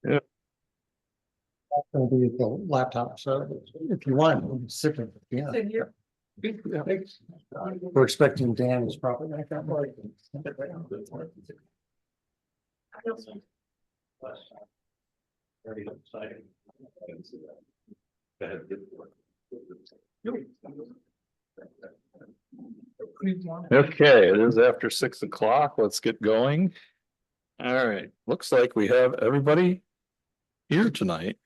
Yeah. Going to be the laptop, so if you want, sit in. Yeah. We're expecting Dan is probably not that way. Okay, it is after 6 o'clock. Let's get going. All right, looks like we have everybody here tonight.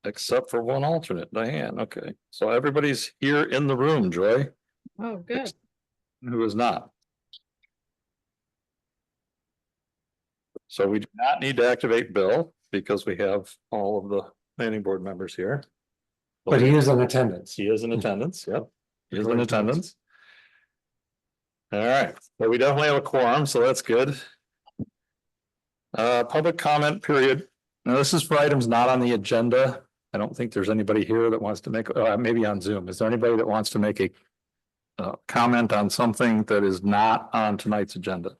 Except for one alternate, Diane. Okay, so everybody's here in the room, Joy. Oh, good. Who is not. So we do not need to activate Bill because we have all of the planning board members here. But he is in attendance. He is in attendance, yep. He is in attendance. All right, well, we definitely have a quorum, so that's good. Public comment period. Now, this is for items not on the agenda. I don't think there's anybody here that wants to make, maybe on Zoom. Is there anybody that wants to make a comment on something that is not on tonight's agenda?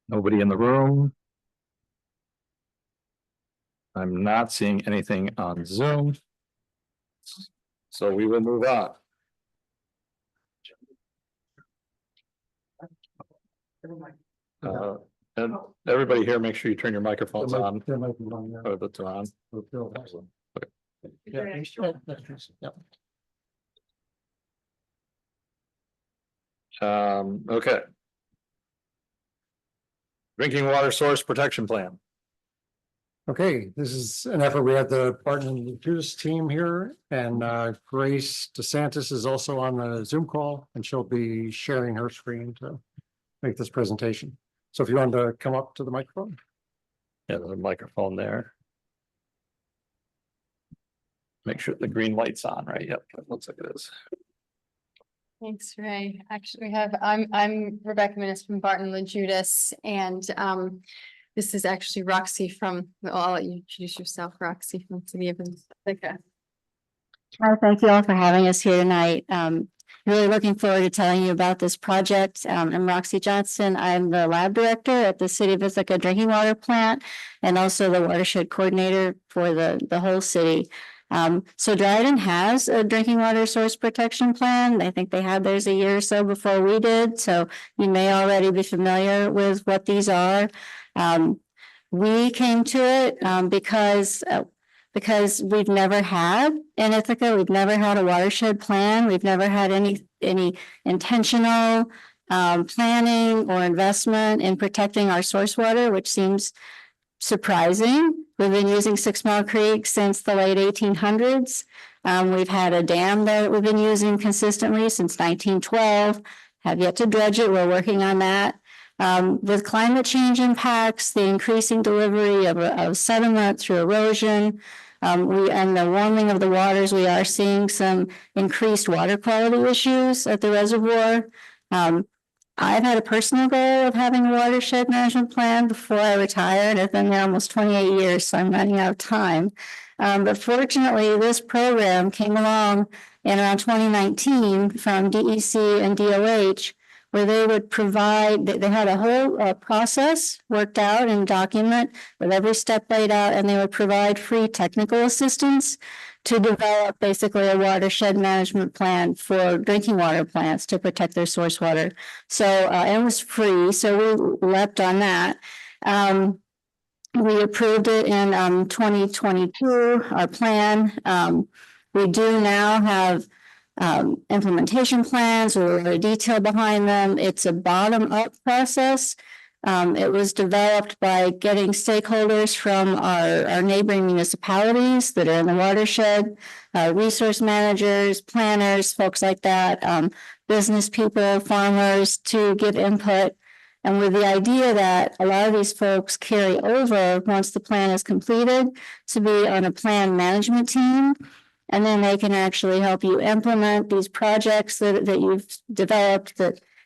Nobody in the room. I'm not seeing anything on Zoom. So we will move on. And everybody here, make sure you turn your microphones on. Or that they're on. Okay. Drinking water source protection plan. Okay, this is an effort. We have the Barton and Judas team here, and Grace DeSantis is also on the Zoom call, and she'll be sharing her screen to make this presentation. So if you want to come up to the microphone. Yeah, there's a microphone there. Make sure the green light's on, right? Yep, it looks like it is. Thanks, Ray. Actually, I'm Rebecca Minnis from Barton and Judas, and this is actually Roxy from, I'll let you introduce yourself, Roxy from City of Ithaca. Thank you all for having us here tonight. Really looking forward to telling you about this project. I'm Roxy Johnson. I'm the lab director at the City of Ithaca drinking water plant and also the watershed coordinator for the whole city. So Dryden has a drinking water source protection plan. I think they had theirs a year or so before we did. So you may already be familiar with what these are. We came to it because we've never had in Ithaca, we've never had a watershed plan. We've never had any intentional planning or investment in protecting our source water, which seems surprising. We've been using 6 Mile Creek since the late 1800s. We've had a dam that we've been using consistently since 1912, have yet to dredge it. We're working on that. With climate change impacts, the increasing delivery of sediment through erosion, and the warming of the waters, we are seeing some increased water quality issues at the reservoir. I've had a personal goal of having a watershed management plan before I retired. I've been there almost 28 years, so I'm running out of time. But fortunately, this program came along in around 2019 from DEC and DOH, where they would provide, they had a whole process worked out and document with every step laid out, and they would provide free technical assistance to develop basically a watershed management plan for drinking water plants to protect their source water. So it was free, so we leapt on that. We approved it in 2022, our plan. We do now have implementation plans with a lot of detail behind them. It's a bottom-up process. It was developed by getting stakeholders from our neighboring municipalities that are in the watershed, resource managers, planners, folks like that, business people, farmers to give input. And with the idea that a lot of these folks carry over once the plan is completed to be on a plan management team. And then they can actually help you implement these projects that you've developed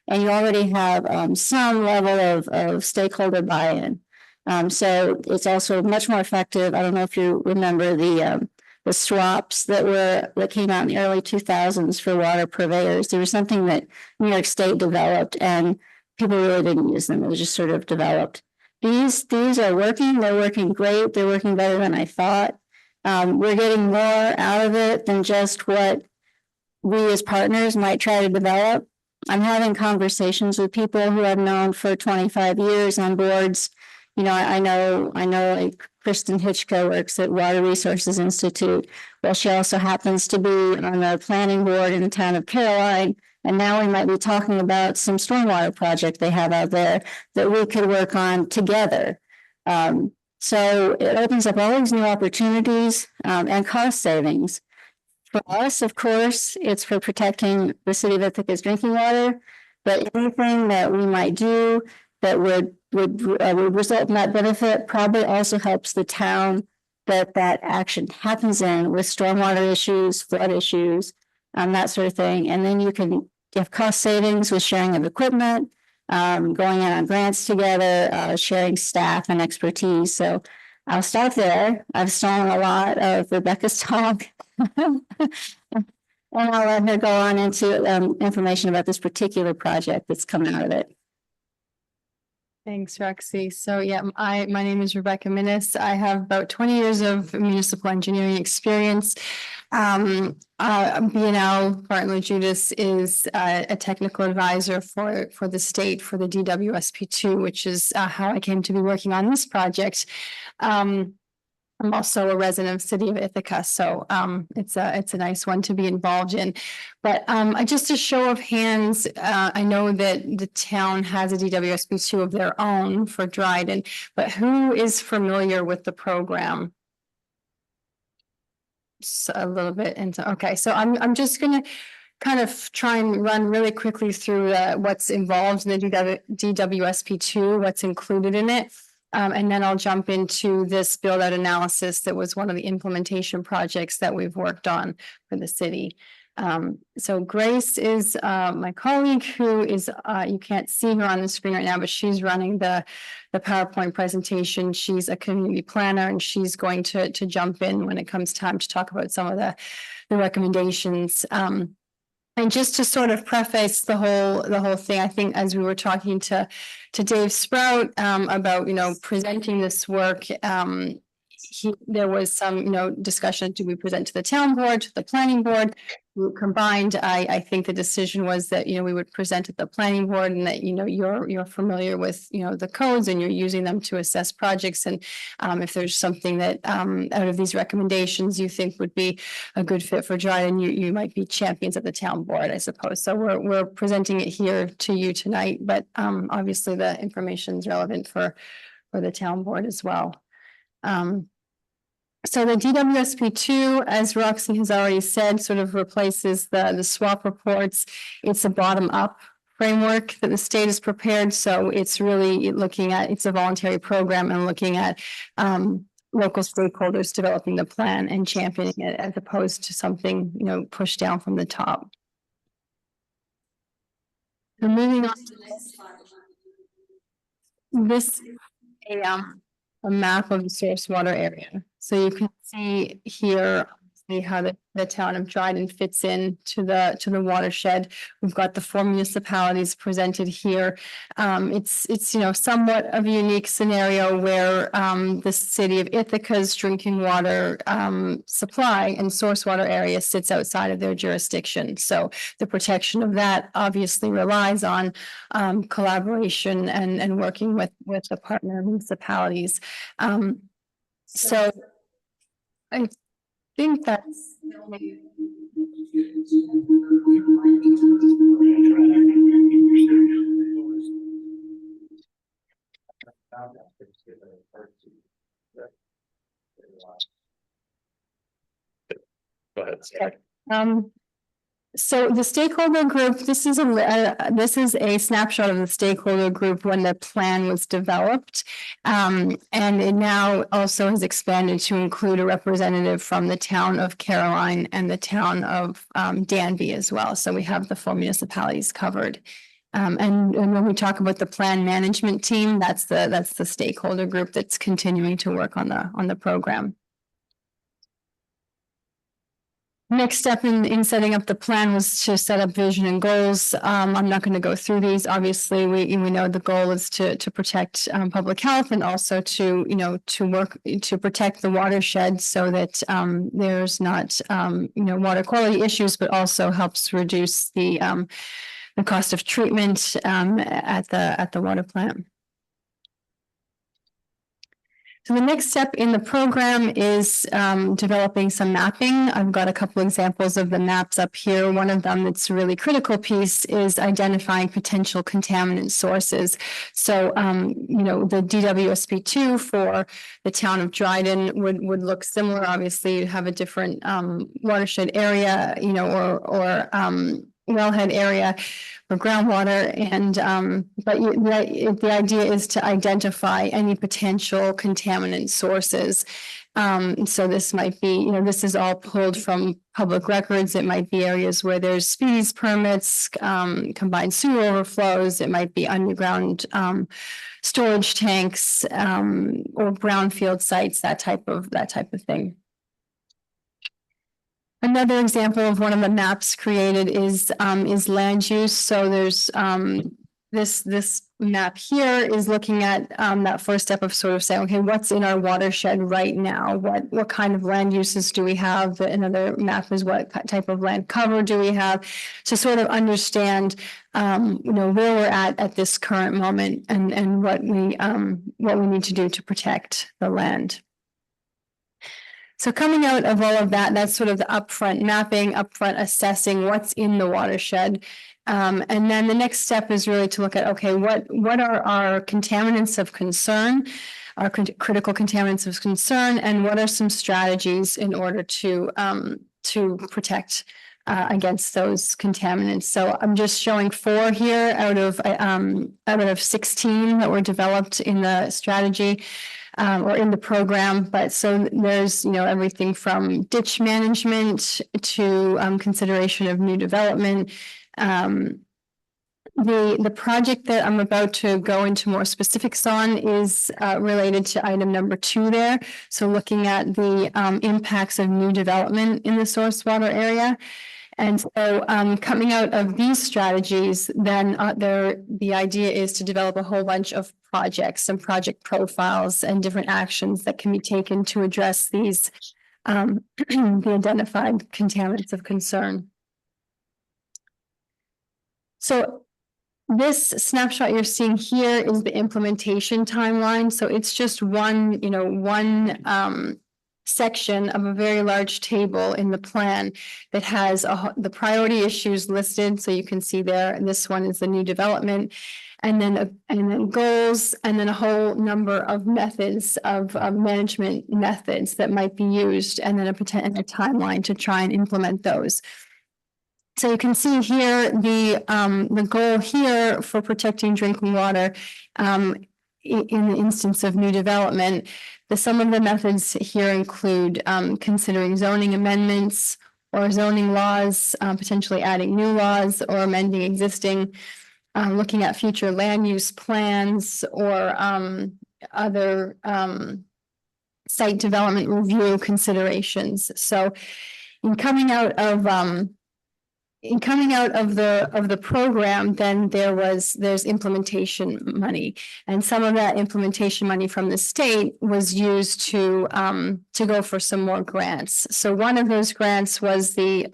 and you already have some level of stakeholder buy-in. So it's also much more effective. I don't know if you remember the the swaps that came out in the early 2000s for water purveyors. There was something that New York State developed and people really didn't use them. It was just sort of developed. These are working. They're working great. They're working better than I thought. We're getting more out of it than just what we as partners might try to develop. I'm having conversations with people who I've known for 25 years on boards. You know, I know like Kristen Hitchko works at Water Resources Institute. Well, she also happens to be on the planning board in the town of Caroline. And now we might be talking about some stormwater project they have out there that we could work on together. So it opens up all these new opportunities and cost savings. For us, of course, it's for protecting the city of Ithaca's drinking water, but anything that we might do that would result in that benefit probably also helps the town that action happens in with stormwater issues, flood issues, that sort of thing. And then you can have cost savings with sharing of equipment, going in on grants together, sharing staff and expertise. So I'll stop there. I've stolen a lot of Rebecca's talk. And I'll let her go on into information about this particular project that's coming out of it. Thanks, Roxy. So yeah, my name is Rebecca Minnis. I have about 20 years of municipal engineering experience. BNL Barton LaJudas is a technical advisor for the state for the DWSP2, which is how I came to be working on this project. I'm also a resident of City of Ithaca, so it's a nice one to be involved in. But just a show of hands, I know that the town has a DWSP2 of their own for Dryden, but who is familiar with the program? So a little bit into, okay, so I'm just gonna kind of try and run really quickly through what's involved in the DWSP2, what's included in it. And then I'll jump into this build out analysis that was one of the implementation projects that we've worked on for the city. So Grace is my colleague who is, you can't see her on the screen right now, but she's running the PowerPoint presentation. She's a community planner and she's going to jump in when it comes time to talk about some of the recommendations. And just to sort of preface the whole thing, I think as we were talking to Dave Sprout about, you know, presenting this work, there was some, you know, discussion, do we present to the town board, to the planning board? Combined, I think the decision was that, you know, we would present at the planning board and that, you know, you're familiar with, you know, the codes and you're using them to assess projects. And if there's something that out of these recommendations you think would be a good fit for Dryden, you might be champions at the town board, I suppose. So we're presenting it here to you tonight, but obviously the information is relevant for the town board as well. So the DWSP2, as Roxy has already said, sort of replaces the swap reports. It's a bottom-up framework that the state has prepared. So it's really looking at, it's a voluntary program and looking at local stakeholders developing the plan and championing it as opposed to something, you know, pushed down from the top. So moving on to this is a map of the source water area. So you can see here how the town of Dryden fits in to the watershed. We've got the 4 municipalities presented here. It's you know, somewhat of a unique scenario where the city of Ithaca's drinking water supply and source water area sits outside of their jurisdiction. So the protection of that obviously relies on collaboration and working with the partner municipalities. So I think that's Go ahead. so the stakeholder group, this is a snapshot of the stakeholder group when the plan was developed. And it now also has expanded to include a representative from the town of Caroline and the town of Danby as well. So we have the 4 municipalities covered. And when we talk about the plan management team, that's the stakeholder group that's continuing to work on the program. Next step in setting up the plan was to set up vision and goals. I'm not going to go through these. Obviously, we know the goal is to protect public health and also to, to work to protect the watershed so that there's not, water quality issues, but also helps reduce the cost of treatment at the water plant. So the next step in the program is developing some mapping. I've got a couple examples of the maps up here. One of them that's a really critical piece is identifying potential contaminant sources. So, the DWSP2 for the town of Dryden would look similar. Obviously, you have a different watershed area, or wellhead area for groundwater, and but the idea is to identify any potential contaminant sources. So this might be, this is all pulled from public records. It might be areas where there's species permits, combined sewer overflows. It might be underground storage tanks or brownfield sites, that type of thing. Another example of one of the maps created is land use. So there's this map here is looking at that first step of sort of saying, okay, what's in our watershed right now? What kind of land uses do we have? Another map is what type of land cover do we have? To sort of understand where we're at this current moment and what we need to do to protect the land. So coming out of all of that, that's sort of the upfront mapping, upfront assessing what's in the watershed. And then the next step is really to look at, okay, what are our contaminants of concern, our critical contaminants of concern, and what are some strategies in order to protect against those contaminants. So I'm just showing 4 here out of 16 that were developed in the strategy. Or in the program, but so there's everything from ditch management to consideration of new development. The project that I'm about to go into more specifics on is related to item number 2 there. So looking at the impacts of new development in the source water area. And so coming out of these strategies, then the idea is to develop a whole bunch of projects and project profiles and different actions that can be taken to address these the identified contaminants of concern. So this snapshot you're seeing here is the implementation timeline. So it's just one section of a very large table in the plan that has the priority issues listed. So you can see there, this one is the new development, and then goals, and then a whole number of methods of management methods that might be used, and then a timeline to try and implement those. So you can see here the goal here for protecting drinking water in the instance of new development. Some of the methods here include considering zoning amendments or zoning laws, potentially adding new laws or amending existing, looking at future land use plans or other site development review considerations. So in coming out of the program, then there's implementation money, and some of that implementation money from the state was used to go for some more grants. So one of those grants was a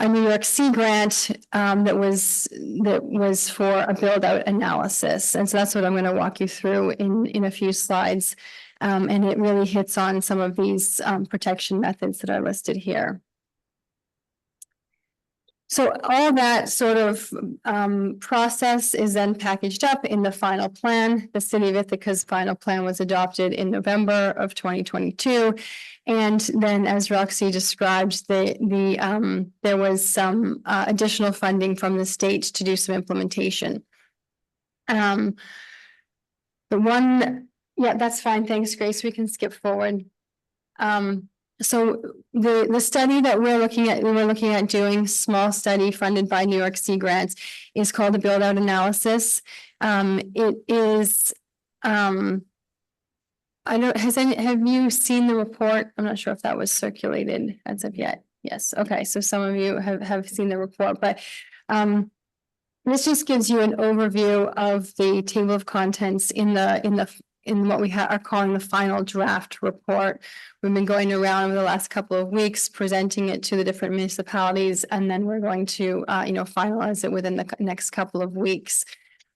New York C grant that was for a build out analysis, and so that's what I'm going to walk you through in a few slides, and it really hits on some of these protection methods that are listed here. So all that sort of process is then packaged up in the final plan. The City of Ithaca's final plan was adopted in November of 2022. And then, as Roxy described, there was some additional funding from the state to do some implementation. Yeah, that's fine. Thanks, Grace. We can skip forward. So the study that we were looking at doing, small study funded by New York C grants, is called the Build Out Analysis. It is, have you seen the report? I'm not sure if that was circulated as of yet. Yes, okay, so some of you have seen the report, but this just gives you an overview of the table of contents in what we are calling the final draft report. We've been going around over the last couple of weeks, presenting it to the different municipalities, and then we're going to finalize it within the next couple of weeks.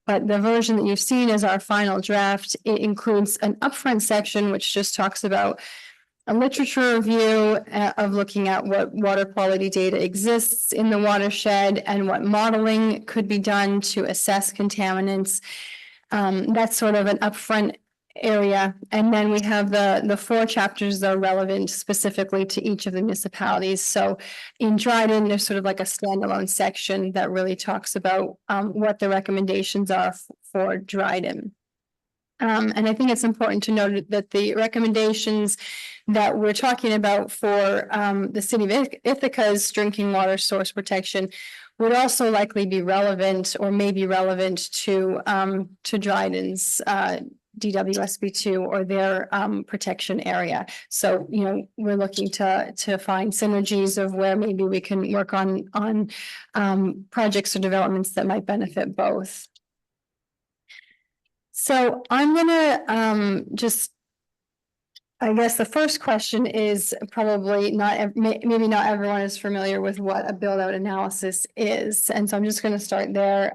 But the version that you've seen is our final draft. It includes an upfront section, which just talks about a literature review of looking at what water quality data exists in the watershed and what modeling could be done to assess contaminants. That's sort of an upfront area. And then we have the 4 chapters that are relevant specifically to each of the municipalities. So in Dryden, there's sort of like a standalone section that really talks about what the recommendations are for Dryden. And I think it's important to note that the recommendations that we're talking about for the city of Ithaca's drinking water source protection would also likely be relevant or may be relevant to Dryden's DWSB2 or their protection area. So, we're looking to find synergies of where maybe we can work on projects or developments that might benefit both. So I'm gonna I guess the first question is probably maybe not everyone is familiar with what a build out analysis is. And so I'm just gonna start there.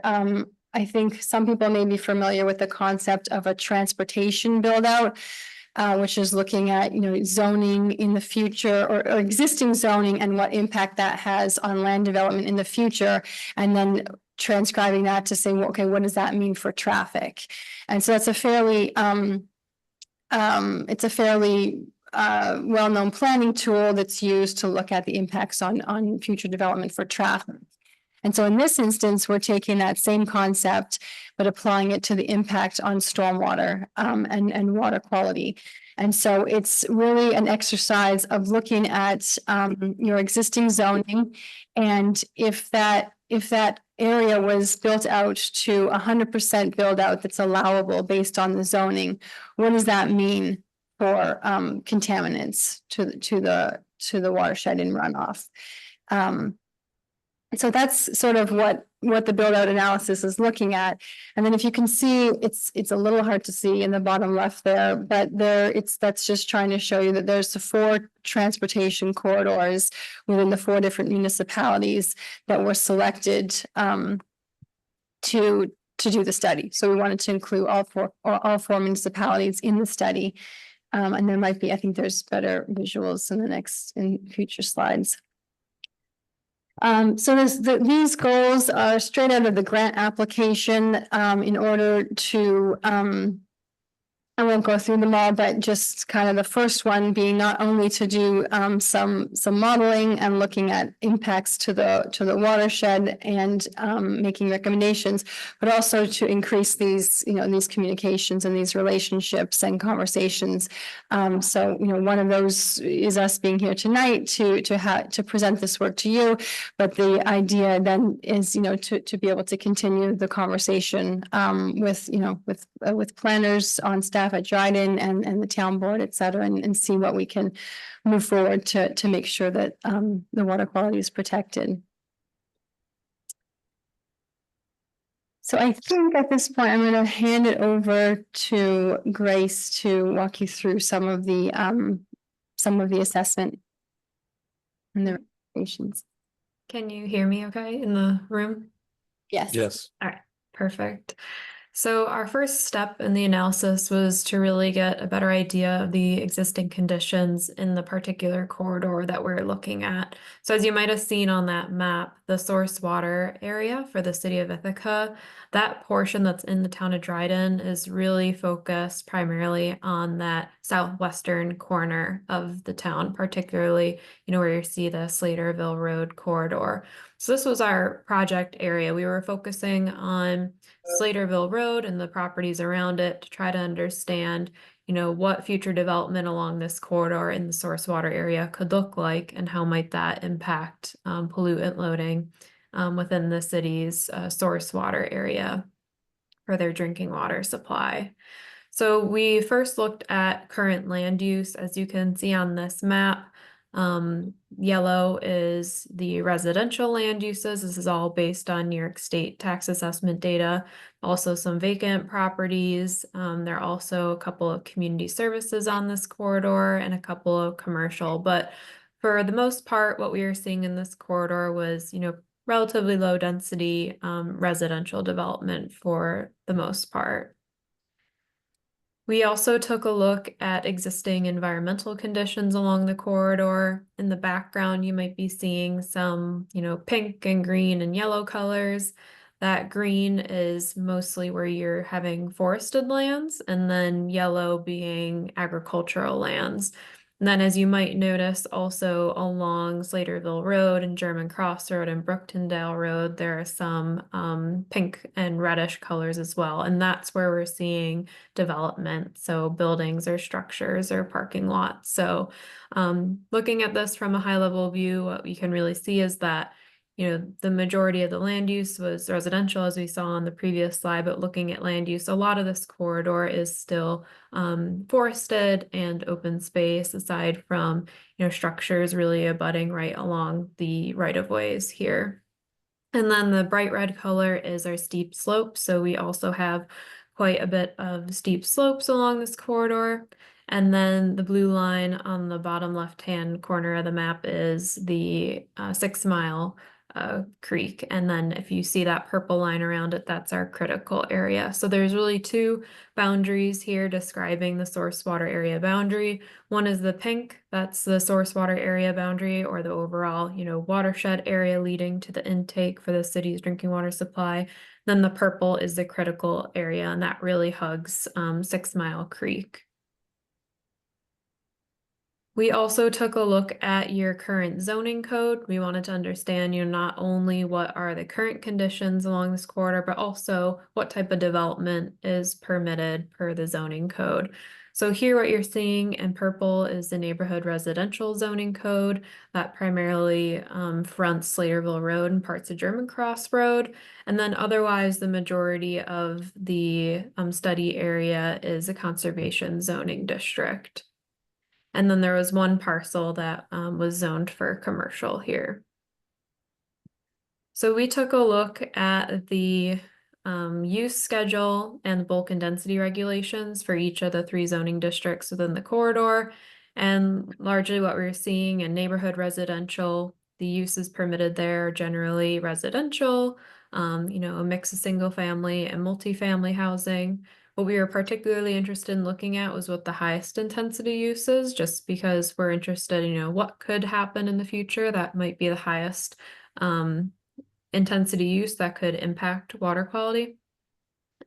I think some people may be familiar with the concept of a transportation build out, which is looking at, zoning in the future or existing zoning and what impact that has on land development in the future. And then transcribing that to say, well, okay, what does that mean for traffic? And so that's a fairly well-known planning tool that's used to look at the impacts on future development for traffic. And so in this instance, we're taking that same concept, but applying it to the impact on stormwater and water quality. And so it's really an exercise of looking at your existing zoning. And if that area was built out to 100% build out that's allowable based on the zoning, what does that mean for contaminants to the watershed and runoff? So that's sort of what the build out analysis is looking at. And then if you can see, it's a little hard to see in the bottom left there, but that's just trying to show you that there's the 4 transportation corridors within the 4 different municipalities that were selected to do the study. So we wanted to include all four municipalities in the study. And there might be, I think there's better visuals in future slides. So these goals are straight out of the grant application in order to I won't go through them all, but just kind of the first one being not only to do some modeling and looking at impacts to the watershed and making recommendations, but also to increase these these communications and these relationships and conversations. So one of those is us being here tonight to present this work to you, but the idea then is to be able to continue the conversation with planners on staff at Dryden and the town board, et cetera, and see what we can move forward to make sure that the water quality is protected. So I think at this point, I'm going to hand it over to Grace to walk you through some of the assessment and the recommendations. Can you hear me okay in the room? Yes. Yes. All right, perfect. So our first step in the analysis was to really get a better idea of the existing conditions in the particular corridor that we're looking at. So as you might have seen on that map, the source water area for the city of Ithaca, that portion that's in the town of Dryden is really focused primarily on that southwestern corner of the town, particularly, where you see the Slaterville Road corridor. So this was our project area. We were focusing on Slaterville Road and the properties around it to try to understand, what future development along this corridor in the source water area could look like and how might that impact pollutant loading within the city's source water area for their drinking water supply. So we first looked at current land use, as you can see on this map. Yellow is the residential land uses. This is all based on New York State tax assessment data. Also some vacant properties. There are also a couple of community services on this corridor and a couple of commercial, but for the most part, what we were seeing in this corridor was, relatively low density residential development for the most part. We also took a look at existing environmental conditions along the corridor. In the background, you might be seeing some, pink and green and yellow colors. That green is mostly where you're having forested lands, and then yellow being agricultural lands. And then, as you might notice, also along Slaterville Road and German Cross Road and Brooktondale Road, there are some pink and reddish colors as well. And that's where we're seeing development, so buildings or structures or parking lots. So looking at this from a high level view, what we can really see is that the majority of the land use was residential, as we saw on the previous slide, but looking at land use, a lot of this corridor is still forested and open space, aside from, structures really abutting right along the right-of-ways here. And then the bright red color is our steep slopes. So we also have quite a bit of steep slopes along this corridor. And then the blue line on the bottom left-hand corner of the map is the 6 Mile Creek. And then if you see that purple line around it, that's our critical area. So there's really two boundaries here describing the source water area boundary. One is the pink, that's the source water area boundary, or the overall, watershed area leading to the intake for the city's drinking water supply. Then the purple is the critical area, and that really hugs 6 Mile Creek. We also took a look at your current zoning code. We wanted to understand, not only what are the current conditions along this corridor, but also what type of development is permitted per the zoning code. So here what you're seeing in purple is the neighborhood residential zoning code that primarily fronts Slaterville Road and parts of German Cross Road. And then otherwise, the majority of the study area is a conservation zoning district. And then there was one parcel that was zoned for commercial here. So we took a look at the use schedule and bulk and density regulations for each of the 3 zoning districts within the corridor. And largely what we're seeing in neighborhood residential, the uses permitted there are generally residential, a mix of single family and multifamily housing. What we were particularly interested in looking at was what the highest intensity use is, just because we're interested in, what could happen in the future that might be the highest intensity use that could impact water quality.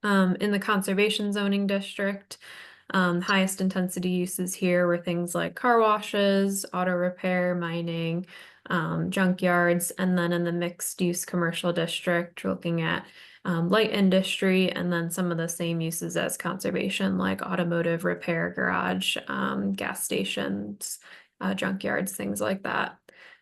In the conservation zoning district, highest intensity uses here were things like car washes, auto repair, mining, junkyards, and then in the mixed use commercial district, looking at light industry, and then some of the same uses as conservation, like automotive repair garage, gas stations, junkyards, things like that.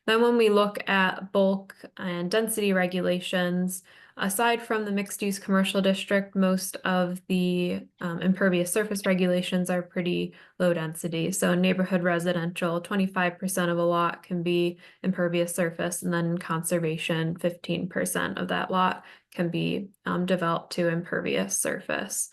Then when we look at bulk and density regulations, aside from the mixed use commercial district, most of the impervious surface regulations are pretty low density. So in neighborhood residential, 25% of a lot can be impervious surface, and then in conservation, 15% of that lot can be developed to impervious surface.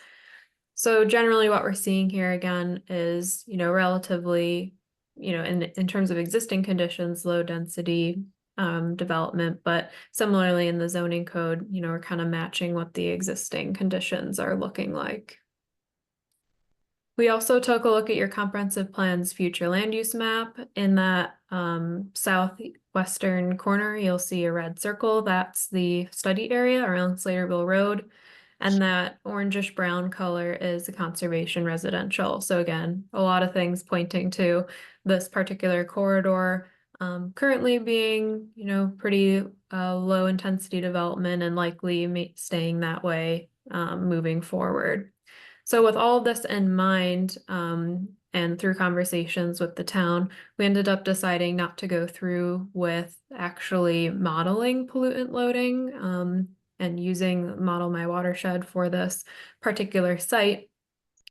So generally what we're seeing here again is, relatively, in terms of existing conditions, low density development, but similarly in the zoning code, we're kind of matching what the existing conditions are looking like. We also took a look at your comprehensive plan's future land use map. In that southwestern corner, you'll see a red circle. That's the study area around Slaterville Road. And that orangish brown color is the conservation residential. So again, a lot of things pointing to this particular corridor currently being, pretty low intensity development and likely staying that way moving forward. So with all of this in mind, and through conversations with the town, we ended up deciding not to go through with actually modeling pollutant loading and using Model My Watershed for this particular site.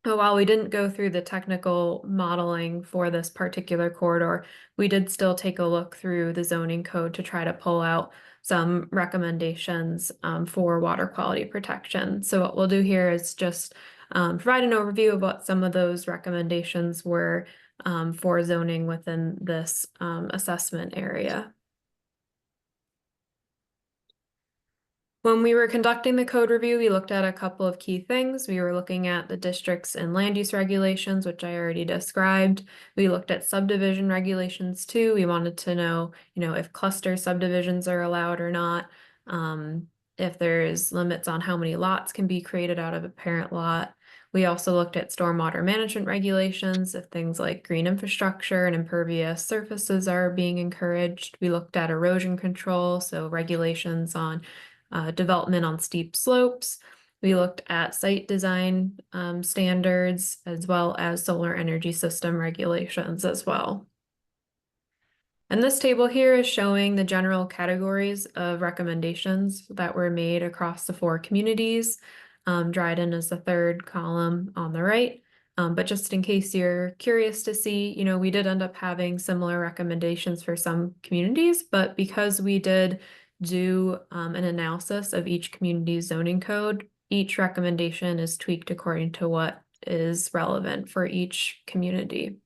But while we didn't go through the technical modeling for this particular corridor, we did still take a look through the zoning code to try to pull out some recommendations for water quality protection. So what we'll do here is just provide an overview of what some of those recommendations were for zoning within this assessment area. When we were conducting the code review, we looked at a couple of key things. We were looking at the districts and land use regulations, which I already described. We looked at subdivision regulations too. We wanted to know, if cluster subdivisions are allowed or not, if there's limits on how many lots can be created out of a parent lot. We also looked at stormwater management regulations, if things like green infrastructure and impervious surfaces are being encouraged. We looked at erosion control, so regulations on development on steep slopes. We looked at site design standards as well as solar energy system regulations as well. And this table here is showing the general categories of recommendations that were made across the 4 communities. Dryden is the 3rd column on the right. But just in case you're curious to see, we did end up having similar recommendations for some communities, but because we did do an analysis of each community's zoning code, each recommendation is tweaked according to what is relevant for each community.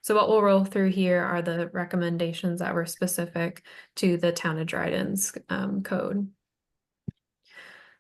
So what we'll roll through here are the recommendations that were specific to the town of Dryden's code.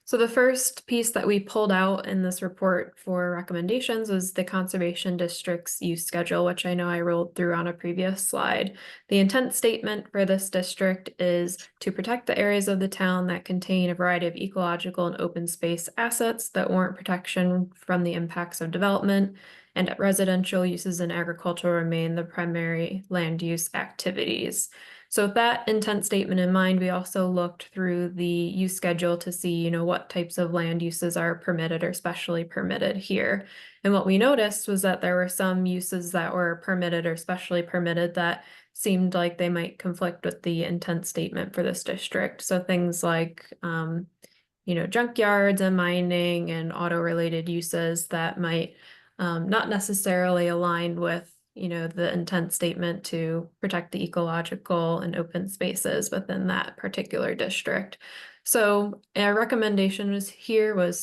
So the first piece that we pulled out in this report for recommendations was the Conservation District's use schedule, which I know I rolled through on a previous slide. The intent statement for this district is to protect the areas of the town that contain a variety of ecological and open space assets that warrant protection from the impacts of development, and residential uses and agriculture remain the primary land use activities. So with that intent statement in mind, we also looked through the use schedule to see, what types of land uses are permitted or specially permitted here. And what we noticed was that there were some uses that were permitted or specially permitted that seemed like they might conflict with the intent statement for this district. So things like, junkyards and mining and auto-related uses that might not necessarily align with the intent statement to protect the ecological and open spaces within that particular district. So our recommendation was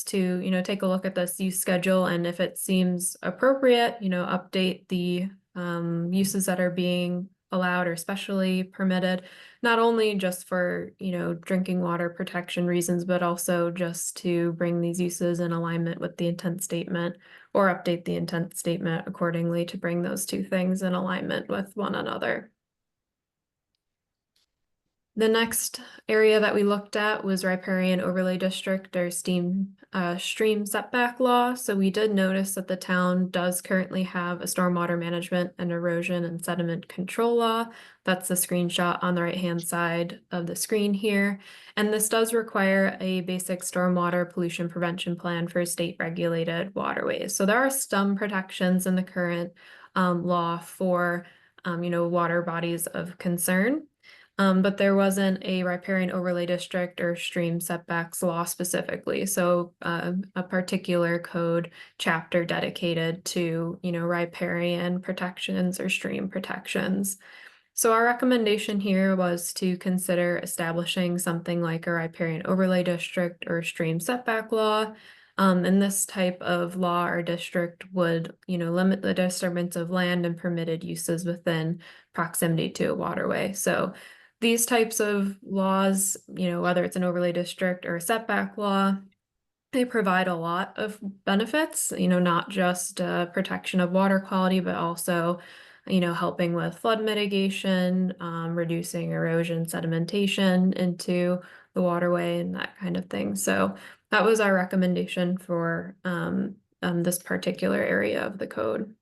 to, take a look at this use schedule, and if it seems appropriate, update the uses that are being allowed or specially permitted, not only just for, drinking water protection reasons, but also just to bring these uses in alignment with the intent statement, or update the intent statement accordingly to bring those 2 things in alignment with one another. The next area that we looked at was Riparian Overlay District, or stream setback law. So we did notice that the town does currently have a stormwater management and erosion and sediment control law. That's the screenshot on the right-hand side of the screen here. And this does require a basic stormwater pollution prevention plan for state-regulated waterways. So there are some protections in the current law for, water bodies of concern. But there wasn't a riparian overlay district or stream setbacks law specifically. So a particular code chapter dedicated to, riparian protections or stream protections. So our recommendation here was to consider establishing something like a riparian overlay district or stream setback law. And this type of law or district would, limit the disturbance of land and permitted uses within proximity to a waterway. So these types of laws, whether it's an overlay district or a setback law, they provide a lot of benefits, not just protection of water quality, but also, helping with flood mitigation, reducing erosion, sedimentation into the waterway and that kind of thing. So that was our recommendation for this particular area of the code.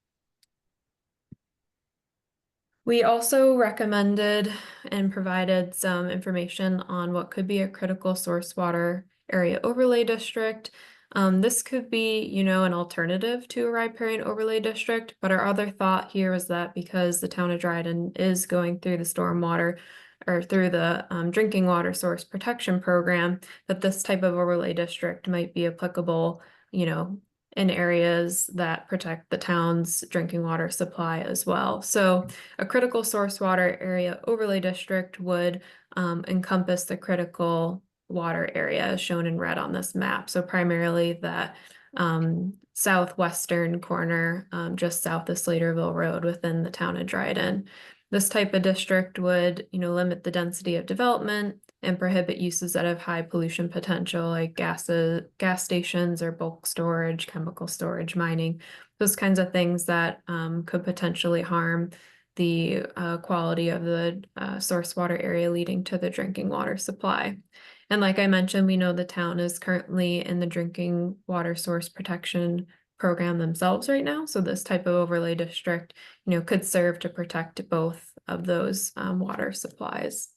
We also recommended and provided some information on what could be a critical source water area overlay district. This could be, an alternative to a riparian overlay district, but our other thought here was that because the town of Dryden is going through the stormwater or through the drinking water source protection program, that this type of overlay district might be applicable, in areas that protect the town's drinking water supply as well. So a critical source water area overlay district would encompass the critical water area as shown in red on this map. So primarily that southwestern corner, just south of Slaterville Road within the town of Dryden. This type of district would, limit the density of development and prohibit uses that have high pollution potential, like gas stations or bulk storage, chemical storage, mining, those kinds of things that could potentially harm the quality of the source water area leading to the drinking water supply. And like I mentioned, we know the town is currently in the drinking water source protection program themselves right now. So this type of overlay district, could serve to protect both of those water supplies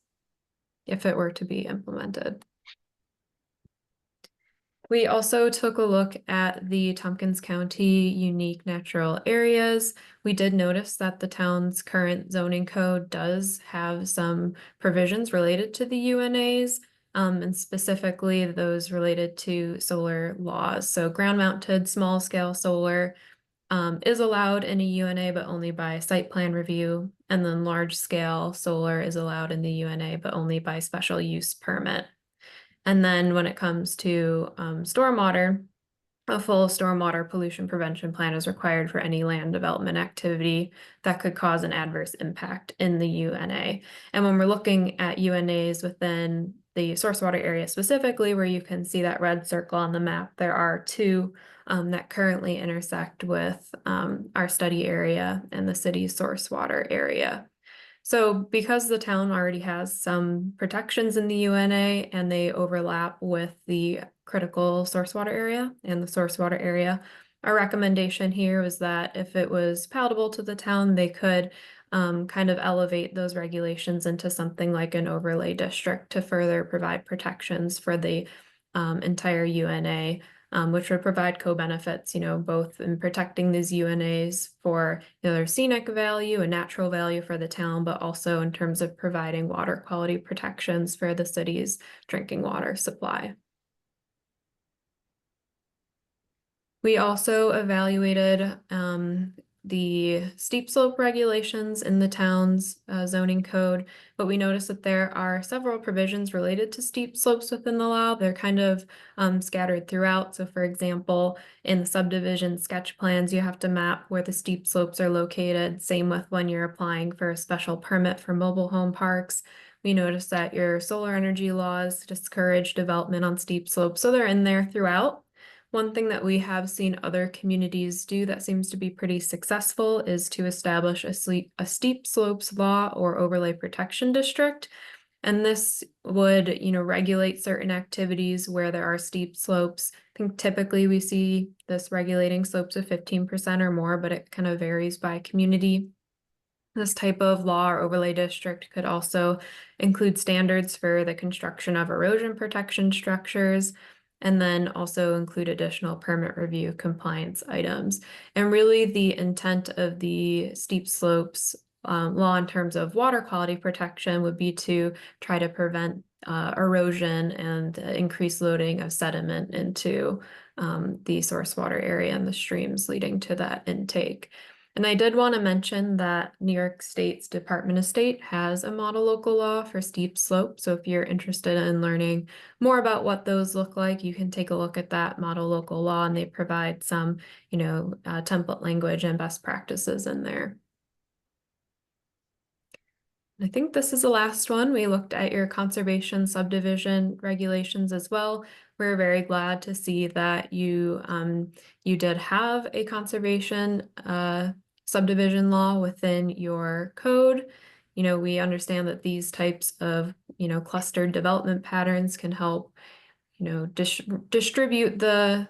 if it were to be implemented. We also took a look at the Tompkins County unique natural areas. We did notice that the town's current zoning code does have some provisions related to the UNAs, and specifically those related to solar laws. So ground-mounted small-scale solar is allowed in a UNA, but only by site plan review. And then large-scale solar is allowed in the UNA, but only by special use permit. And then when it comes to stormwater, a full stormwater pollution prevention plan is required for any land development activity that could cause an adverse impact in the UNA. And when we're looking at UNAs within the source water area specifically, where you can see that red circle on the map, there are two that currently intersect with our study area and the city's source water area. So because the town already has some protections in the UNA and they overlap with the critical source water area and the source water area, our recommendation here was that if it was palatable to the town, they could kind of elevate those regulations into something like an overlay district to further provide protections for the entire UNA. Which would provide co-benefits, both in protecting these UNAs for their scenic value and natural value for the town, but also in terms of providing water quality protections for the city's drinking water supply. We also evaluated the steep slope regulations in the town's zoning code, but we noticed that there are several provisions related to steep slopes within the law. They're kind of scattered throughout. So for example, in the subdivision sketch plans, you have to map where the steep slopes are located. Same with when you're applying for a special permit for mobile home parks. We noticed that your solar energy laws discourage development on steep slopes, so they're in there throughout. One thing that we have seen other communities do that seems to be pretty successful is to establish a steep slopes law or overlay protection district. And this would, regulate certain activities where there are steep slopes. I think typically we see this regulating slopes of 15% or more, but it kind of varies by community. This type of law or overlay district could also include standards for the construction of erosion protection structures, and then also include additional permit review compliance items. And really the intent of the steep slopes law in terms of water quality protection would be to try to prevent erosion and increase loading of sediment into the source water area and the streams leading to that intake. And I did want to mention that New York State's Department of State has a model local law for steep slopes. So if you're interested in learning more about what those look like, you can take a look at that model local law, and they provide some, template language and best practices in there. I think this is the last one. We looked at your conservation subdivision regulations as well. We're very glad to see that you did have a conservation subdivision law within your code. We understand that these types of, clustered development patterns can help, distribute the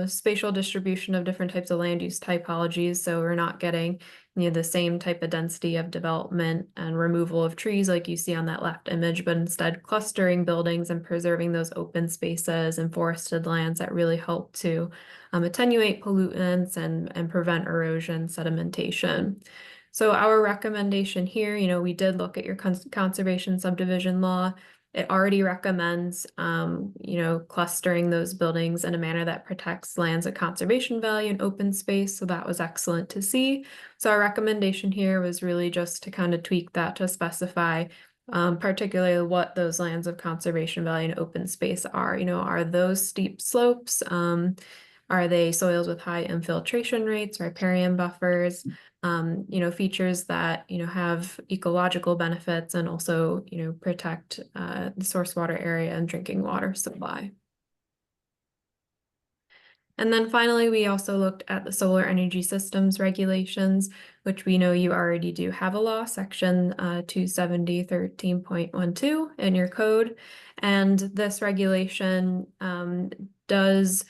spatial distribution of different types of land use typologies. So we're not getting, the same type of density of development and removal of trees like you see on that left image, but instead clustering buildings and preserving those open spaces and forested lands that really help to attenuate pollutants and prevent erosion, sedimentation. So our recommendation here, we did look at your conservation subdivision law. it already recommends, clustering those buildings in a manner that protects lands of conservation value and open space. So that was excellent to see. So our recommendation here was really just to kind of tweak that to specify particularly what those lands of conservation value and open space are. Are those steep slopes? Are they soils with high infiltration rates, riparian buffers? Features that, have ecological benefits and also, protect the source water area and drinking water supply. And then finally, we also looked at the solar energy systems regulations, which we know you already do have a law, section 270.13.12 in your code. And this regulation does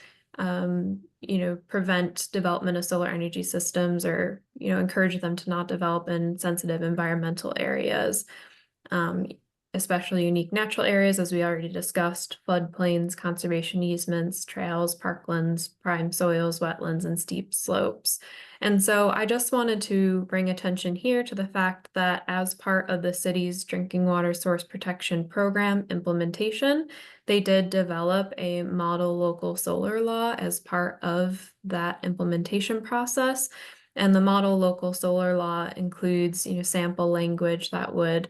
prevent development of solar energy systems or, encourage them to not develop in sensitive environmental areas. Especially unique natural areas, as we already discussed, floodplains, conservation easements, trails, parklands, prime soils, wetlands, and steep slopes. And so I just wanted to bring attention here to the fact that as part of the city's drinking water source protection program implementation, they did develop a model local solar law as part of that implementation process. And the model local solar law includes, sample language that would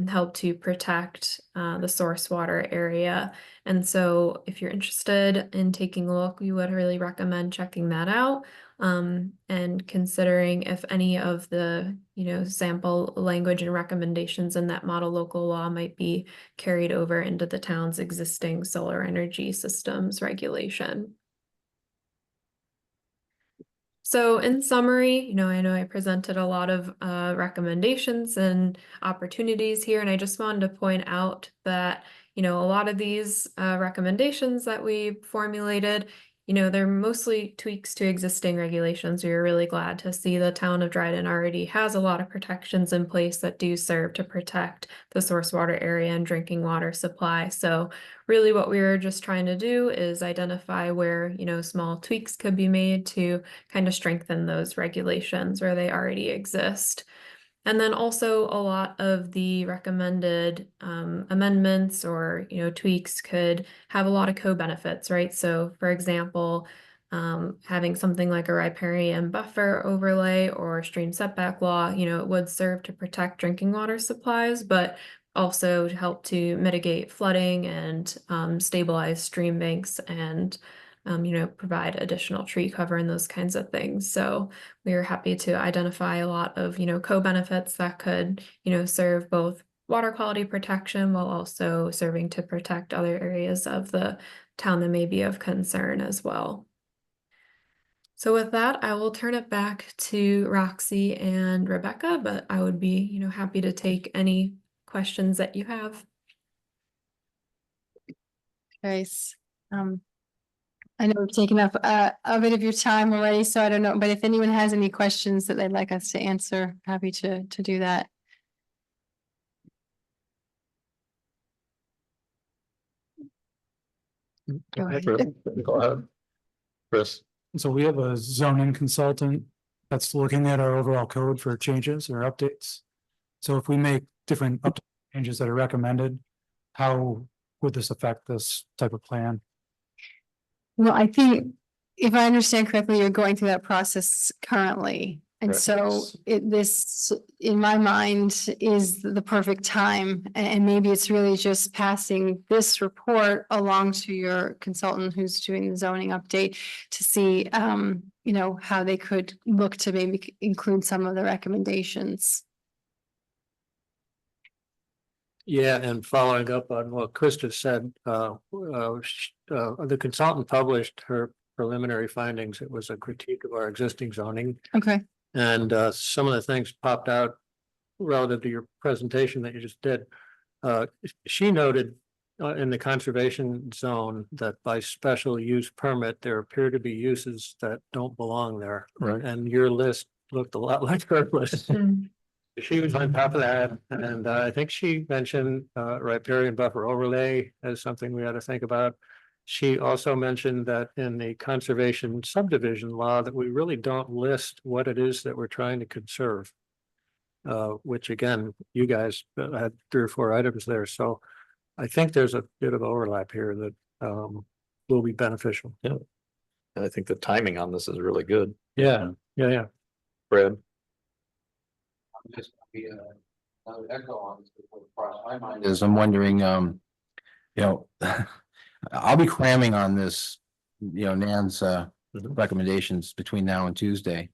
help to protect the source water area. And so if you're interested in taking a look, we would really recommend checking that out and considering if any of the, sample language and recommendations in that model local law might be carried over into the town's existing solar energy systems regulation. So in summary, I know I presented a lot of recommendations and opportunities here, and I just wanted to point out that, a lot of these recommendations that we formulated, they're mostly tweaks to existing regulations. We are really glad to see the town of Dryden already has a lot of protections in place that do serve to protect the source water area and drinking water supply. So really what we were just trying to do is identify where, small tweaks could be made to kind of strengthen those regulations where they already exist. And then also a lot of the recommended amendments or, tweaks could have a lot of co-benefits, right? So for example, having something like a riparian buffer overlay or stream setback law, it would serve to protect drinking water supplies, but also to help to mitigate flooding and stabilize stream banks and provide additional tree cover and those kinds of things. So we are happy to identify a lot of, co-benefits that could, serve both water quality protection while also serving to protect other areas of the town that may be of concern as well. So with that, I will turn it back to Roxy and Rebecca, but I would be, happy to take any questions that you have. Grace, I know we've taken up a bit of your time already, so I don't know, but if anyone has any questions that they'd like us to answer, happy to do that. Go ahead. Go ahead. Chris. So we have a zoning consultant that's looking at our overall code for changes or updates. So if we make different changes that are recommended, how would this affect this type of plan? Well, I think if I understand correctly, you're going through that process currently. And Correct. so this, in my mind, is the perfect time. And maybe it's really just passing this report along to your consultant who's doing the zoning update to see, how they could look to maybe include some of the recommendations. Yeah, and following up on what Krista said, the consultant published her preliminary findings. It was a critique of our existing zoning. Okay. And some of the things popped out relative to your presentation that you just did. She noted in the conservation zone that by special use permit, there appear to be uses that don't belong there. Right. And your list looked a lot like her list. She was on top of that, and I think she mentioned riparian buffer overlay as something we ought to think about. She also mentioned that in the conservation subdivision law that we really don't list what it is that we're trying to conserve. Which again, you guys had 3 or 4 items there, so I think there's a bit of overlap here that will be beneficial. And I think the timing on this is really good. Yeah, yeah. Brad, Another echo on this before it crossed my mind is I'm wondering, I'll be cramming on this, Nan's recommendations between now and Tuesday.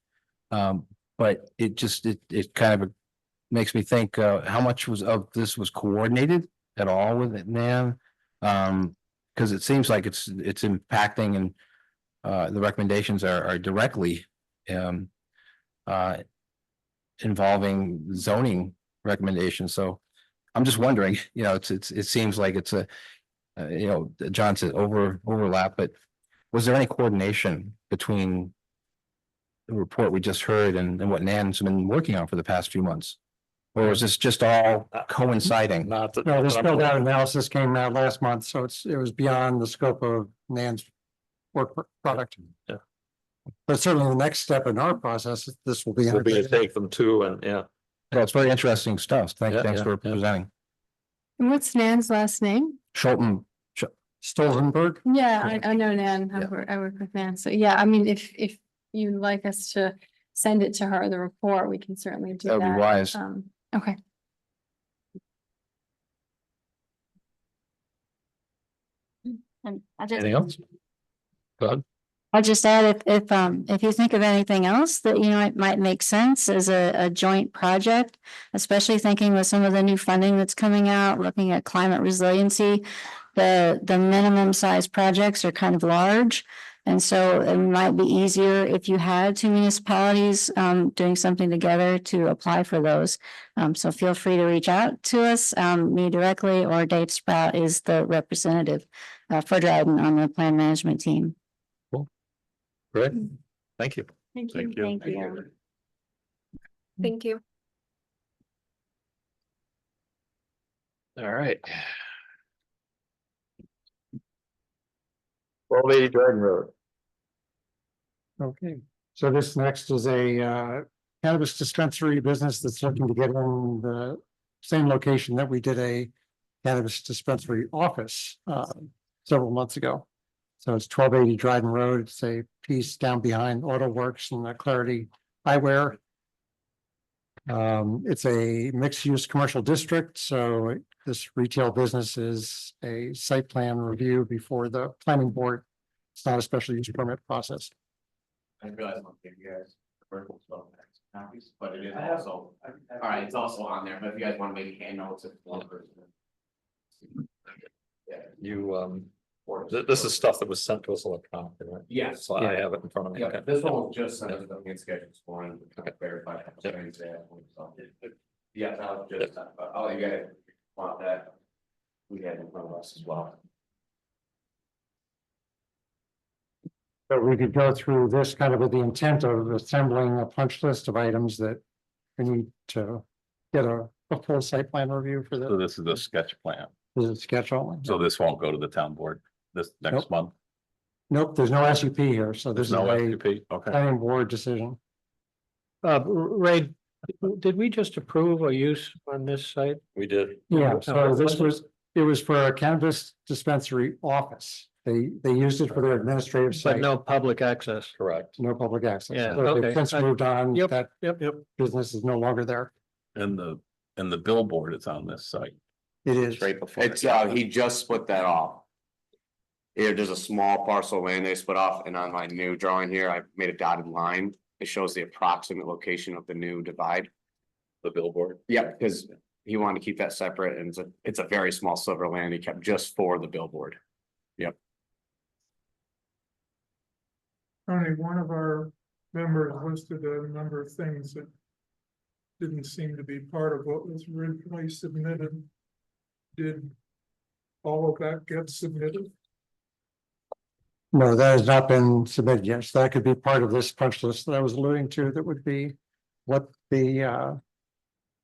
But it just, it kind of makes me think, how much of this was coordinated at all with it, Nan? Because it seems like it's impacting and the recommendations are directly involving zoning recommendations. So I'm just wondering, it seems like it's a, John said overlap, but was there any coordination between the report we just heard and what Nan's been working on for the past few months? Or was this just all coinciding? not that. No, this build out analysis came out last month, so it was beyond the scope of Nan's product. Yeah. But certainly the next step in our process, this will be. Will be to take them to, and yeah. Well, it's very interesting stuff. Thanks Yeah, for yeah. presenting. And what's Nan's last name? Schulten, Stolzenberg. Yeah, I know Nan. Yeah. I work with Nan. So yeah, I mean, if you'd like us to send it to her, the report, we can certainly do that would be that. wise. Okay. And Anything else? Go ahead. I'll just add, if you think of anything else that, it might make sense as a joint project, especially thinking with some of the new funding that's coming out, looking at climate resiliency, the minimum size projects are kind of large. And so it might be easier if you had two municipalities, doing something together to apply for those. So feel free to reach out to us, me directly, or Dave Sprout is the representative, for Dryden on the plan management team. Great. Thank you. Thank Thank you. you. Thank you. Thank you. All right. 1280 Dryden Road. Okay, so this next is a cannabis dispensary business that's looking to get in the same location that we did a cannabis dispensary office several months ago. So it's 1280 Dryden Road. It's a piece down behind Auto Works and Clarity Eyewear. It's a mixed-use commercial district, so this retail business is a site plan review before the planning board. It's not a special use permit process. I realize I'm giving you guys commercial stuff copies, but it is also, all right, it's also on there, but if you guys want to make hand notes if one person. Yeah. You, this is stuff that was sent to us electronically, right? Yes. So I have it in front of me. Yeah, Okay. this one was just sent as a schedule this morning, to verify. Yeah, that was just, oh, you guys want that? We had in front of us as well. So we could go through this kind of with the intent of assembling a punch list of items that we need to get a full site plan review for So the, this is a sketch plan, is it sketch only? so this won't go to the town board this next Nope. month? Nope, there's no SUP here, so this There's is no a SUP, okay. planning board decision. Ray, did we just approve a use on this site? We did. Yeah, Oh, so this was it was for a cannabis dispensary office. They used it for their administrative But site, no public access. Correct. no public access. Yeah, So they've okay. since moved on, Yep, that yep. business is no longer there. And the billboard is on this site. It is. Right before. It's, he just split that off. Yeah, there's a small parcel of land they split off, and on my new drawing here, I made a dotted line. It shows the approximate location of the new divide. The billboard. Yeah, because he wanted to keep that separate, and it's a very small sliver of land he kept just for the billboard. Only one of our members listed a number of things that didn't seem to be part of what was originally submitted. Did all of that get submitted? No, that has not been submitted yet. So that could be part of this punch list that I was alluding to. That would be what the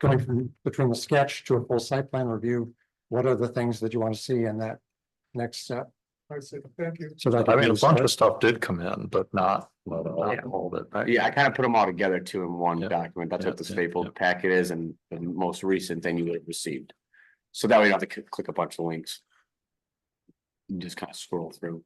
going from between the sketch to a full site plan review. What are the things that you want to see in that next step? I said, thank you. So that. I could mean, a be bunch of stuff did come in, but not all Yeah. of it. right? Yeah, I kind of put them all together too in one Yeah. document. That's what the Yeah, yeah, stapled yeah. packet is, and the most recent thing you would have received. So that way you don't have to click a bunch of links. You just kind of scroll through.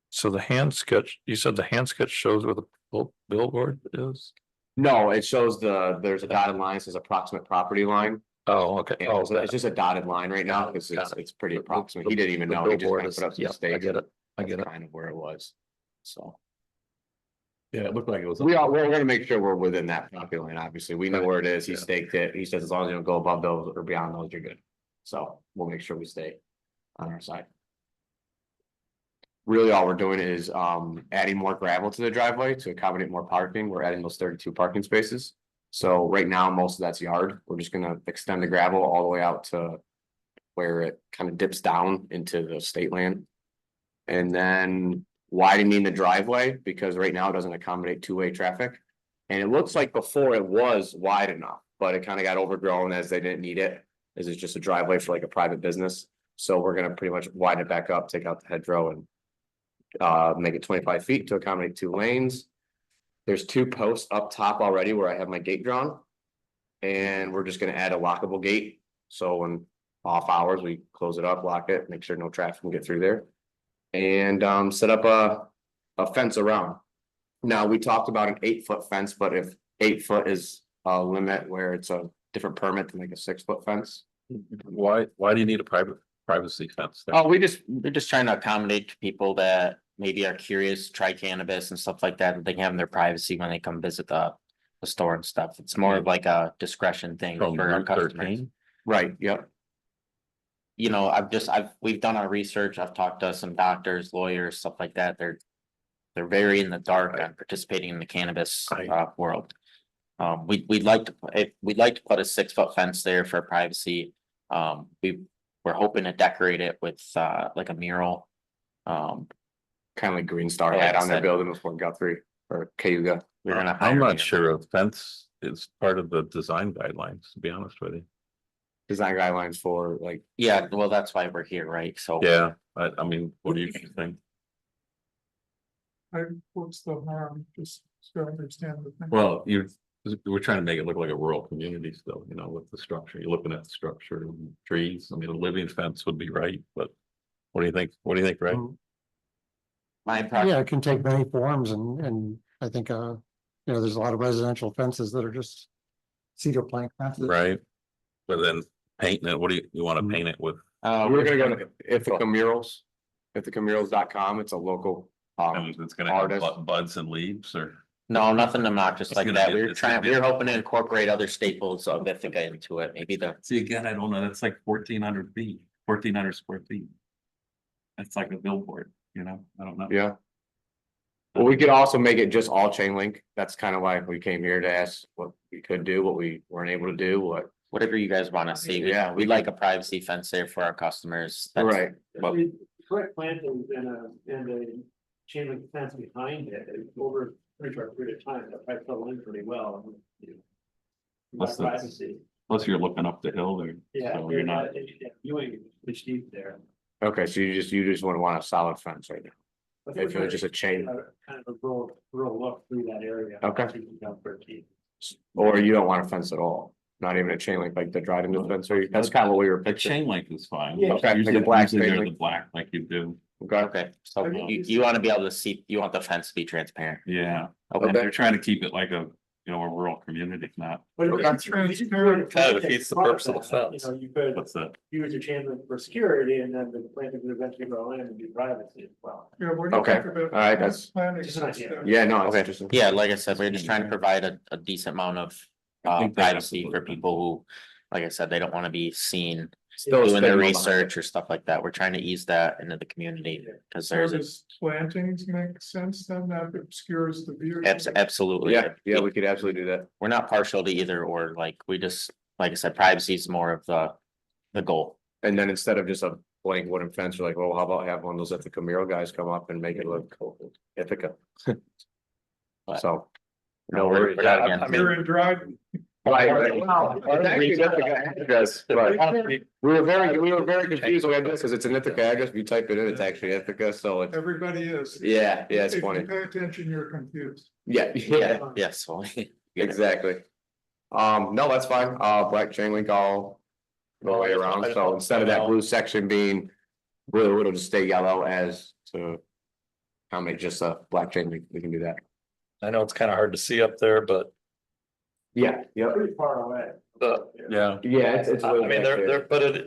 So the hand sketch, you said the hand sketch shows where the billboard is? No, it shows there's a dotted line, it says approximate property line. Oh, okay. And Oh, it's just a dotted line right now, because it's pretty approximate. He didn't even know. He just kind of put up some Yeah, I stakes. get it. I That's get it. kind of where it was. So Yeah, it looked like it was. we're gonna make sure we're within that property line, obviously. We know Right. where it is. He Yeah. staked it. He says as long as you don't go above those or beyond those, you're good. So we'll make sure we stay on our side. Really, all we're doing is adding more gravel to the driveway to accommodate more parking. We're adding those 32 parking spaces. So right now, most of that's yard. We're just gonna extend the gravel all the way out to where it kind of dips down into the state land. And then widening the driveway, because right now it doesn't accommodate two-way traffic. And it looks like before it was wide enough, but it kind of got overgrown as they didn't need it. This is just a driveway for like a private business. So we're gonna pretty much widen it back up, take out the hedgerow and make it 25 feet to accommodate 2 lanes. There's 2 posts up top already where I have my gate drawn. And we're just gonna add a lockable gate. So when off hours, we close it up, lock it, make sure no traffic can get through there. And set up a fence around. Now, we talked about an 8-foot fence, but if 8 foot is a limit where it's a different permit than like a 6-foot fence. Why do you need a privacy fence there? Oh, we're just trying to accommodate people that maybe are curious, try cannabis and stuff like that, they can have their privacy when they come visit the store and stuff. It's more of like a discretion thing From for our Route customers. 13? Right, yep. You know, we've done our research, I've talked to some doctors, lawyers, stuff like that, they're very in the dark on participating in the cannabis world. We'd like to put a 6-foot fence there for privacy. We're hoping to decorate it with like a mural. Kind of like Green Star Like had I on their said. building before Guthrie or Cayuga. We're gonna I'm hire not him. sure a fence is part of the design guidelines, to be honest with you. Design guidelines for like, Yeah, well, that's why we're here, right? So. Yeah, I mean, what do you think? What's the harm, just so I understand the thing. Well, we're trying to make it look like a rural community still, you know, with the structure. You're looking at the structure and trees. I mean, a living fence would be right, but what do you think? What do you think, Ray? My impression, Yeah, it can take many forms and I think, there's a lot of residential fences that are just cedar plank fences. Right? But then painting it, what do you want to paint it with? we're gonna go to Ithaca Murals. IthacaMurals.com, it's a local. It's gonna have Artist. buds and leaves or? no, nothing obnoxious It's like gonna that. be- We were it's gonna trying, be- we were hoping to incorporate other staples of Ithaca into it, maybe the. See, again, I don't know, that's like 1,400 feet, 1,400 square feet. That's like a billboard, you know, I don't know. Yeah. Well, we could also make it just all chain link. That's kind of why we came here to ask what we could do, what we weren't able to do, what. Whatever you guys wanna see, Yeah, we'd like a privacy fence there for our customers. That's Right. what- Put plantings and a chain link fence behind it over a pretty short period of time, that might fill in pretty well. Plus the- Privacy, Plus you're looking up the hill there. yeah, So you're not, viewing is deep there. Okay, so you just wouldn't want a solid fence right now. If it was just a chain, Kind of a rural look through that area. Okay. So you can come for a key. or you don't want a fence at all, not even a chain link like the driving dispensary. That's kind of what we were the picturing. chain link is fine. Yeah. Okay, like a Usually black they're chain the link. black like you do. Okay, Okay, so you wanna be able to see, you want the fence to be transparent. Yeah, Okay. and they're trying to keep it like a, you know, a rural community, not, But Okay. it's transparent. Kind of defeats the purpose of the fence. You know, you could what's that? use a chain link for security and then the plantings would eventually grow in and be privacy as well. Yeah, what do you Okay, think about? all right, that's- planning Just an idea. system? yeah, no, it's Okay. interesting. Yeah, like I said, we're just trying to provide a decent amount of I think they have to privacy put for that. people who, like I said, they don't wanna be seen Still doing their spending on research or stuff like that. We're trying to ease that into the community, cause So there's a. does plantings make sense then, that obscures the view? Absolutely. Yeah, we could absolutely do that. We're not partial to either or, like, we just, like I said, privacy is more of the goal. And then instead of just a blank wooden fence, we're like, well, how about have one of those Ithaca mural guys come up and make it look Ithaca? But- So. No, we're not Yeah, against I it. mean, You're in Dryden. Right, well, it's actually an Ithaca address, but we were very confused when we had this, because it's an Ithaca address. If you type it in, it's actually Ithaca, so it's, Everybody is. yeah, it's If funny. you pay attention, you're confused. Yeah, Yeah, yes, well, exactly. No, that's fine. Black chain link, I'll All the way around, so instead of that blue section being blue, it'll just stay yellow as to. Accommodate just a black chain link, we can do that. I know it's kind of hard to see up there, but Yeah, yeah, Pretty far away. Yeah. yeah, it's. I mean,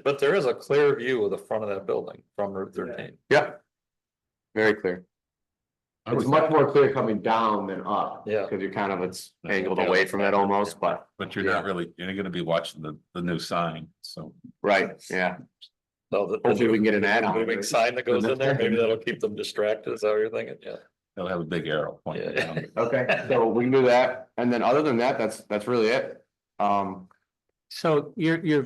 but there is a clear view of the front of that building from Route 13. Yep. Very clear. It's much more clear coming down than up. Yeah. Cause you're kind of, it's angled away from it almost, but, But you're not really, you're gonna be watching the new sign, so. right, yeah. So Hopefully we can get an ad on it. moving sign that goes in there, maybe that'll keep them distracted, is that what you're thinking? Yeah. They'll have a big arrow pointing Yeah. down. Okay, so we can do that, and then other than that, that's really it. So you're,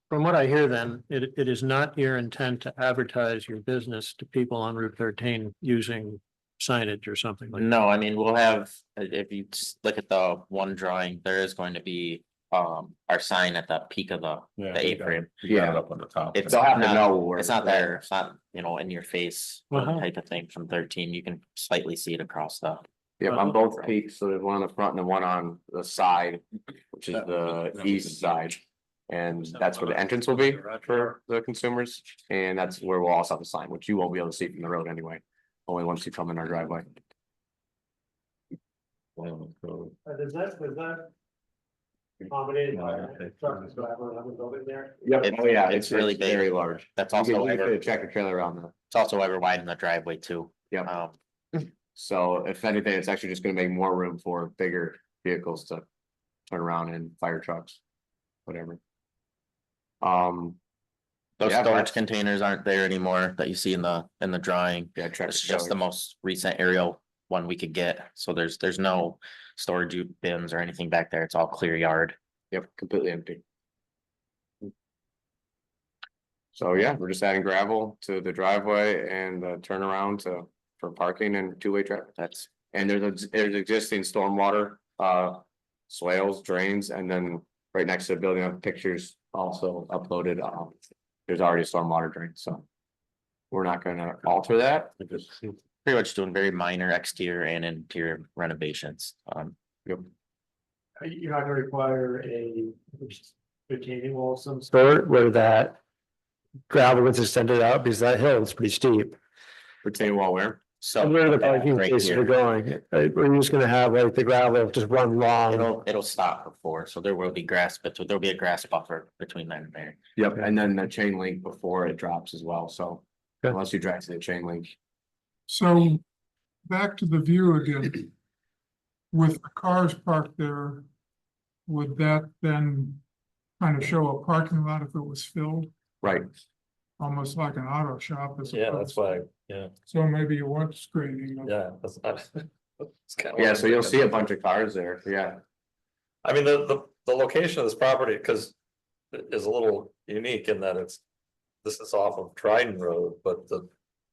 from what I hear then, it is not your intent to advertise your business to people on Route 13 using signage or something like that? No, I mean, we'll have, if you look at the one drawing, there is going to be our sign at the peak of the A-frame. You got it up on the top. It's They'll have to not, know where it's not there, it's not, in your face Uh-huh. type of thing from 13, you can slightly see it across the. Yep, on both peaks, so there's one on the front and then one on the side, which is the east side. And that's where the entrance will be for the consumers, and that's where we'll also have the sign, which you won't be able to see from the road anyway. Only once you come in our driveway. Does that accommodate building there? Yep, It's- oh yeah, it's really big. very large. That's You also can why fit a we're, tractor trailer around the, it's also why we're widening the driveway too. yep. Um, So if anything, it's actually just gonna make more room for bigger vehicles to turn around in, fire trucks, whatever. those Yeah, storage that's- containers aren't there anymore that you see in the drawing. Yeah, tractor It's just the trailers. most recent aerial one we could get, so there's no storage bins or anything back there, it's all clear yard. Yep, completely empty. So yeah, we're just adding gravel to the driveway and turnaround for parking and two-way traffic. That's, And there's existing stormwater, swales, drains, and then right next to the building, I have pictures also uploaded. There's already a stormwater drain, so. We're not gonna alter that. pretty much doing very minor exterior and interior renovations. Yep. You're not gonna require a retaining wall of some sort where that gravel was extended out, because that hill is pretty steep. Retaining wall where? So. Where the yeah, parking right spaces are here. going, we're just gonna have like the gravel just run long. It'll stop before, so there will be grass, but there'll be a grass buffer between there and there. Yep, and then the chain link before it drops as well, so. Okay. Unless you drive to the chain link. So back to the view again. With the cars parked there, would that then kind of show a parking lot if it was filled, Right. almost like an auto shop? Yeah, that's why, yeah, So maybe you want screening. of- yeah. That's it's kinda what Yeah, I'm so you'll thinking. see a bunch of cars there, yeah. I mean, the location of this property, because it is a little unique in that this is off of Dryden Road, but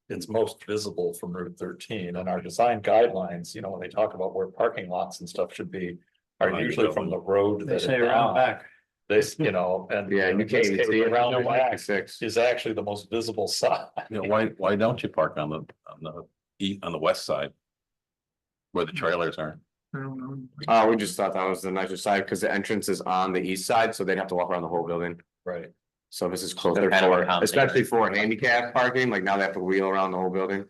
it's most visible from Route 13, and our design guidelines, when they talk about where parking lots and stuff should be, are Right, usually from the road. They that say it around down. back. They, and. Yeah, in you this can't even case, see it around the back six. is actually the most visible side. Why don't you park on the west side? Where the trailers are? I don't know. We just thought that was the nicer side, because the entrance is on the east side, so they'd have to walk around the whole building. Right. So this is closer kind of for, accommodating. especially for handicap parking, like now they have to wheel around the whole building.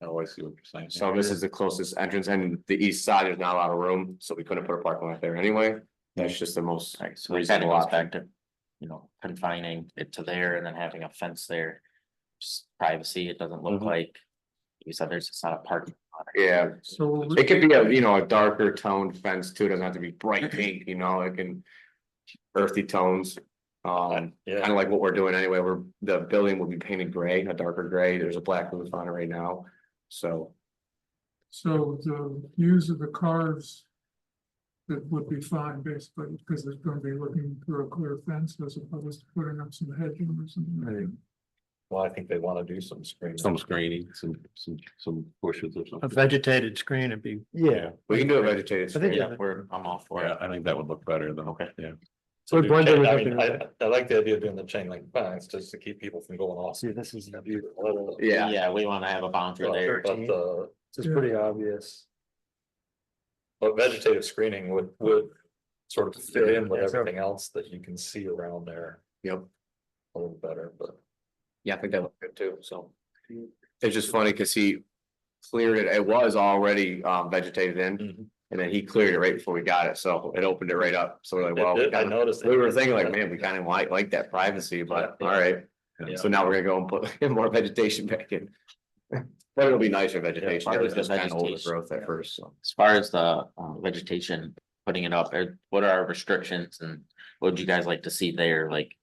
Oh, I see what you're saying. So this is the closest entrance, and the east side, there's not a lot of room, so we couldn't put a parking lot there anyway. That's just the most Right, so it kind of reasonable goes option. back to, confining it to there and then having a fence there. Just privacy, it doesn't look Mhm. like, you said there's, it's not a parking lot. Yeah, So it could be a darker toned fence too, it doesn't have to be bright pink, it can. Earthy tones, kind Yeah, of like what we're doing anyway, the building will be painted gray, a darker gray, there's a black roof on it right now. So, the views of the cars. That would be fine basically, because it's gonna be looking through a clear fence as opposed to putting up some hedging or something like that. well, I think they want to do some screening. Some screening, some bushes or A something. vegetated screen would be. yeah, we can do a vegetated I think screen. Yeah, I'm all for Yeah, it. I think that would look better though. Okay. Yeah. So Do blend it chain- with I mean, everything. I like the idea of doing the chain link fence just to keep people from going off. See, this is the view. Yeah, Yeah, we wanna have a boundary there. But This is pretty obvious. but vegetative screening would sort of fit in with everything else that you can see around there. yep, a little better, but. Yeah, I think that looked good too, so. It's just funny because he cleared it, it was already vegetated in. And then he cleared it right before we got it, so it opened it right up, so we're like, well, we I kinda- noticed. we were thinking like, man, we kind of like that privacy, but Yeah. all right. Yeah. So now we're gonna go and put more vegetation back in. But it'll be nicer vegetation, it was just kind of Vegetation. overgrowth at first, so. As far as the vegetation, putting it up, what are our restrictions and what would you guys like to see there, like?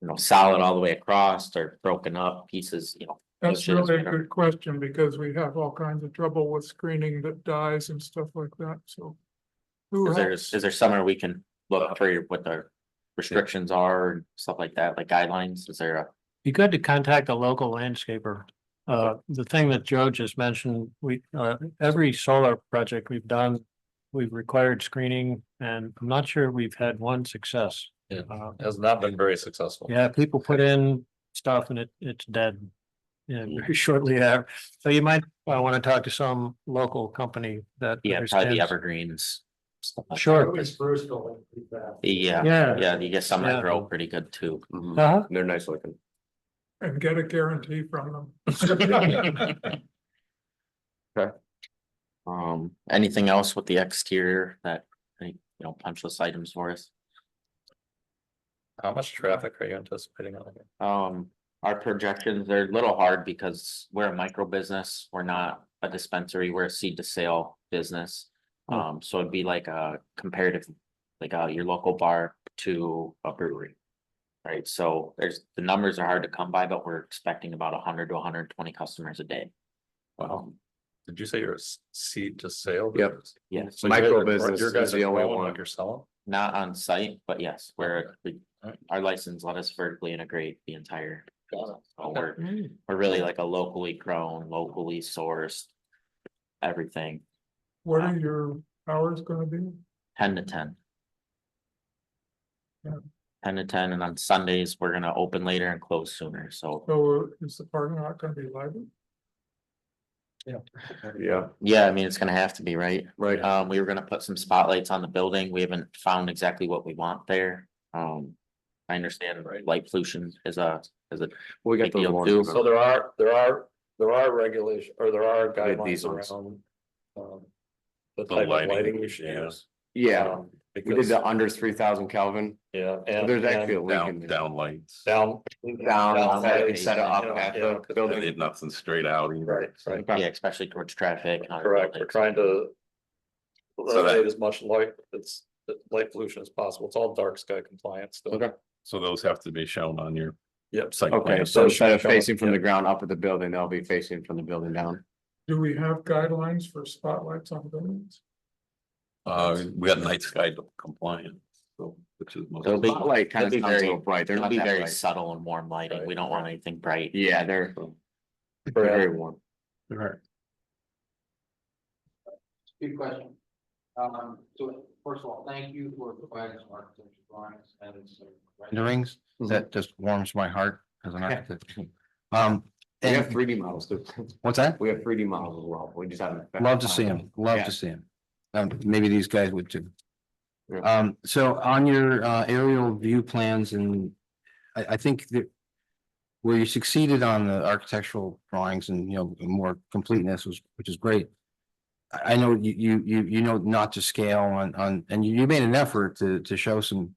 You know, solid all the way across or broken up pieces, you know? That's bushes, really a whatever. good question because we have all kinds of trouble with screening that dies and stuff like that, so. Who Is helps? there somewhere we can look for what the restrictions are and stuff like that, like guidelines? Is there a? Be good to contact a local landscaper. The thing that Joe just mentioned, every solar project we've done, we've required screening and I'm not sure we've had one success. Yeah, has not been very successful. Yeah, people put in stuff and it's dead. Yeah, very shortly after. So you might want to talk to some local company that. Yeah, probably the understands. evergreens. stuff like Sure. that. Yeah, Yeah. yeah, you get some that Yeah. grow pretty good too. Uh-huh. They're nice looking. And get a guarantee from them. Anything else with the exterior that, you know, punch list items for us? How much traffic are you anticipating on it? Our projections, they're a little hard because we're a micro business, we're not a dispensary, we're a seed to sale business. So it'd be like a comparative, like your local bar to a brewery. Right, so the numbers are hard to come by, but we're expecting about 100 to 120 customers a day. Wow. Did you say you're a seed to sale? Yep. Yeah, So you guys Micro are- business Your guys is are the only growing one. like you're selling? not on site, but yes, Alright. our license let us vertically integrate the entire. Got it. So we're really like a locally grown, locally sourced. Everything, What are your hours gonna be? 10 to 10. Yeah. 10 to 10, and on Sundays, we're gonna open later and close sooner, so, So is the parking lot gonna be lighted? Yeah, yeah, I mean, it's gonna have to be, right? right. We were gonna put some spotlights on the building, we haven't found exactly what we want there. I understand light pollution is a We got big those deal ones. too. So there are regulation, or there are We have these guidelines ones. around. The type of lighting you should yeah. use. Yeah, we did Because, the under 3,000 Kelvin, yeah, but and. there's actually a and link in Down, there. down lights. Down. Down, lighting, set it up yeah, at yeah, the building. They did nothing straight out either. Right, right, Yeah, especially towards traffic. and other correct, we're buildings. trying to. So that- Eliminate as much light pollution as possible, it's all dark sky compliant still. Okay. So those have to be shown on your Yep. site Okay, plan. so instead of Show- facing from yeah. the ground up at the building, they'll be facing from the building down. Do we have guidelines for spotlights on buildings? We got night sky compliant, so, which is. most- It'll be- Spotlight kind it'll of be sounds a very- little bright, they're It'll not be that very bright. subtle and warm lighting, we don't want anything bright. Yeah, they're Brad, very warm. Right. Good question. So first of all, thank you for providing some architecture drawings and some. Renderings, that just warms my heart as an architect. We have And 3D models too. what's that? We have 3D models as well, we just haven't. Love to see them, love Yeah. to see them. Maybe these guys would too. Yeah. So on your aerial view plans and I think that. Where you succeeded on the architectural drawings and, you know, more completeness was, which is great. I know you know not to scale on, and you made an effort to show some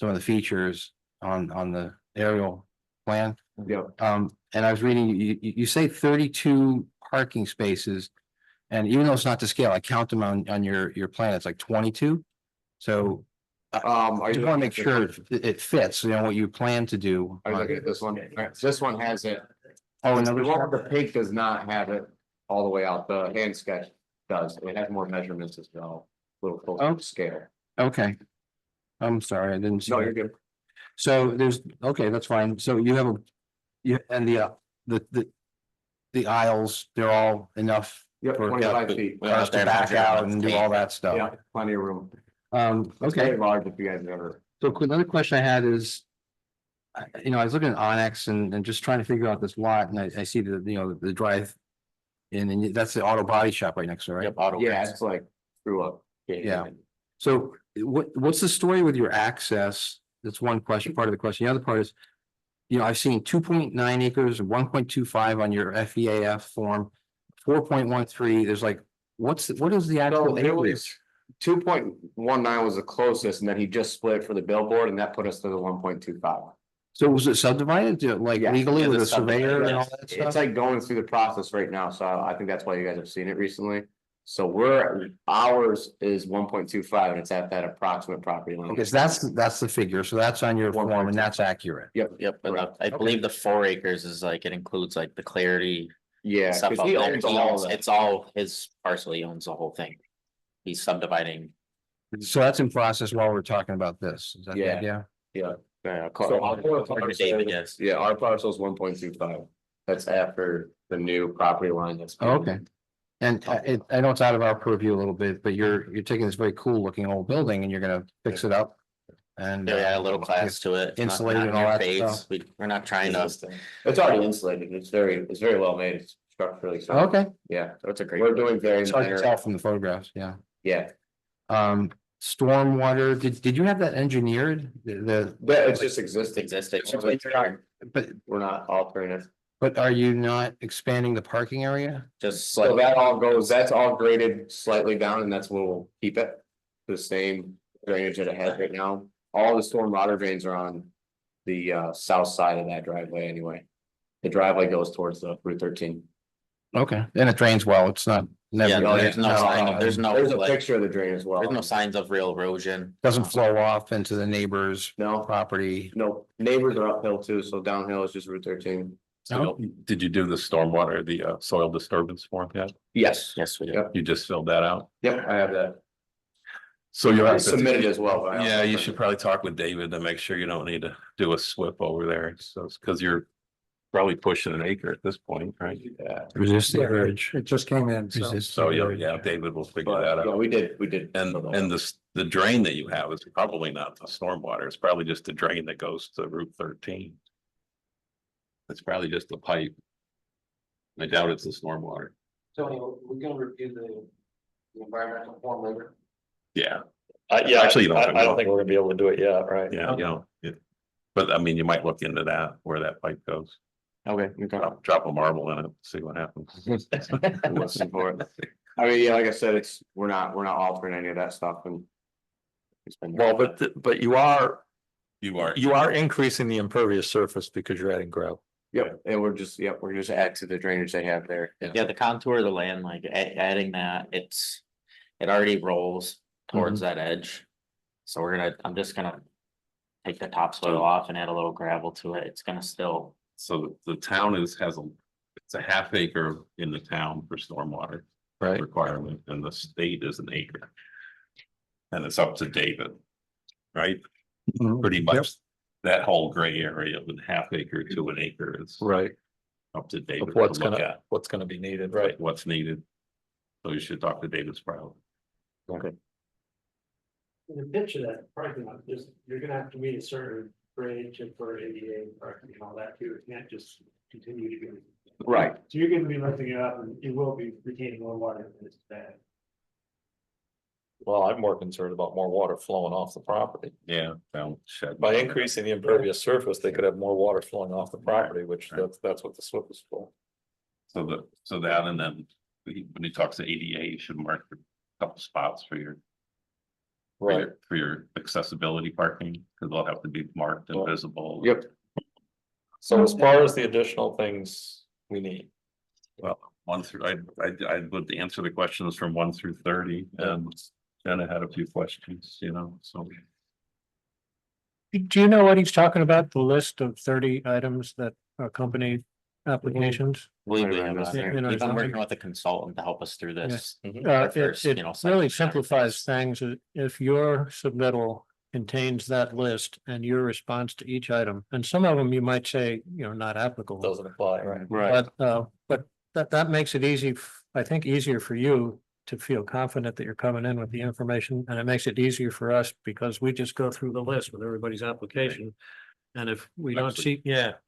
of the features on the aerial plan. Yeah, And I was reading, you say 32 parking spaces. And even though it's not to scale, I count them on your plan, it's like 22. So I are just you want to looking make at sure this it fits, you know, what you plan to do. one? Are you looking at this one? Alright, so this one has it. Oh, The another one with the pink does not have it all the way out, the hand sketch does, it has more measurements as well, a little closer to scale. Okay. I'm sorry, I didn't see. No, that. you're good. So there's, okay, that's fine. So you have and the aisles, they're all enough. Yep, for 25 feet. We don't Cars have to to back measure out with and do tape. all that stuff. Yeah, plenty of room. It's Okay, very large if you guys have ever. so another question I had is. You know, I was looking at Onyx and just trying to figure out this lot and I see the drive. And that's the auto body shop right next door, right? Yep, auto. Yeah, it's like through up. Yeah. So what's the story with your access? That's one question, part of the question. The other part is, you know, I've seen 2.9 acres, 1.25 on your FEAF form, 4.13, there's like, what is the So actual there was acreage? 2.19 was the closest, and then he just split for the billboard, and that put us to the 1.25. So was it subdivided, like Yeah, legally yeah, with the a surveyor and all subdivision, that It's stuff? like going through the process right now, so I think that's why you guys have seen it recently. So ours is 1.25, and it's at that approximate property line. Okay, so that's the figure, so that's on your form and that's accurate. Yep, yep, and Correct. I believe the 4 acres is like, it includes like the clarity. yeah, Stuff because up he there. owns He all owns, of that. it's all his parcel, he owns the whole thing. He's subdividing. So that's in process while we're talking about this. Is that the Yeah. idea? Yeah. So David, yes. Yeah, our parcel is 1.25. That's after the new property line that's. Oh, okay. And I know it's out of our purview a little bit, but you're taking this very cool looking old building and you're gonna fix it up. And Yeah, a little class to it. It's not- insulated not and in all your that face. stuff. We're not trying to. It's already insulated. It's very well made. It's structurally sound. Okay, Yeah, that's a great. We're doing very it's hard to minor. tell from the photographs, yeah. Yeah, Stormwater, did you have that engineered? but it's just existing. Existing. But We're not altering it. are you not expanding the parking area? Just So like, that all goes, that's all graded slightly down, and that's where we'll keep it. The same drainage that it has right now. All the storm water drains are on the south side of that driveway anyway. The driveway goes towards the Route 13. Okay, and it drains well, it's not. yeah, never there's no sign of, there's no, There's a like, picture of the drain as well. there's no signs of real erosion. Doesn't flow off into the neighbor's No, property. no, neighbors are uphill too, so downhill is just Route 13. Oh. Did you do the stormwater, the soil disturbance form yet? Yes. Yes, we do. Yep. You just filled that out? Yep, I have that. So you'll have It's to. submitted as well. but I also- Yeah, you should probably talk with David to make sure you don't need to do a SWIP over there, so it's because you're probably pushing an acre at this point, right? Yeah. Resist the urge. It just came in, so. So yeah, David will figure that But, yeah, out. we did. And the drain that you have is probably not the stormwater, it's probably just the drain that goes to Route 13. It's probably just a pipe. I doubt it's the stormwater. Tony, we're gonna review the environmental form later. Yeah, Yeah, Actually, you don't have to I don't know. think we're gonna be able to do it yet, right? yeah, you know, but I mean, you might look into that, where that pipe goes. Okay. Drop a marble in it, see what happens. Listen for it. I mean, yeah, like I said, we're not altering any of that stuff and. It's been. Well, but you are You are. increasing the impervious surface because you're adding gravel. Yep, and we're just add to the drainage they have there. Yeah, the contour of the land, like adding that, it already rolls towards that edge. So I'm just gonna take the topsoil off and add a little gravel to it. It's gonna still. So the town it's a half acre in the town for stormwater Right. requirement, and the state is an acre. And it's up to David, right? Pretty much that whole gray area of a half acre to an acre is Right. up to David Of to what's look gonna, at, what's gonna be needed, right? what's needed. So you should talk to David Sproul. Okay. In the picture that parking lot, you're gonna have to meet a certain grade for ADA parking and all that too. It can't just continue to go. Right. So you're gonna be lifting it up and it will be retaining more water than it's bad. Well, I'm more concerned about more water flowing off the property. Yeah, down shed. By increasing the impervious surface, they could have more water flowing off the property, which that's what the SWIP is for. So that, and then when he talks to ADA, you should mark a couple spots for your. For your accessibility parking, because they'll have to be marked and visible. Yep. So as far as the additional things we need, Well, 1 through, I would answer the questions from 1 through 30, and Jenna had a few questions, you know, so. Do you know what he's talking about? The list of 30 items that accompany applications? We Right, have, right, right. we've been Yeah. working with a consultant to help us through this. It first, it you know, section really of everything. simplifies things. If your submittal contains that list and your response to each item, and some of them you might say, not applicable. doesn't apply, right? Right. But that makes it easy, I think, easier for you to feel confident that you're coming in with the information, and it makes it easier for us because we just go through the list with everybody's application. And if we don't see,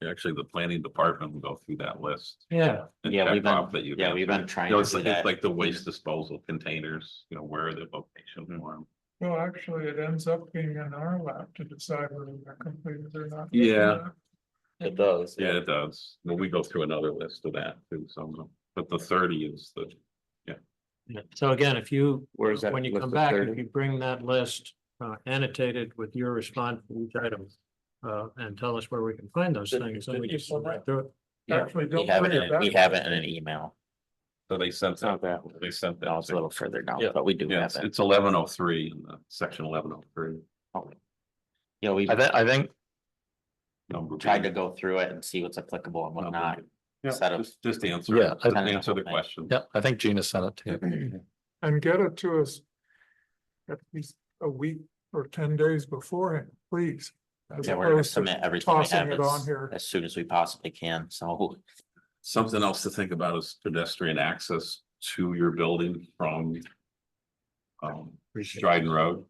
Actually, the planning department will go through that list. yeah, And Yeah, check we've off been, that you. yeah, we've been trying You know, to it's do like, that. it's like the waste disposal containers, where are the location for them? Well, actually, it ends up being in our lap to decide whether they're completed or not. Yeah. It does. Yeah, it does. Well, we go through another list of that too, so, but the 30 is the, Yeah. So again, if you, Where's that when you list come of back, 30? if you bring that list annotated with your response to each item. And tell us where we can find those things, then we just go right through it. Actually, We don't have bring it, it back. we have it in an email. so they sent Not that, that. they sent that. No, it's a little further down, Yeah. but we do Yeah, have it. it's 1103 in the section 1103. You know, we I think, Number tried to B. go through it and see what's applicable and whatnot. Instead of, Just answer. Yeah, I- Answer the question. yeah, I think Gina sent it to you. And get it to us at least a week or 10 days beforehand, please. As yeah, we're gonna opposed to submit everything we tossing have it on here. as soon as we possibly can, so. Something else to think about is pedestrian access to your building from Dryden Road.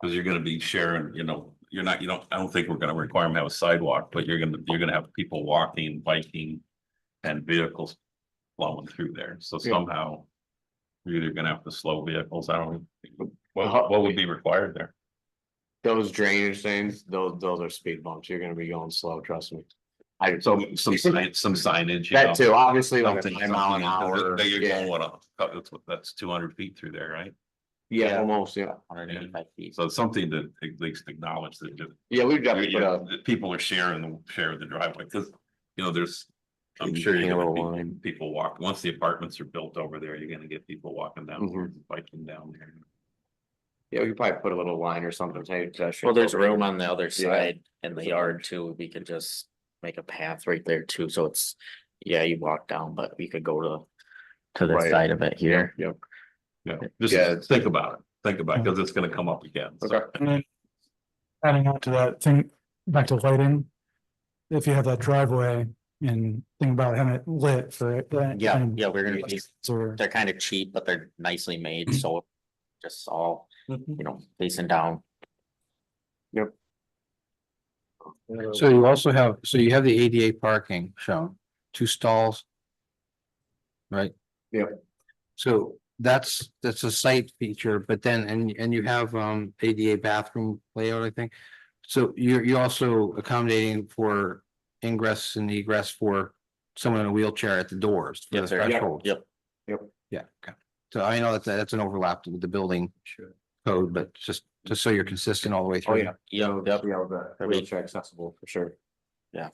Cause you're gonna be sharing, you know, I don't think we're gonna require them to have a sidewalk, but you're gonna have people walking, biking. And vehicles flowing through there, so Yeah. somehow. You're either gonna have to slow vehicles, I don't, what would be required there? Those drainage things, those are speed bumps. You're gonna be going slow, trust me. So some signage. you know, That too, obviously like a something- 5 mile an something hour. that you're Yeah, going that's 200 feet through there, right? yeah, almost, yeah. 185 feet. So something to at least acknowledge that. Yeah, we've definitely put up. that people are sharing the driveway, because, you know, there's. I'm You sure hang a you're little gonna line. be people walk, once the apartments are built over there, you're gonna get people walking down, biking down there. Yeah, we could probably put a little line or something. Hey, Well, there's room on the other side in the yard too. We could just make a path right there too, so it's, yeah, you walk down, but we could go to the Right. side of it here. Yep. Yeah, Yeah. just think about it, because it's gonna come up again. so. Okay. And then adding on to that thing, back to lighting. If you have that driveway and think about having it lit for it. Yeah, yeah, we're gonna be, Or, they're kind of cheap, but they're nicely made, so just all, you know, facing down. So you also have, so you have the ADA parking shown, 2 stalls. Right? Yep. So that's a site feature, but then, and you have ADA bathroom layout, I think. So you're also accommodating for ingress and egress for someone in a wheelchair at the doors. For the Yes, sir. Yep, threshold. yep. Yeah, okay. So I know that's an overlap with the building code, but just so you're consistent all the way Oh, through. yeah. Yep, yep. Yeah, the wheelchair accessible for sure. Yeah,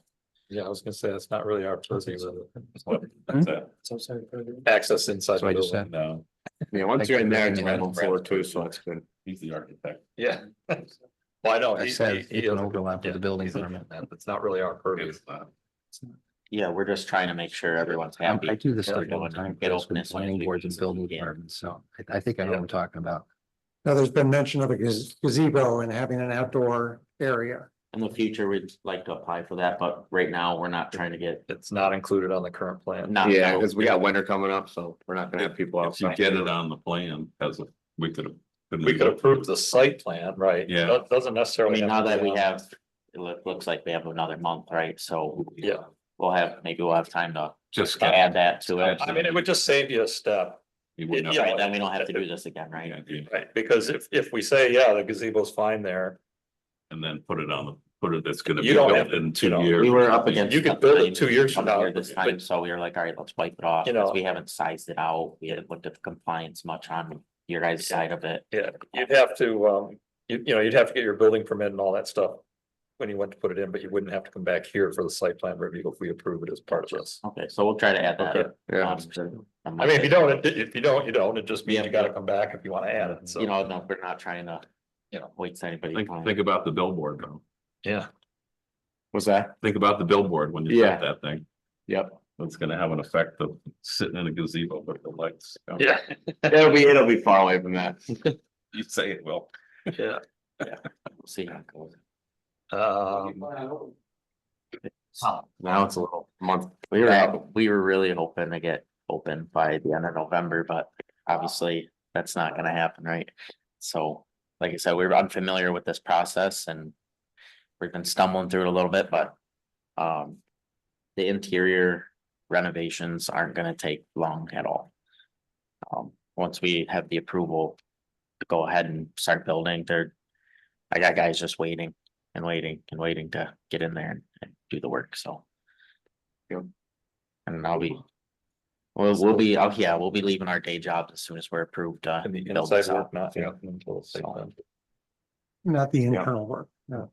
I was gonna say, that's not really our purview. That's it. Access inside So the I just building. said, No, Yeah, once you're in there, it's Thank you. one floor too, so that's good. he's the architect. Yeah. Well, I know. I said it's an overlap with the building permit. It's not really our purview. It's, Yeah, we're just trying to make sure everyone's happy. I do this Yeah, stuff all the doing time. get with openness when planning we boards and building can. departments, so I think I know what I'm talking about. Now, there's been mention of a gazebo and having an outdoor area. In the future, we'd like to apply for that, but right now, we're not trying to get. It's not included on the current plan. Not, Yeah, no. because we got winter coming up, so we're not gonna have people If you outside. get it on the plan, we could have. We could approve the site plan, right? Yeah. That doesn't I necessarily. mean, now have to that be we on- have, looks like we have another month, right? So Yeah, we'll have time to Just. add that to it. I mean, it would just save you a step, You wouldn't have- Yeah. Right, then we don't have to do this again, right? right? Because if we say, yeah, the gazebo's fine there, And then put it it's gonna be You don't built have to, in you 2 know, years. We were up against. You could build it something 2 years from coming now, here This but- time, so we were like, all right, let's wipe it off, You because know. we haven't sized it out. We hadn't looked at the compliance much on your guys' side of it. yeah, you'd have to, you'd have to get your building permit and all that stuff. When you went to put it in, but you wouldn't have to come back here for the site plan review if we approve it as part of this. Okay, so we'll try to add that. Okay. Yeah. On I mean, if you don't, you don't, it just means Yeah. you gotta come back if you wanna add it, so. You know, no, we're not trying to, You know. waste anybody's Think, time. think about the billboard though. Yeah. What's that? Think about the billboard when you Yeah. set that thing. Yep. It's gonna have an effect of sitting in a gazebo with the lights. Yeah. It'll be far away from that. You say it will. Yeah. We'll see how it goes. Now it's a little month. We were really hoping to get open by the end of November, but obviously that's not gonna happen, right? So, like I said, we were unfamiliar with this process and we've been stumbling through it a little bit, but the interior renovations aren't gonna take long at all. Once we have the approval to go ahead and start building, I got guys just waiting and waiting and waiting to get in there and do the work, so. Yep. And we'll be, oh yeah, we'll be leaving our day jobs as soon as we're approved, And the build inside this work out. not yet until it's So- done. Not the Yeah. internal work, no.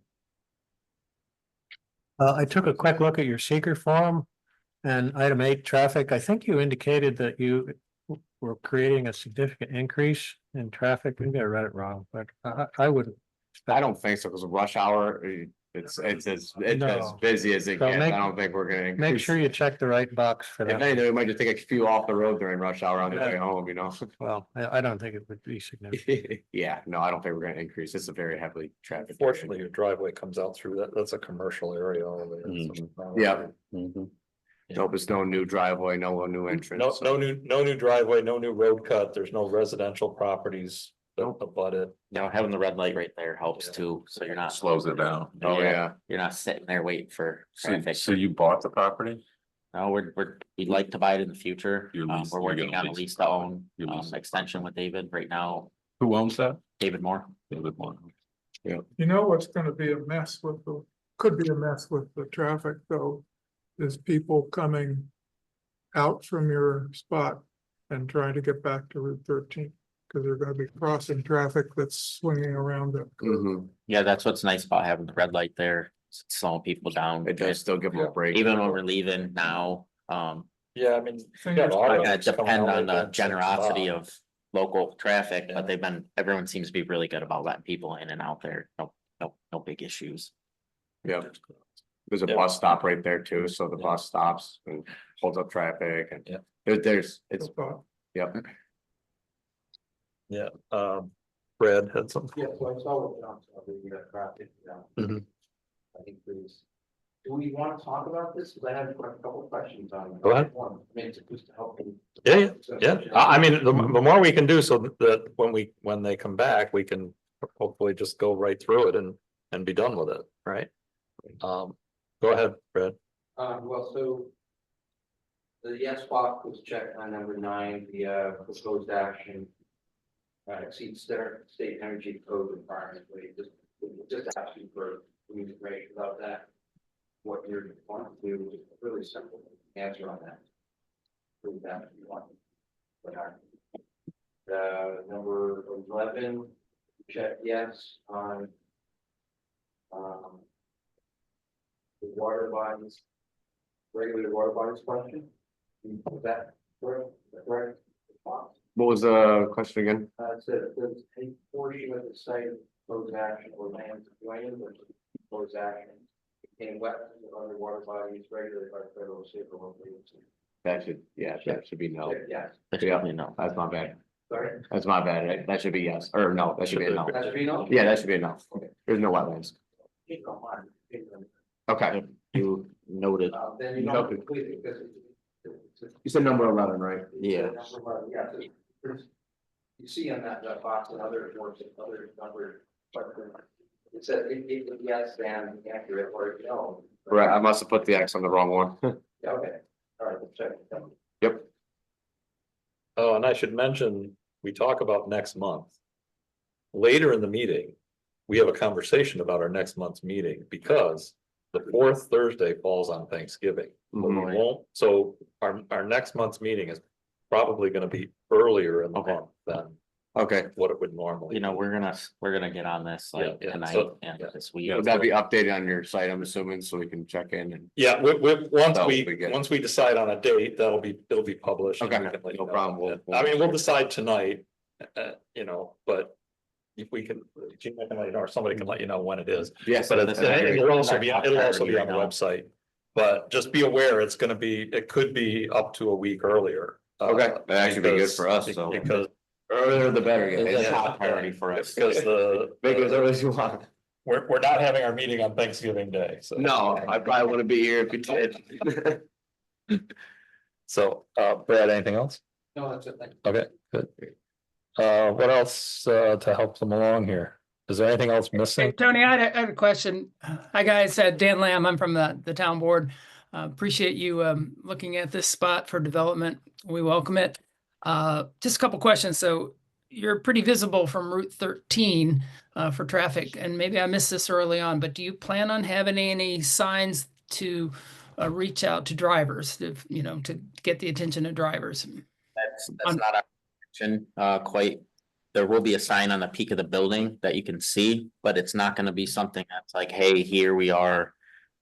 I took a quick look at your seeker form and item 8, traffic. I think you indicated that you were creating a significant increase in traffic. Maybe I read it wrong, but I would. I don't think so, because rush hour, it's as No. busy as it So gets. I make- don't think we're gonna. Make increase sure you check the right box for If that. anything, we might just take a few off the road during rush hour on the way Yeah. home, you know? Well, I don't think it would be significant. Yeah, no, I don't think we're gonna increase. It's a very heavily trafficked. area. Fortunately, your driveway comes out through that. That's a commercial area over there. so it's not- Yeah. Mhm. Nope, it's no new driveway, no new entrance. No new driveway, no new road cut. There's no residential properties that abut it. You know, having the red light right there helps Yeah. too, so you're not. Slows it down. Oh, yeah. You're not sitting there waiting for So, traffic. so you bought the property? No, we'd like to buy it in the future. You're leased- We're you're working gonna on a lease lease it. to own, You're leasing it. extension with David right now, Who owns that? David Moore. David Moore. You know what's gonna be a mess with could be a mess with the traffic though, is people coming out from your spot and trying to get back to Route 13. Cause they're gonna be crossing traffic that's swinging around it. Mhm. Yeah, that's what's nice about having the red light there, it's slowing people down. It does still give them a break. Even when we're leaving now, Yeah, I mean. Fingers I autos gotta coming depend out on the that same generosity spot. of local traffic, Yeah. but everyone seems to be really good about letting people in and out there. No big issues. Yeah, there's a Yeah. bus stop right there too, so the bus stops and holds up traffic and. Yeah. It's, But yep. Yeah, Brad had some. Yeah, so I saw what John said, the traffic, Mhm. I think there's, do we want to talk about this? Because I have a couple of questions on. it. Go ahead. One, I mean, just to help me. Yeah. I mean, the more we can do so that when they come back, we can hopefully just go right through it and be done with it, right? Go ahead, Brad. Well, so. The yes box was checked on number 9, the proposed action. Exceeds state energy code requirements, but it just ask you for information about that. What you're wanting to do, is a really simple answer on that. Prove that if you want. But number 11, check yes on. The water bodies. Regulated water bodies question. Is that correct? Is that correct? What was the question again? So there's a portion of the site proposed action or lands joining with proposed action. In wetlands or underwater bodies regulated by federal, state or local agencies. That should be no. Yes, That's Yeah. probably no. That's my bad. sorry. That's my bad. Right? That should be yes, or no, that should be a no. That should be no. Yeah, that should be a no. There's no wetlands. You don't mind. Okay, You noted, Then you don't completely because. you said number 11, right? yeah, Yeah. You see on that box and other words, other number, but it said it yes and accurate or no. Right, I must have put the X on the wrong one. Yeah, okay, all right, we'll check. Yep. Oh, and I should mention, we talk about next month. Later in the meeting, we have a conversation about our next month's meeting because the 4th Thursday falls on Thanksgiving. We Mhm. won't, so our next month's meeting is probably gonna be earlier in the Okay. month than Okay, what it would normally. you know, be. we're gonna get on this like Yeah, tonight so- and yeah. this week. would that be updated on your site, I'm assuming, so we can check in and. Yeah, That would be good. once we decide on a date, it'll be published. and Okay, we can let you no know. problem. I mean, we'll decide tonight, but if we can, Gina can let you know, or somebody can let you know when it is. Yes, But that's it'll also be on the Right now. website. But just be aware, it could be up to a week earlier. Okay, that'd actually be good because- for us, so. Because. Earlier the better, It's a guys. top priority for us. Because Make it as early as you want. we're not having our meeting on Thanksgiving Day, so. No, I probably wouldn't be here if you did. So, Brad, anything else? No, that's it, thank you. Okay, good. What else, to help them along here? Is there anything else Hey, missing? Tony, I had a question. Hi, guys. Dan Lamb. I'm from the town board. Appreciate you looking at this spot for development. We welcome it. Just a couple questions. So you're pretty visible from Route 13 for traffic, and maybe I missed this early on, but do you plan on having any signs to reach out to drivers, to, you know, to get the attention of drivers? That's On- not our intention, quite. There will be a sign on the peak of the building that you can see, but it's not gonna be something that's like, hey, here we are,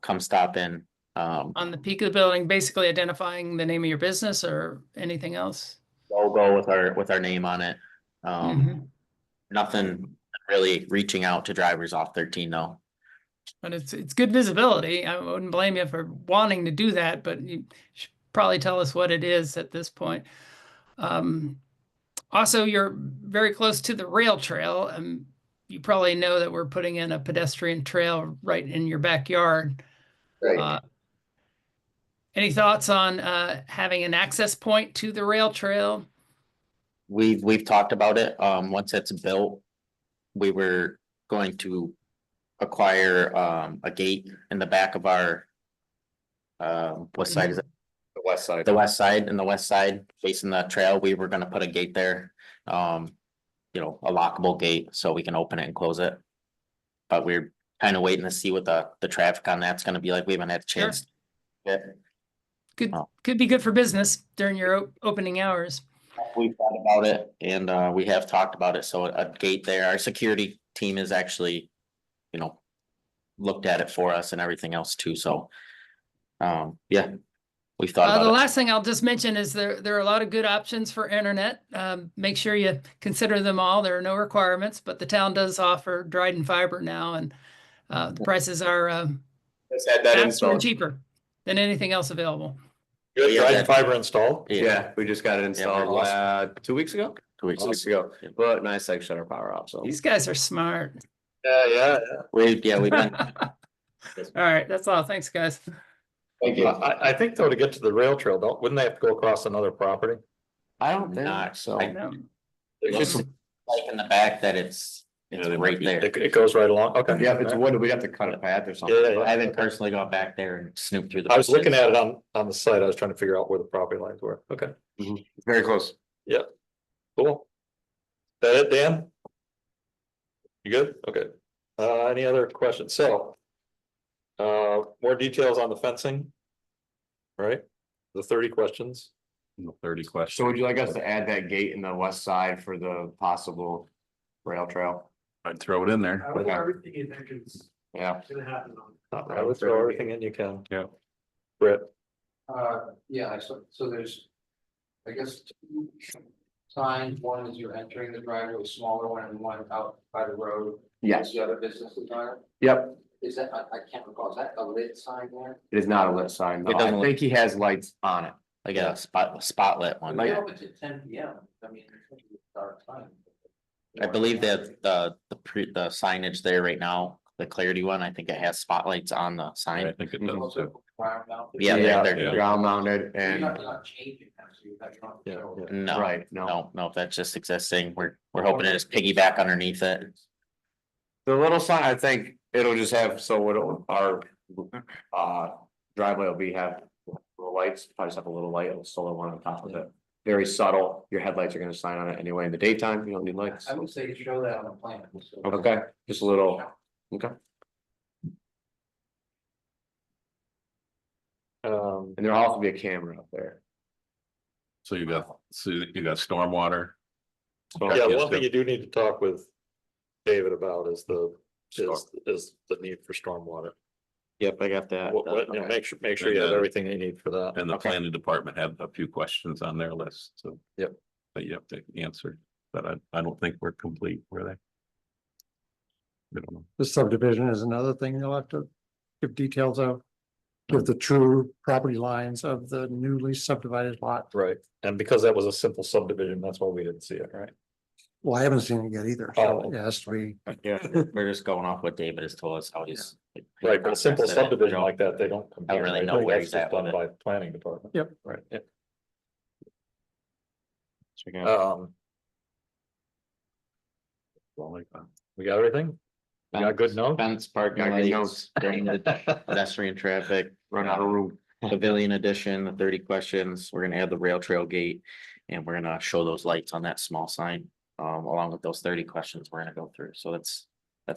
come stop in. On the peak of the building, basically identifying the name of your business or anything else? Logo with our name on it. Mhm. Nothing really reaching out to drivers off 13, no. But it's good visibility. I wouldn't blame you for wanting to do that, but you should probably tell us what it is at this point. Also, you're very close to the rail trail, and you probably know that we're putting in a pedestrian trail right in your backyard. Right. Any thoughts on having an access point to the rail trail? We've talked about it. Once it's built, we were going to acquire a gate in the back of our what side is it? The west side. The west side, and the west side facing the trail, we were gonna put a gate there. You know, a lockable gate so we can open it and close it. But we're kind of waiting to see what the traffic on that's gonna be like. We haven't had a Sure. chance. Yeah, Could be good for business during your opening hours. we've thought about it and we have talked about it. So a gate there, our security team is actually, you know, looked at it for us and everything else too. So, yeah, we've thought The about it. last thing I'll just mention is there are a lot of good options for internet. Make sure you consider them all. There are no requirements, but the town does offer Dryden Fiber now, and the prices are Let's add that faster and installed. cheaper than anything else available. Good, Yeah, Dryden that- Fiber installed? Yeah, we just got it we're installed, awesome. 2 weeks ago? 2 weeks. 2 weeks ago, but nice, like shut our power off, so. These guys are smart. Yeah. We've been, All right, that's all. Thanks, guys. Thank you. I think though, to get to the rail trail, wouldn't they have to go across another property? I don't think Not- so. I No. There's just just, like in the back that it's Yeah, they might right be- there. it goes right along, okay. Yeah, if it's wood, we'd have to cut a path or something. Yeah, I haven't personally gone back there and snooped through the. I was looking bushes. at it on the site, I was trying to figure out where the property lines were, okay, Very close. cool. That it, Dan? You good? Okay, any other questions? So. More details on the fencing? Right, the 30 questions. 30 questions. So would you like us to add that gate in the west side for the possible rail trail? I'd throw it in there. Okay. everything you think is Yeah. gonna happen on. I would throw everything in you can. Yeah. Brett, Yeah, so there's, I guess, two signs. One is you're entering the driveway, a smaller one, and one out by the road. Yes. The other business is on it. Yep, Is that, I can't recall, is that a lit sign there? it is not a lit sign, no. It doesn't I look- think he has lights on it. Like a spotlit one. Like, open to 10 PM, I mean, it's a dark time. I believe that the signage there right now, the clarity one, I think it has spotlights on the I sign. think it does. Also, ground mounted. Yeah, they're- Yeah. Ground mounted You're and, not changing them, so you have not. Yeah, yeah. No, right, no. no, that's just existing. We're hoping to just piggyback underneath it. The little sign, I think it'll just have, so it'll, our driveway will be have little lights, probably just have a little light, a solar one on top of it. Very subtle, your headlights are gonna shine on it anyway, in the daytime, you don't need lights. I would say show that on the plan. so- Okay, just a little, okay, and there'll also be a camera up there. So you got stormwater. yeah, one thing you do need to talk with David about is the need for stormwater. Yep, I got that. You know, make sure you have everything you need for that. And the Okay. planning department had a few questions on their list, so. Yep. That you have to answer, but I don't think we're complete, were they? I don't know. The subdivision is another thing you'll have to give details of. Give the true property lines of the newly subdivided lot. Right, and because that was a simple subdivision, that's why we didn't see it, right? Well, I haven't seen it yet either, so it has to be. Yeah, we're just going off what David has told us, how he's. Right, but a simple Process it. subdivision like that, they don't. I don't really compare, know right? where That's he's just at with done it. by the planning department. Yep. Right, yeah. Check it out. We got everything? We got good notes? Fence, parking Got good lights, during the pedestrian traffic, Run out of room. pavilion edition, the 30 questions. We're gonna add the rail trail gate. And we're gonna show those lights on that small sign, along with those 30 questions we're gonna go through. So that's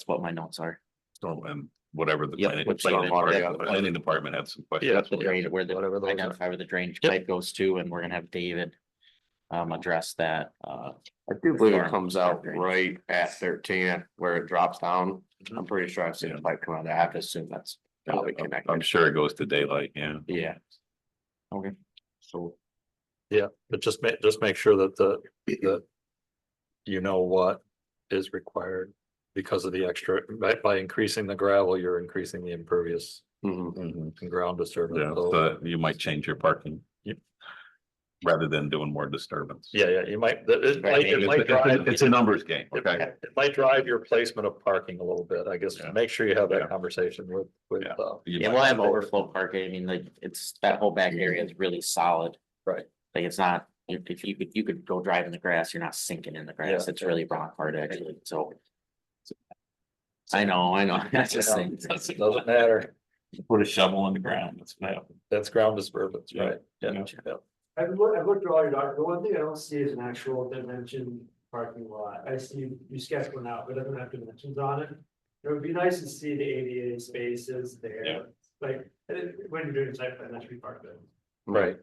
what my notes are. So, and whatever the Yep, planning which department, stormwater, yeah. the planning department had some Yeah. questions. The drainage, where the, Whatever those are. identify where the drainage Yep. pipe goes to, and we're gonna have David. Address that, I do believe it Storm- comes storm out drainage. right at 13 where it drops down. I'm pretty sure I've seen a pipe come out. I have to assume that's probably connected. I'm sure it goes to daylight, yeah. Yeah. Okay, so. Yeah, but just make sure that that you know what is required because of the extra, by increasing the gravel, you're increasing the impervious and ground disturbance. Yeah, So- so you might change your parking. Rather than doing more disturbance. Yeah, you might, it might drive. It's a numbers game, It okay? it might drive your placement of parking a little bit, I guess. Yeah. Make sure you have that Yeah. conversation with. Yeah. yeah, we'll have overflow parking. I mean, like, it's, that whole back area is really solid. Right. Like, it's not, if you could go drive in the grass, you're not sinking in the grass. Yeah. It's really rock hard actually, so. I know, that's just saying. Doesn't matter. Put a shovel in the ground, that's what happened. That's ground disturbance, Yeah. right? Yeah. Yeah. I've looked at all your documents. The one thing I don't see is an actual dimension parking lot. I see you sketched one out, but it doesn't have dimensions on it. It would be nice to see the ADA spaces Yeah. there, like, when you're doing site plan, that should be part of it. Right.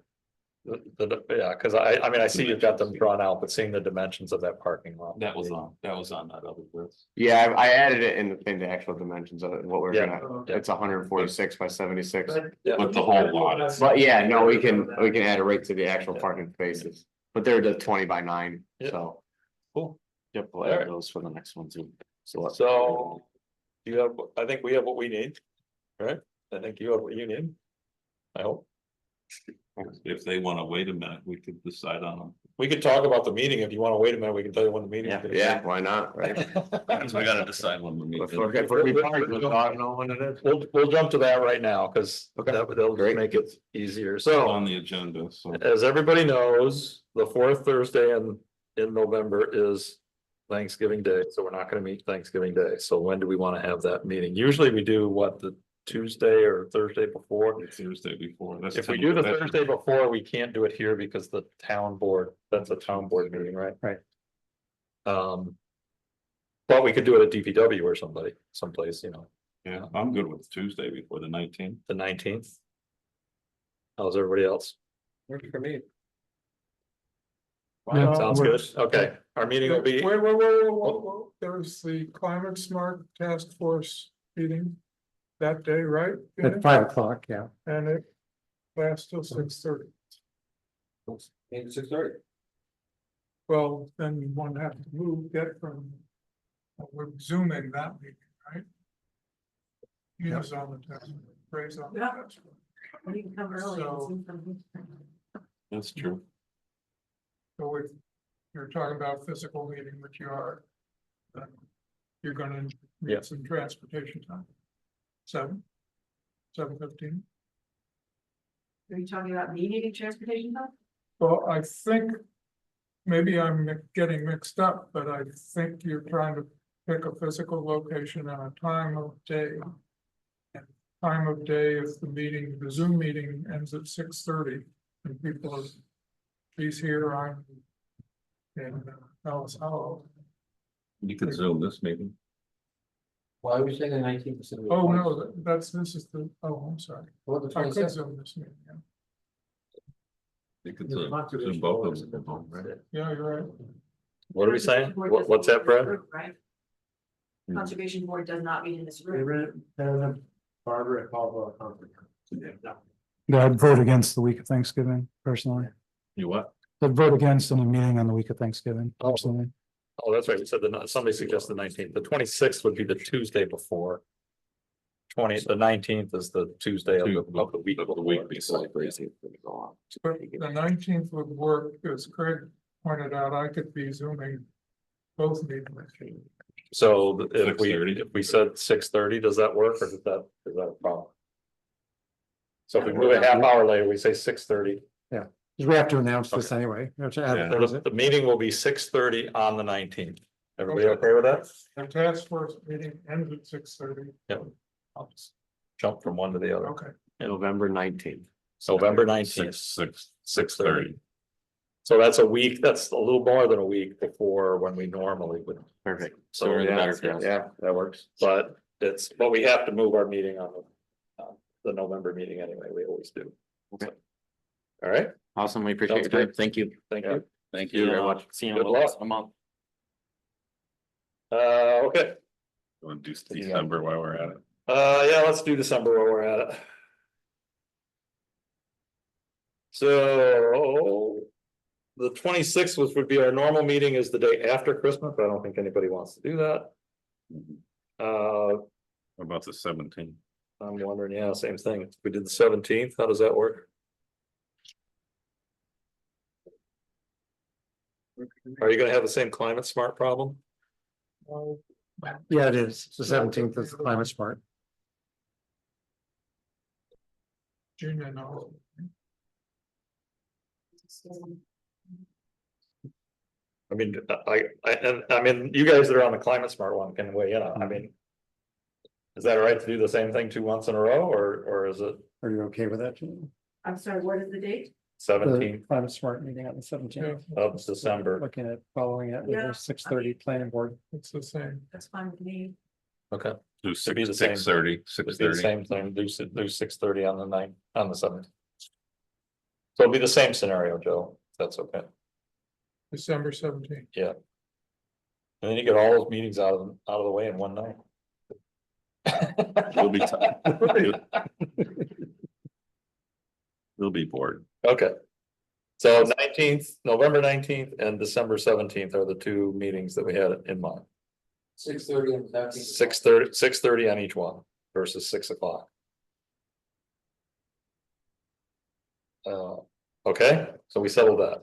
Yeah, cause I mean, I see you've got them drawn out, but seeing the dimensions of that parking lot. That was on that other list. Yeah, I added it in the actual dimensions of it, what we're Yeah. gonna, it's 146 by 76. But the whole lot. But yeah, no, we can add it right to the actual parking spaces, but they're the 20 by 9, Yeah. so. Cool. Yep, we'll Alright. add those for the next one too. So you have, I think we have what we need, right? I think you have what you need. I hope. If they wanna wait a minute, we could decide on them. We could talk about the meeting. If you wanna wait a minute, we can tell you when the meeting is. Yeah, why not, right? Because we gotta decide when we meet. If we park, we don't know when it is. We'll jump to that right now, cause Okay. that'll Great. make it easier. So So on the agenda, so. as everybody knows, the fourth Thursday in November is Thanksgiving Day, so we're not gonna meet Thanksgiving Day. So when do we wanna have that meeting? Usually we do what, the Tuesday or Thursday before? Thursday before. That's If we do the that's- Thursday before, we can't do it here because the town board, that's a town board meeting, right? Right. But we could do it at DPW or someplace, Yeah, I'm good with Tuesday before the 19th. the 19th. How's everybody else? Works for me. Yeah, Sounds good. Okay, our meeting will be, Wait, there's the climate smart task force meeting that day, right? At 5 o'clock, yeah. And it lasts till 6:30. 6:30. Well, then one have to get from. We're zooming that meeting, right? He is on the test, Ray's on the test. You can come early and So, That's true. So if you're talking about physical meeting, which you are. Then you're gonna Yeah. need some transportation time. 7:15. Are you talking about me needing transportation time? Well, I think. Maybe I'm getting mixed up, but I think you're trying to pick a physical location and a time of day. And time of day if the meeting, the Zoom meeting ends at 6:30 and people are. He's here, I'm. In Alice Hollow. You could zoom this meeting. Why are we saying the 19th? Oh, no, this is the, I'm sorry. What the I could 22nd? Zoom this meeting, yeah. You could The zoom conservation both board of is them. the home, right? Yeah, you're right. what are we saying? What's that, Brad? Right, Hmm. conservation board does not meet in this room. Barbara at Caldwell Conference. Yeah, I'd vote against the week of Thanksgiving personally. You what? I'd vote against any meeting on the week of Thanksgiving personally. Oh, that's right. We said somebody suggested the 19th. The 26th would be the Tuesday before. The 19th is the Tuesday of the week. Of the week before. before. But the 19th would work, as Craig pointed out, I could be zooming both meetings. So if 6:30. we said 6:30, does that work or is that a problem? So if we move a half hour later, we say 6:30. Because we have to announce this anyway. We have to advertise The it. the meeting will be 6:30 on the 19th. Everybody okay with that? The task force meeting ends at 6:30. Yep. I'll just jump from one to the other. Okay, November 19th. November 19th, 6:30. So that's a week, that's a little more than a week before when we normally would. Perfect. So Sooner the yeah, better for us. Yeah, that works. But but we have to move our meeting on the November meeting anyway, we always do. Okay. All right, Awesome, we appreciate Sounds your time. good. Thank you. thank you. Thank See you you. very much. See you in a Good little luck. less than a month. Okay, Want to do December while we're at it? yeah, let's do December while we're at it. So. The 26th, which would be our normal meeting, is the day after Christmas, but I don't think anybody wants to do that. What about the 17th? I'm wondering, yeah, same thing. If we did the 17th, how does that work? Are you gonna have the same climate smart problem? Yeah, it is. It's the 17th is Climate Smart. June and all. I mean, I mean, you guys that are on the climate smart one can weigh in on, I mean. Is that all right to do the same thing 2 months in a row, or is it Are you okay with that, Jim? I'm sorry, what is the date? 17th The Climate Smart meeting on the 17th. of December? Looking at following it with Yeah, a 6:30 planning board. It's the same. That's fine with me. Okay. Do be the same. 6:30, It'd be the 6:30. same thing, do 6:30 on the 9th, on the 7th. So it'll be the same scenario, Joe, if that's okay. December 17th. Yeah. And then you get all those meetings out of the way in one night. We'll be We'll be bored. Okay. So 19th, November 19th and December 17th are the 2 meetings that we had in mind. 6:30 and 17th. 6:30 on each one versus 6 o'clock. Okay, so we settled that.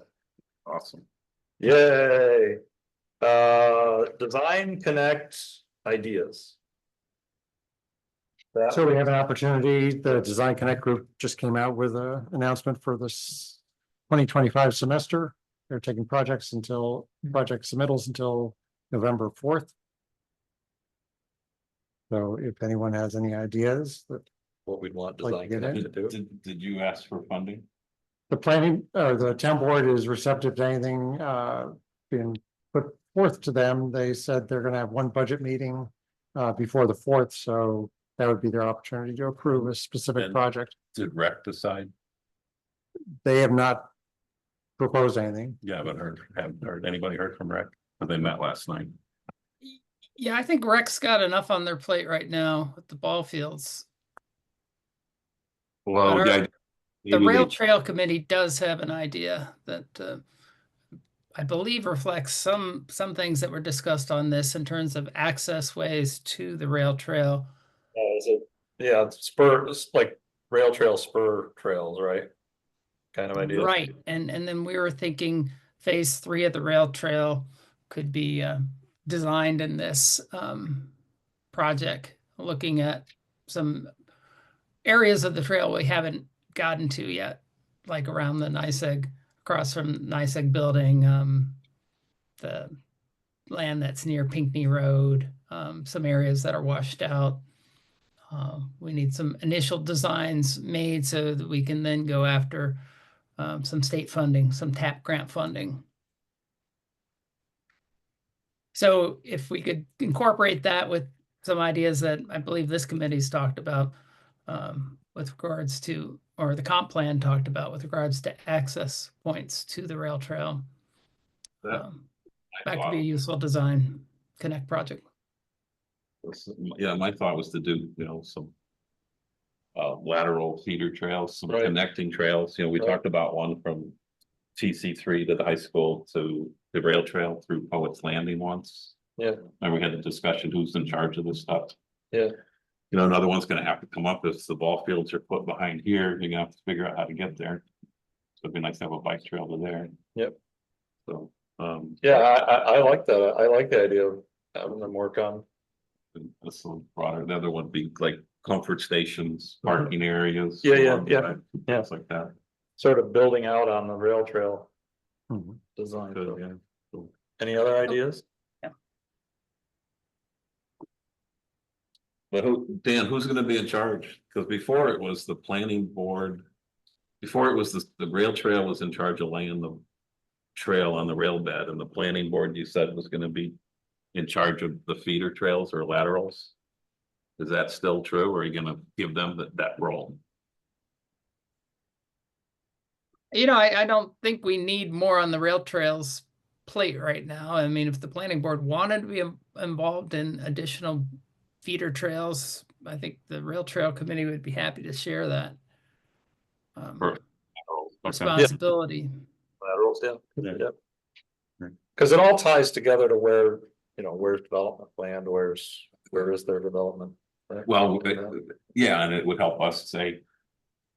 Awesome. Yay. Design Connect ideas. That- So we have an opportunity, the Design Connect group just came out with an announcement for this 2025 semester. They're taking project submittals until November 4th. So if anyone has any ideas that What we'd want Like Design to get Connect to do. Did you ask for funding? the planning, or the town board is receptive to anything being put forth to them, they said they're gonna have one budget meeting before the 4th, so that would be their opportunity to approve a specific And- project. Did rec decide? They have not proposed anything. Yeah, I haven't heard, anybody heard from rec? But they met last night. Yeah, I think Rec's got enough on their plate right now with the ball fields. Well, But the The Rail Trail Committee does have an idea that I believe reflects some things that were discussed on this in terms of access ways to the rail trail. Is it, yeah, it's like rail trail spur trails, right? Kind of idea. Right, and then we were thinking phase 3 of the rail trail could be designed in this project, looking at some areas of the trail we haven't gotten to yet, like around the NYSEG, across from NYSEG building, the land that's near Pinckney Road, some areas that are washed out. We need some initial designs made so that we can then go after some state funding, some TAP grant funding. So if we could incorporate that with some ideas that I believe this committee's talked about with regards to, or the comp plan talked about with regards to access points to the rail trail. That- That could be a useful design connect project. Yeah, my thought was to do, some lateral feeder trails, some Right. connecting trails. We Right. talked about one from TC3 to the high school to the rail trail through Poets Landing once. Yeah. And we had a discussion, who's in charge of this stuff. Yeah. Another one's gonna have to come up if the ball fields are put behind here, you're gonna have to figure out how to get there. So it'd be nice to have a bike trail to there. Yep. So, Yeah, I like that. I like the idea of having them work on. that's a little broader. The other one would be like comfort stations, parking areas. Yeah, along the way, Things like that. Sort of building out on the rail trail Mhm. design. Good, yeah. Any other ideas? But Dan, who's gonna be in charge? Because before it was the planning board. Before it was the rail trail was in charge of laying the trail on the rail bed, and the planning board you said was gonna be in charge of the feeder trails or laterals. Is that still true, or are you gonna give them that role? You know, I don't think we need more on the rail trails plate right now. I mean, if the planning board wanted to be involved in additional feeder trails, I think the rail trail committee would be happy to share that. Or- Responsibility. Laterals, yeah. Cause it all ties together to where, you know, where's development planned, where is their development? right? Well, yeah, and it would help us say,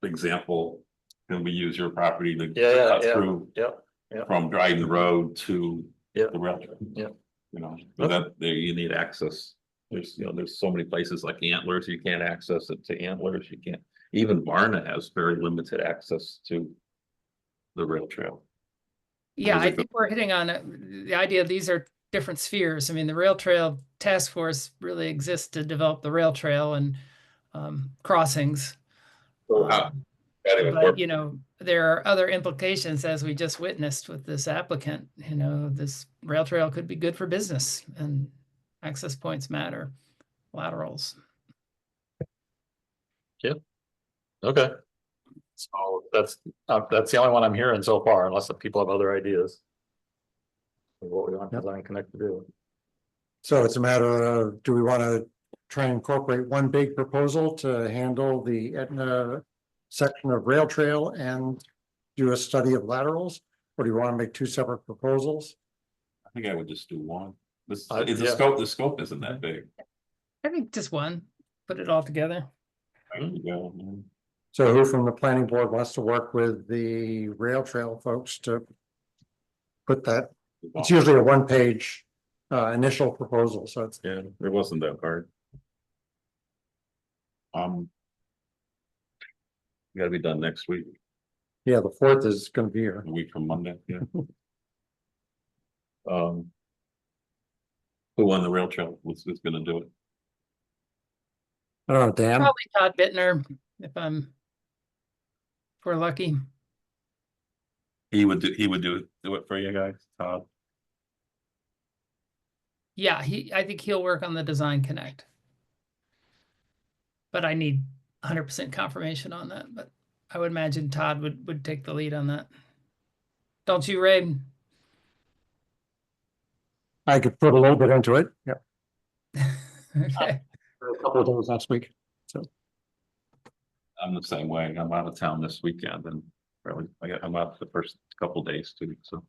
for example, can we use your property to Yeah, cut yeah, through yeah, yeah. from Dryden Road to Yeah. the rail trail? Yeah. You know, but that there you need access. There's, you know, there's so many places like Antlers, you can't access it to Antlers, you can't. Even Varna has very limited access to the rail trail. Yeah, Those I are think we're hitting on the idea these are different spheres. I mean, the rail trail task force really exists to develop the rail trail and crossings. But you know, there are other implications as we just witnessed with this applicant. You know, this rail trail could be good for business and access points matter, laterals. Okay. So that's the only one I'm hearing so far, unless the people have other ideas. Of what we want Design Connect to do. So it's a matter of, do we want to try and incorporate one big proposal to handle the Etna section of rail trail and do a study of laterals? Or do you want to make two separate proposals? I think I would just do one. This Yeah. the scope isn't that big. I think just one, put it all together. There you go, man. So who from the planning board wants to work with the rail trail folks to put that? It's usually a one-page initial proposal, so it's. Yeah, it wasn't that hard. Gotta be done next week, Yeah, the 4th is gonna be here. a week from Monday, yeah. Who won the rail trail? Who's gonna do it? I don't know, Dan. Probably Todd Bittner, if we're lucky. He would do it for you guys, Todd. Yeah, I think he'll work on the Design Connect. But I need 100% confirmation on that, but I would imagine Todd would take the lead on that. Don't you, Ray? I could put a little bit into it. Yep. Okay. For a couple of days next week. So I'm the same way. I'm out of town this weekend and really, I'm out the first couple days too, so.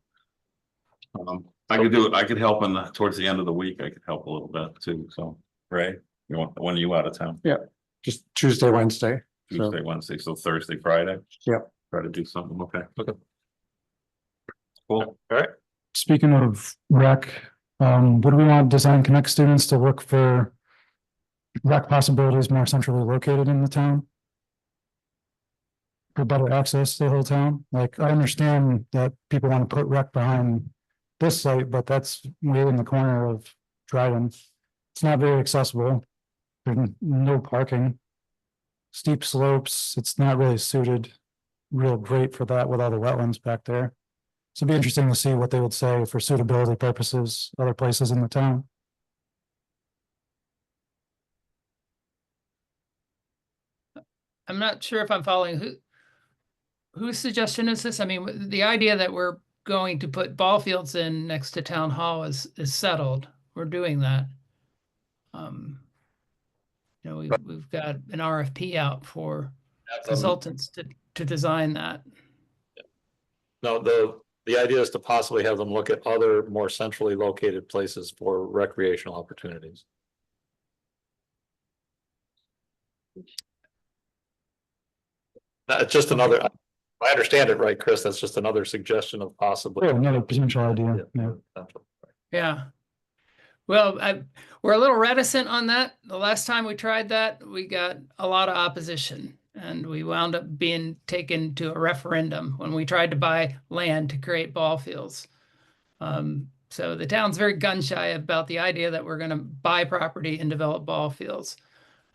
I could help towards the end of the week. I could help a little bit too, so. Ray, when are you out of town? yeah, just Tuesday, Wednesday. So Tuesday, Wednesday, so Thursday, Friday? Yep. Try to do something, okay. Cool, all right. Speaking of rec, would we want Design Connect students to look for rec possibilities more centrally located in the town? For better access to the whole town? Like, I understand that people want to put rec behind this site, but that's way in the corner of Dryden. It's not very accessible. There's no parking. Steep slopes, it's not really suited real great for that with all the wetlands back there. So it'd be interesting to see what they would say for suitability purposes, other places in the town. I'm not sure if I'm following whose suggestion is this? I mean, the idea that we're going to put ball fields in next to town hall is settled. We're doing that. You know, we've got an RFP out for consultants to design that. No, the idea is to possibly have them look at other more centrally located places for recreational opportunities. It's just another, I understand it right, Chris, that's just another suggestion of possibly. Yeah, another potential idea, yeah. Yeah. Well, we're a little reticent on that. The last time we tried that, we got a lot of opposition and we wound up being taken to a referendum when we tried to buy land to create ball fields. So the town's very gun shy about the idea that we're going to buy property and develop ball fields.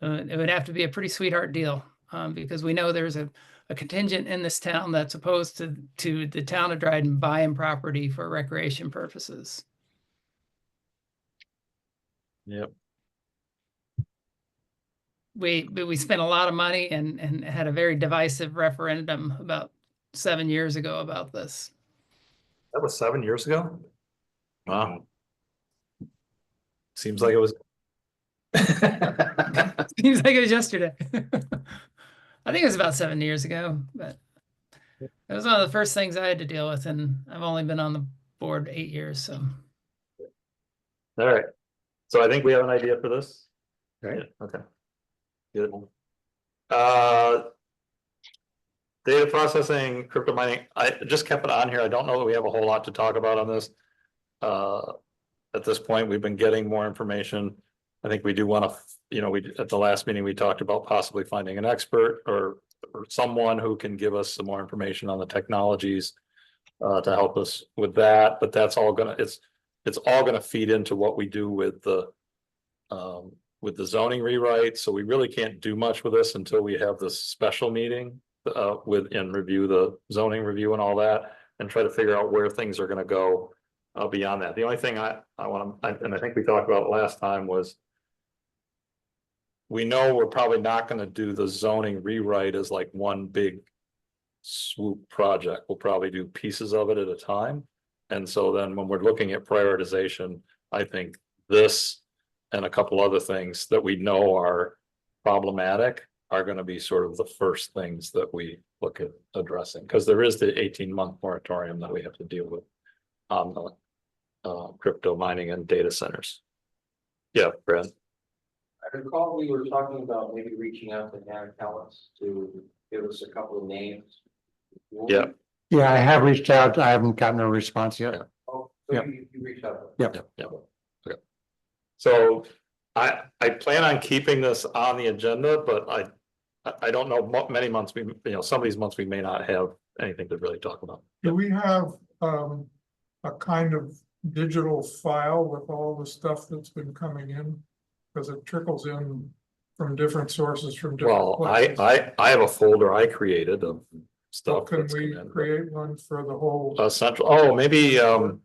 It would have to be a pretty sweetheart deal because we know there's a contingent in this town that's opposed to the town of Dryden buying property for recreation purposes. Yep. we spent a lot of money and had a very divisive referendum about 7 years ago about this. That was 7 years ago? Wow. Seems like it was. Seems like it was yesterday. I think it was about 7 years ago, but it was one of the first things I had to deal with, and I've only been on the board 8 years, so. All right, so I think we have an idea for this. Right. Yeah, okay. Good. Data processing, crypto mining, I just kept it on here. I don't know that we have a whole lot to talk about on this. At this point, we've been getting more information. I think we do want to, you know, we, at the last meeting, we talked about possibly finding an expert or someone who can give us some more information on the technologies to help us with that, but that's all gonna, it's all gonna feed into what we do with the zoning rewrite, so we really can't do much with this until we have this special meeting and review the zoning review and all that, and try to figure out where things are gonna go beyond that. The only thing I want to, and I think we talked about it last time, was we know we're probably not gonna do the zoning rewrite as like one big swoop project. We'll probably do pieces of it at a time. And so then when we're looking at prioritization, I think this and a couple other things that we know are problematic are going to be sort of the first things that we look at addressing, because there is the 18-month moratorium that we have to deal with on the crypto mining and data centers. Yeah, Brad. I recall we were talking about maybe reaching out to Hannah Callis to give us a couple of names. Yeah. Yeah, I have reached out. I haven't gotten a response yet. Oh, so Yep. you reached out. Yep. Okay. So I plan on keeping this on the agenda, but I don't know, many months, some of these months we may not have anything to really talk about. Do we have a kind of digital file with all the stuff that's been coming in? Because it trickles in from different sources from different Well, places. I have a folder I created of So stuff. can that's we come in. create one for the whole? Central, oh, maybe The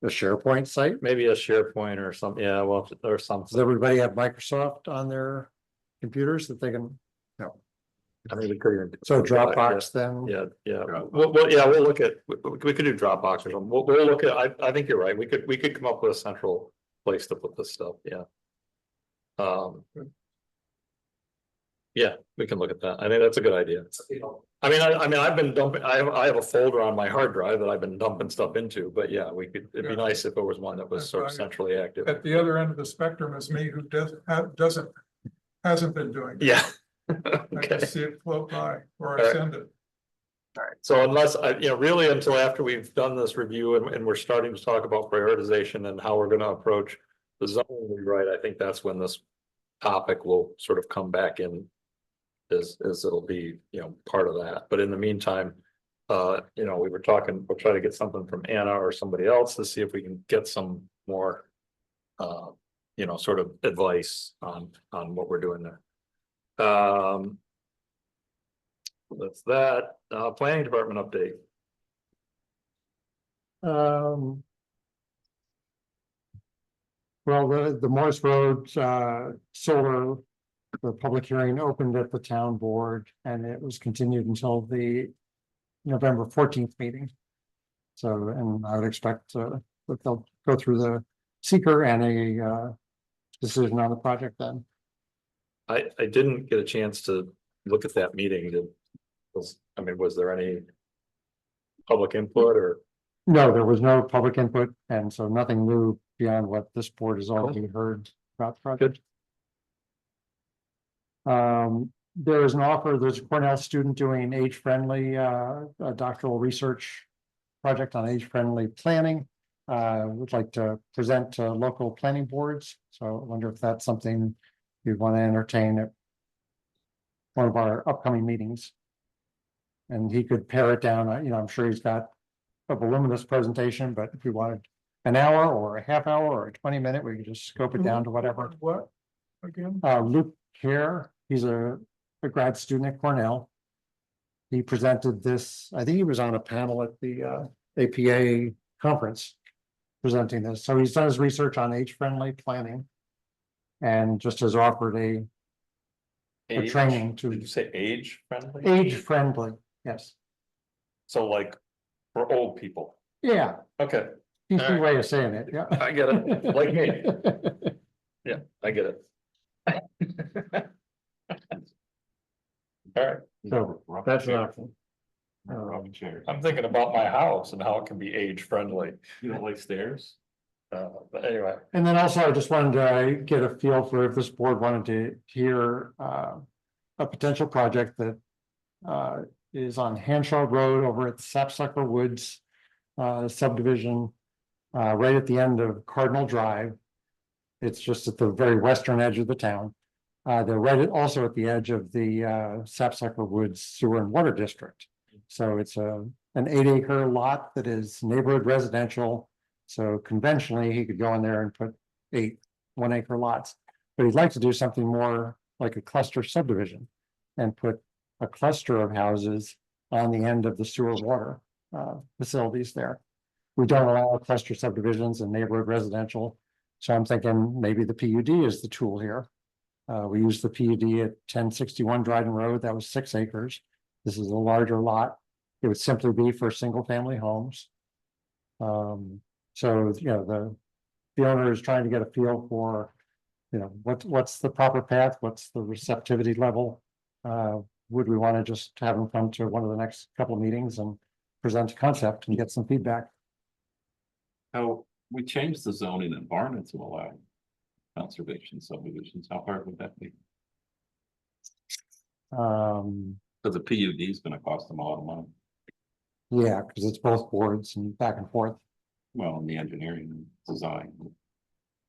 SharePoint site. maybe a SharePoint or something, yeah, well, or something. Does everybody have Microsoft on their computers that they can? No. I mean, we could even. So Dropbox then? Yeah. We'll look at, we could do Dropbox or something. We'll look at, I think you're right. We could come up with a central place to put this stuff, yeah. Yeah, we can look at that. I think that's a good idea. I mean, I've been dumping, I have a folder on my hard drive that I've been dumping stuff into, but yeah, it'd be nice if there was one that was sort of centrally active. At the other end of the spectrum is me who hasn't been doing it. Yeah. I Okay. just see it float by or I Alright. send it. All right, so unless really until after we've done this review and we're starting to talk about prioritization and how we're gonna approach the zoning rewrite, I think that's when this topic will sort of come back in. Is it'll be, part of that, but in the meantime, we were talking, we'll try to get something from Anna or somebody else to see if we can get some more. Sort of advice on what we're doing there. That's that, planning department update. Well, the Morris Road solar, the public hearing opened at the town board and it was continued until the November 14th meeting. So, and I would expect that they'll go through the seeker and a decision on the project then. I didn't get a chance to look at that meeting. Was there any public input or? No, there was no public input, and so nothing new beyond what this board has already heard about the project. There is an offer, there's a Cornell student doing age-friendly doctoral research project on age-friendly planning. Would like to present to local planning boards, so I wonder if that's something you'd want to entertain at one of our upcoming meetings. And he could pare it down, I'm sure he's got a voluminous presentation, but if you wanted an hour or a half hour or a 20-minute, we could just scope it down to whatever. What again? Luke Kerr, he's a grad student at Cornell. He presented this, I think he was on a panel at the APA conference presenting this. So he's done his research on age-friendly planning and just has offered a for Age? training Did you to say age friendly? age friendly, yes. So like for old people. Yeah, Okay, easy Alright. way of saying it, yeah. I get it, like me. Yeah, I get it. All right, So that's an option. Rocking chairs. I'm thinking about my house and how it can be age friendly. You don't like stairs? But anyway, And then also, I just wanted to get a feel for if this board wanted to hear a potential project that is on Hanshaw Road over at Sapsucker Woods subdivision, right at the end of Cardinal Drive. It's just at the very western edge of the town. They're also at the edge of the Sapsucker Woods Sewer and Water District. So it's an 8-acre lot that is neighborhood residential. So conventionally, he could go in there and put 8 1-acre lots, but he'd like to do something more like a cluster subdivision and put a cluster of houses on the end of the sewer water facilities there. We don't allow cluster subdivisions in neighborhood residential, so I'm thinking maybe the PUD is the tool here. We used the PUD at 1061 Dryden Road. That was 6 acres. This is a larger lot. It would simply be for single family homes. So, you know, the owner is trying to get a feel for, you know, what's the proper path? What's the receptivity level? Would we want to just have them come to one of the next couple of meetings and present a concept and get some feedback? How, we changed the zoning in Barnet to allow conservation subdivisions. How hard would that be? Because the PUD is gonna cost them a lot of money. Yeah, because it's both boards and back and forth. Well, in the engineering and design.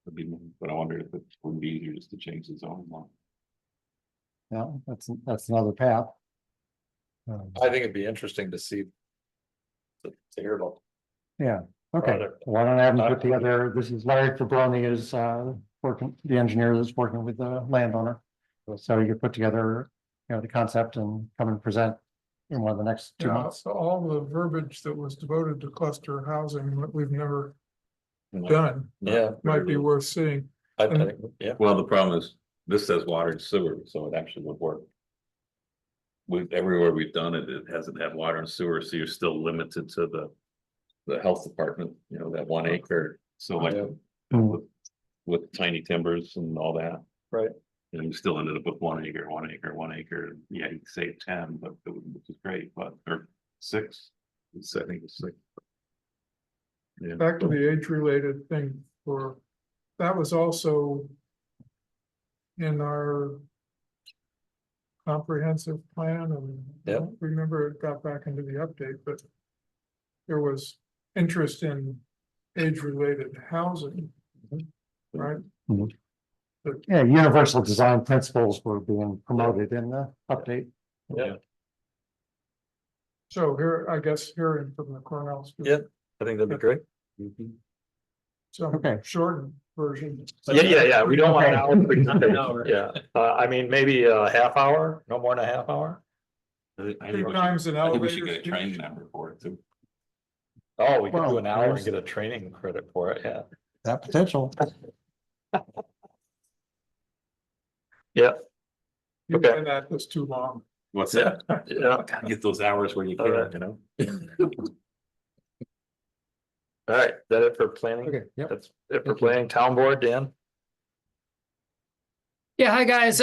Would be, but I wonder if it would be easier just to change the zoning law. Yeah, that's another path. I think it'd be interesting to see. To hear about. Yeah, okay. Project. Why don't I have them put together? This is Larry Fabroni is working, the engineer that's working with the landowner. So you could put together, you know, the concept and come and present in one of the next 2 Yeah, months. so all the verbiage that was devoted to cluster housing that we've never done Yeah. might be worth seeing. I think, yeah. Well, the problem is, this says water and sewer, so it actually would work. Everywhere we've done it, it hasn't had water and sewer, so you're still limited to the health department, you know, that 1 acre, so like. With tiny timbers and all that. Right. And we still ended up with 1 acre, 1 acre, 1 acre, yeah, you could save 10, but which is great, but, or 6. I think it's 6. Yeah. Back to the age-related thing that was also in our comprehensive plan, and I don't remember it got back into the update, but there was interest in age-related housing, right? Yeah, universal design principles were being promoted in the update. Yeah. So here, I guess, hearing from the Cornells. Yeah, I think that'd be great. Some shortened version. Yeah, we don't want an hour. Okay. Yeah, I mean, maybe a half hour, no more than a half hour. I 2 times an think we should elevator get a training member for it too. Oh, we could Well, do an hour and there's- get a training credit for it, yeah. That potential. Yeah. Okay. And that was too long. What's Yeah, that? yeah. Get those hours where you Alright. can, All right, that it for planning? Okay, yep. That's it for planning, town board, Dan? Yeah, hi guys.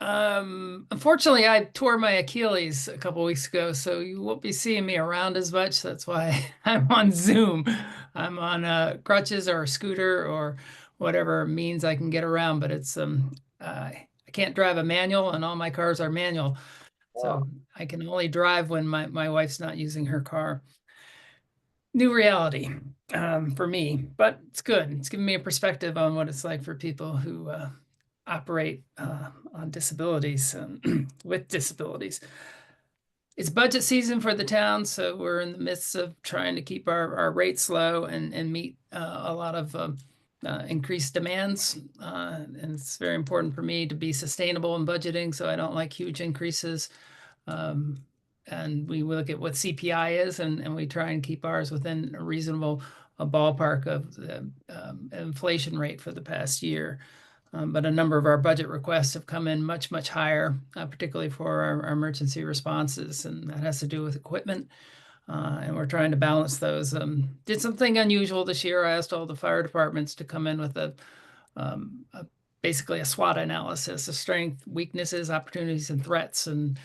Unfortunately, I tore my Achilles a couple weeks ago, so you won't be seeing me around as much. That's why I'm on Zoom. I'm on crutches or a scooter or whatever means I can get around, but it's I can't drive a manual, and all my cars are manual, so I can only drive when my wife's not using her car. New reality for me, but it's good. It's giving me a perspective on what it's like for people who operate on disabilities with disabilities. It's budget season for the town, so we're in the midst of trying to keep our rates low and meet a lot of increased demands. And it's very important for me to be sustainable in budgeting, so I don't like huge increases. And we look at what CPI is, and we try and keep ours within a reasonable ballpark of the inflation rate for the past year. But a number of our budget requests have come in much, much higher, particularly for our emergency responses, and that has to do with equipment. And we're trying to balance those. Did something unusual this year. I asked all the fire departments to come in with basically a SWOT analysis of strength, weaknesses, opportunities, and threats, and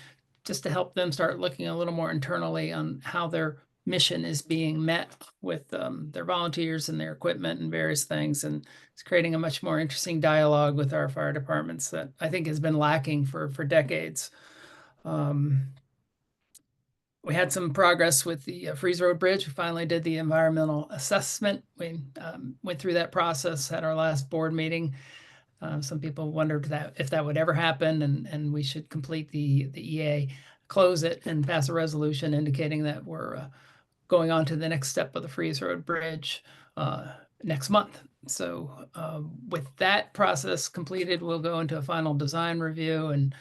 just to help them start looking a little more internally on how their mission is being met with their volunteers and their equipment and various things. And it's creating a much more interesting dialogue with our fire departments that I think has been lacking for decades. We had some progress with the Freeze Road Bridge. We finally did the environmental assessment. We went through that process at our last board meeting. Some people wondered if that would ever happen, and we should complete the EA, close it, and pass a resolution indicating that we're going on to the next step of the Freeze Road Bridge next month. So with that process completed, we'll go into a final design review and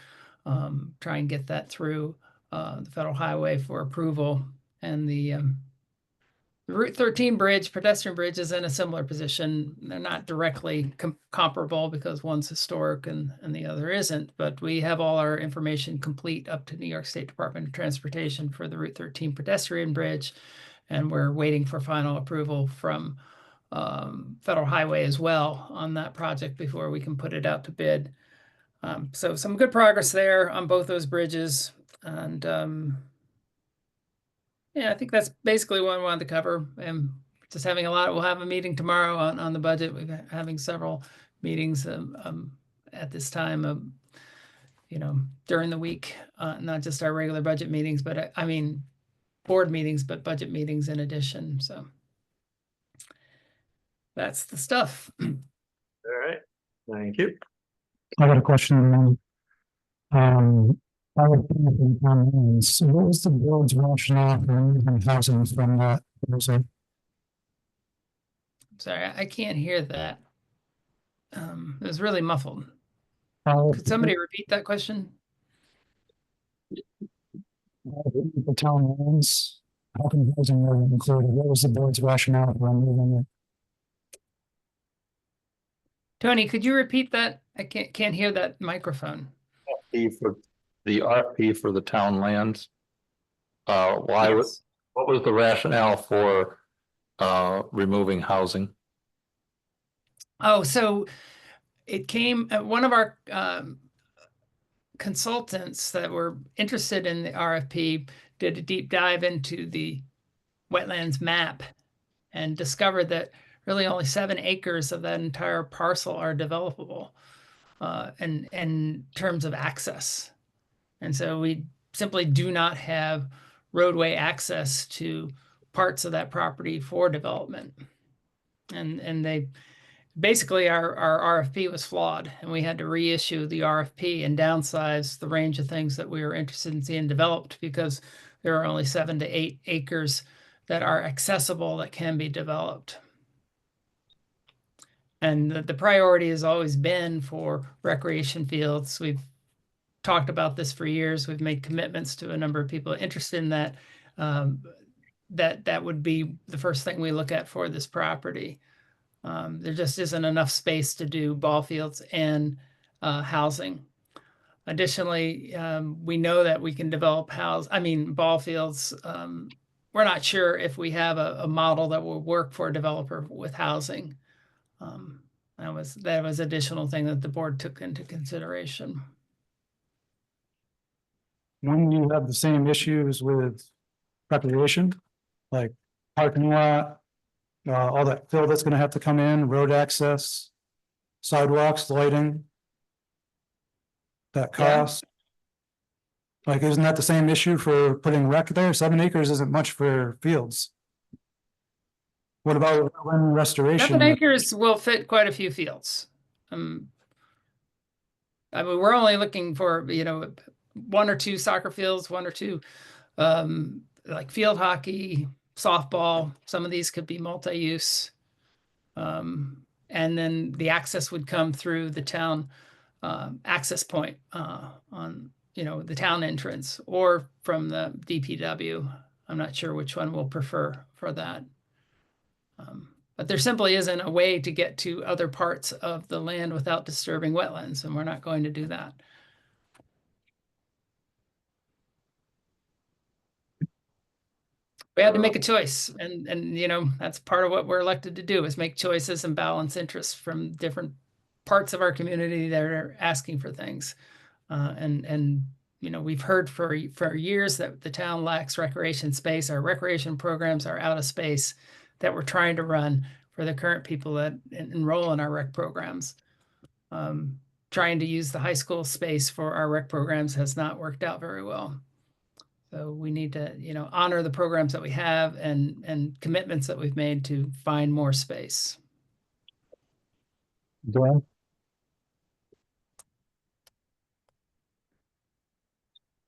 try and get that through the Federal Highway for approval. And the Route 13 bridge, pedestrian bridge, is in a similar position. They're not directly comparable because one's historic and the other isn't, but we have all our information complete up to New York State Department of Transportation for the Route 13 pedestrian bridge. And we're waiting for final approval from Federal Highway as well on that project before we can put it out to bid. So some good progress there on both those bridges. And yeah, I think that's basically what I wanted to cover. And just having we'll have a meeting tomorrow on the budget. We're having several meetings at this time, during the week, not just our regular budget meetings, but I mean, board meetings, but budget meetings in addition. So that's the stuff. All right, thank you. I got a question. So what was the board's rationale for moving housing from that? Sorry, I can't hear that. It was really muffled. Could somebody repeat that question? The town lands, how can housing were included? What was the board's rationale for moving it? Tony, could you repeat that? I can't hear that microphone. The RFP for the town lands. What was the rationale for removing housing? Oh, so it came, one of our consultants that were interested in the RFP did a deep dive into the wetlands map and discovered that really only 7 acres of that entire parcel are developable in terms of access. And so we simply do not have roadway access to parts of that property for development. And they basically our RFP was flawed, and we had to reissue the RFP and downsize the range of things that we were interested in seeing developed because there are only 7 to 8 acres that are accessible that can be developed. And the priority has always been for recreation fields. We've talked about this for years. We've made commitments to a number of people interested in that. That would be the first thing we look at for this property. There just isn't enough space to do ball fields and housing. Additionally, we know that we can develop ball fields. We're not sure if we have a model that will work for a developer with housing. That was additional thing that the board took into consideration. When you have the same issues with recreation, like parking lot, all that fill that's gonna have to come in, road access, sidewalks, lighting, that cost. Like, isn't that the same issue for putting rec there? 7 acres isn't much for fields. What about restoration? 7 acres will fit quite a few fields. We're only looking for, 1 or 2 soccer fields, 1 or 2 like field hockey, softball. Some of these could be multi-use. And then the access would come through the town access point on, the town entrance or from the DPW. I'm not sure which one we'll prefer for that. But there simply isn't a way to get to other parts of the land without disturbing wetlands, and we're not going to do that. We had to make a choice, and you know, that's part of what we're elected to do, is make choices and balance interests from different parts of our community that are asking for things. And you know, we've heard for years that the town lacks recreation space. Our recreation programs are out of space that we're trying to run for the current people that enroll in our rec programs. Trying to use the high school space for our rec programs has not worked out very well. So we need to, you know, honor the programs that we have and commitments that we've made to find more space. Glenn?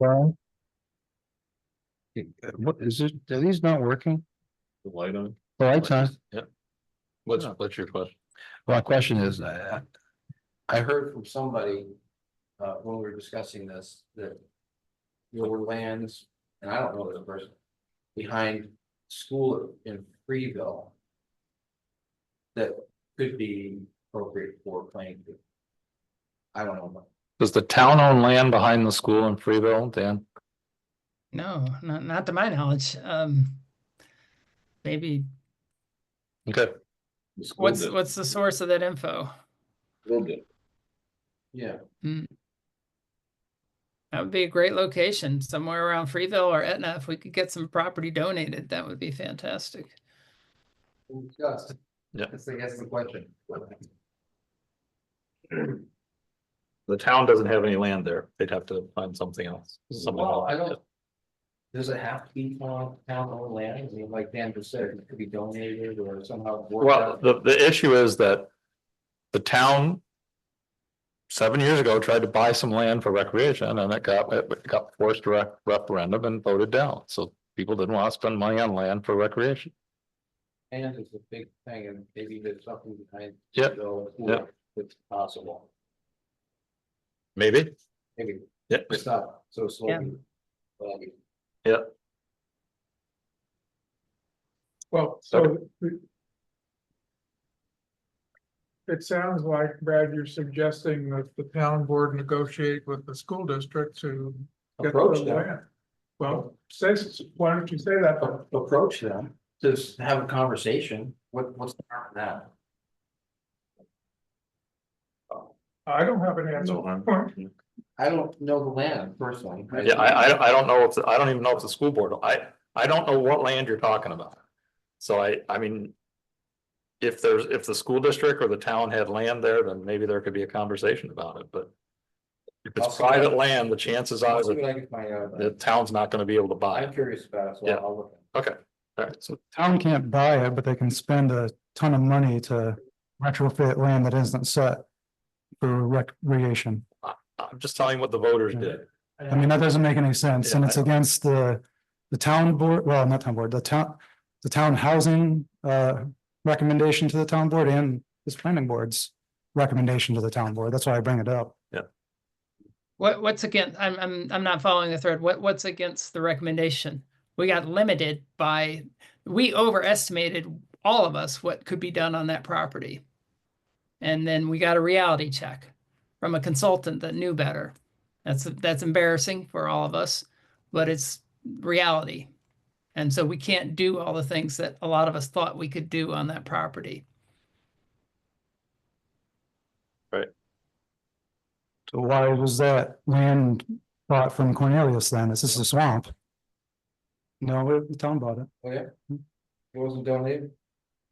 Glenn? What is it? Are these not working? The light on. The lights on. Yeah. What's your question? Well, my question is, I heard from somebody, when we were discussing this, that there were lands, and I don't know this person, behind school in Freeville that could be appropriate for playing field. I don't know. Does the town own land behind the school in Freeville, Dan? No, not to my knowledge. Maybe Okay. what's the source of that info? Yeah. That would be a great location, somewhere around Freeville or Etna. If we could get some property donated, that would be fantastic. Just, Yeah. that's, I guess, the question. The town doesn't have any land there. They'd have to find something else. Well, I don't. Does it have to be on town-owned land? I mean, like Dan just said, it could be donated or somehow. Well, the issue is that the town 7 years ago tried to buy some land for recreation and it got forced to referendum and voted down. So people didn't want to spend money on land for recreation. And it's a big thing, and maybe there's something behind. Yep. Yep. It's possible. Maybe. Maybe. Yeah. It's not so slowly. Yeah. Well, so it sounds like, Brad, you're suggesting that the town board negotiate with the school district to get Approach the them. land. Well, why don't you say that? Approach them, just have a conversation. What's the harm in that? I don't have an answer. I don't know the land personally. Yeah, I don't know if, I don't even know if the school board, I don't know what land you're talking about. So I mean. If the school district or the town had land there, then maybe there could be a conversation about it, but. If it's private land, the chances are that the town's not gonna be able to buy I'm it. curious about it, so Yeah. I'll look. Okay, all right, so Town can't buy it, but they can spend a ton of money to retrofit land that isn't set for recreation. I'm just telling you what the voters did. I mean, that doesn't make any sense, and it's against the town board, well, not town board, the town housing recommendation to the town board and this planning board's recommendation to the town board. That's why I bring it up. Yeah. What's against? I'm not following the thread. What's against the recommendation? We got limited by, we overestimated, all of us, what could be done on that property. And then we got a reality check from a consultant that knew better. That's embarrassing for all of us, but it's reality. And so we can't do all the things that a lot of us thought we could do on that property. Right. So why was that land bought from Cornelius then? Is this a swamp? No, the town bought it. Oh, yeah? It wasn't donated?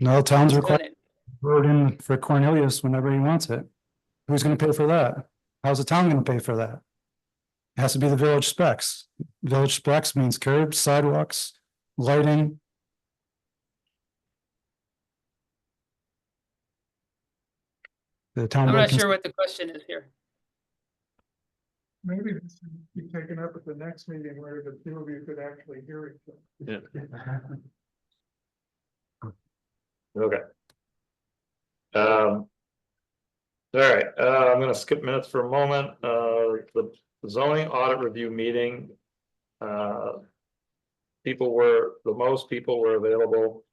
No, towns required road in for Cornelius whenever he wants it. Who's gonna pay for that? How's the town gonna pay for that? It has to be the village specs. Village specs means curbs, sidewalks, lighting. The town. I'm board not can- sure what the question is here. Maybe this should be taken up at the next meeting where the two of you could actually hear it. Yeah. Okay. All right, I'm gonna skip minutes for a moment. The zoning audit review meeting. Most people were available.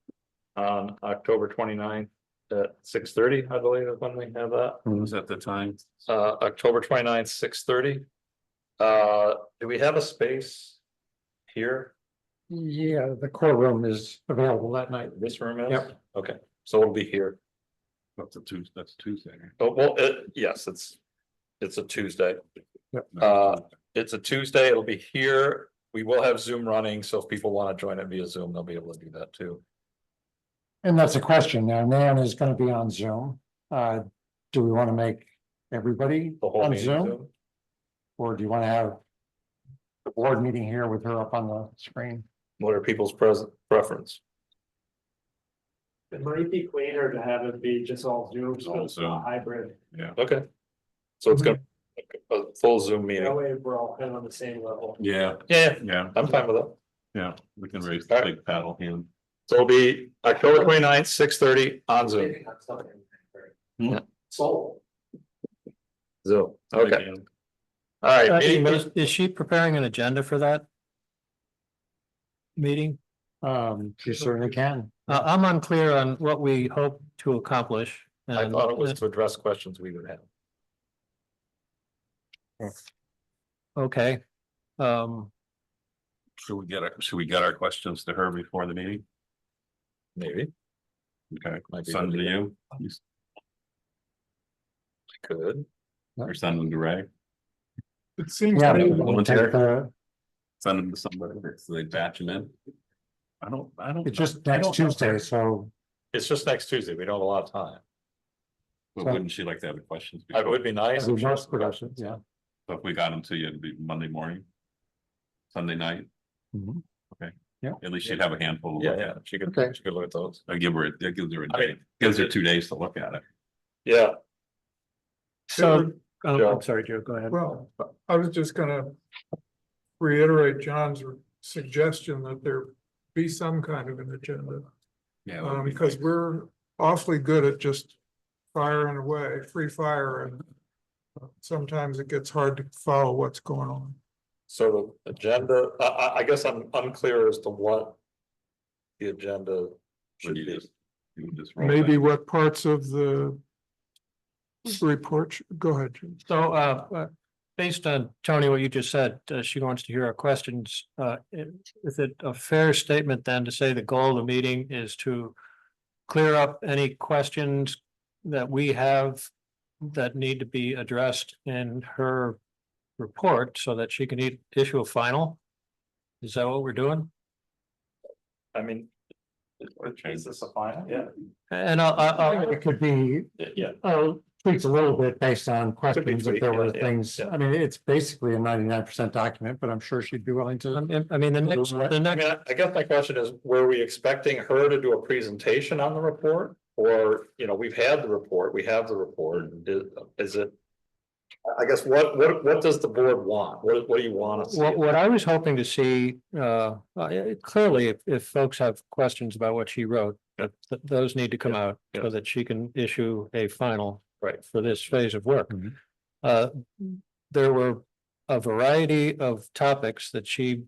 on October 29th at 6:30, I believe is when we have that. Was at the time? October 29th, 6:30. Do we have a space here? Yeah, the core room is available that night. This room is? Yep. Okay, so it'll be here. That's Tuesday. Oh, well, yes, it's a Tuesday. Yep. It's a Tuesday, it'll be here. We will have Zoom running, so if people want to join it via Zoom, they'll be able to do that too. And that's a question. Now, Nan is gonna be on Zoom. Do we want to make everybody The whole on meeting Zoom? Or do you want to have the board meeting here with her up on the screen? What are people's preference? It might be cleaner to have it be just all Zoom, so All it's Zoom. a hybrid. Yeah. Okay. So it's gonna be a full Zoom meeting. That way we're all kind of on the same level. Yeah, Yeah, yeah, I'm fine with it. yeah, we can raise the big paddle hand. So it'll be October 29th, 6:30 on Zoom. Yeah. Sold. Zoom, okay. All right. meeting- Is she preparing an agenda for that? Meeting? You certainly can. I'm unclear on what we hope to accomplish. I and- thought it was to address questions we would have. Okay. Should we get our questions to her before the meeting? Maybe, Okay, Might be send them to good. you, You could. or send them to Ray, It seems. Yeah. to me- we'll take the- send them to somebody, so they batch them in. I don't. It's just I next don't know. Tuesday, so It's just next Tuesday. We don't have a lot of time. But wouldn't she like to have the questions? It would be nice. it'll be most productive, yeah. So if we got them to you, it'd be Monday morning. Sunday night, Mhm. okay. Yeah. At least she'd have a handful. to Yeah, look yeah, at. she could, Okay. she could look at those. That gives her a I day, mean, gives her 2 days to look at it. Yeah, So, Joe. I'm sorry, Joe, go ahead. Well, I was just gonna reiterate John's suggestion that there be some kind of an agenda. Yeah. Because we're awfully good at just firing away, free fire, and sometimes it gets hard to follow what's going on. so the agenda, I guess I'm unclear as to what the agenda should be. You would just roll Maybe that. what parts of the report, go ahead, Jim. So, based on Tony, what you just said, she wants to hear our questions. Is it a fair statement then to say the goal of the meeting is to clear up any questions that we have that need to be addressed in her report so that she can issue a final? Is that what we're doing? I mean. Is this a final? Yeah. And It could be, Yeah. tweaks a little bit based on questions if there were tweaked, yeah, things. yeah. I mean, it's basically a 99% document, but I'm sure she'd be willing to. I mean, the next, Right. the I next. mean, I guess my question is, were we expecting her to do a presentation on the report? Or, we've had the report, we have the report, is it? I guess what does the board want? What do you want to see? What I was hoping to see, clearly, if folks have questions about what she wrote, those need to come out so yeah. that she can issue a final. Right. For this phase of work. Mhm. There were a variety of topics that she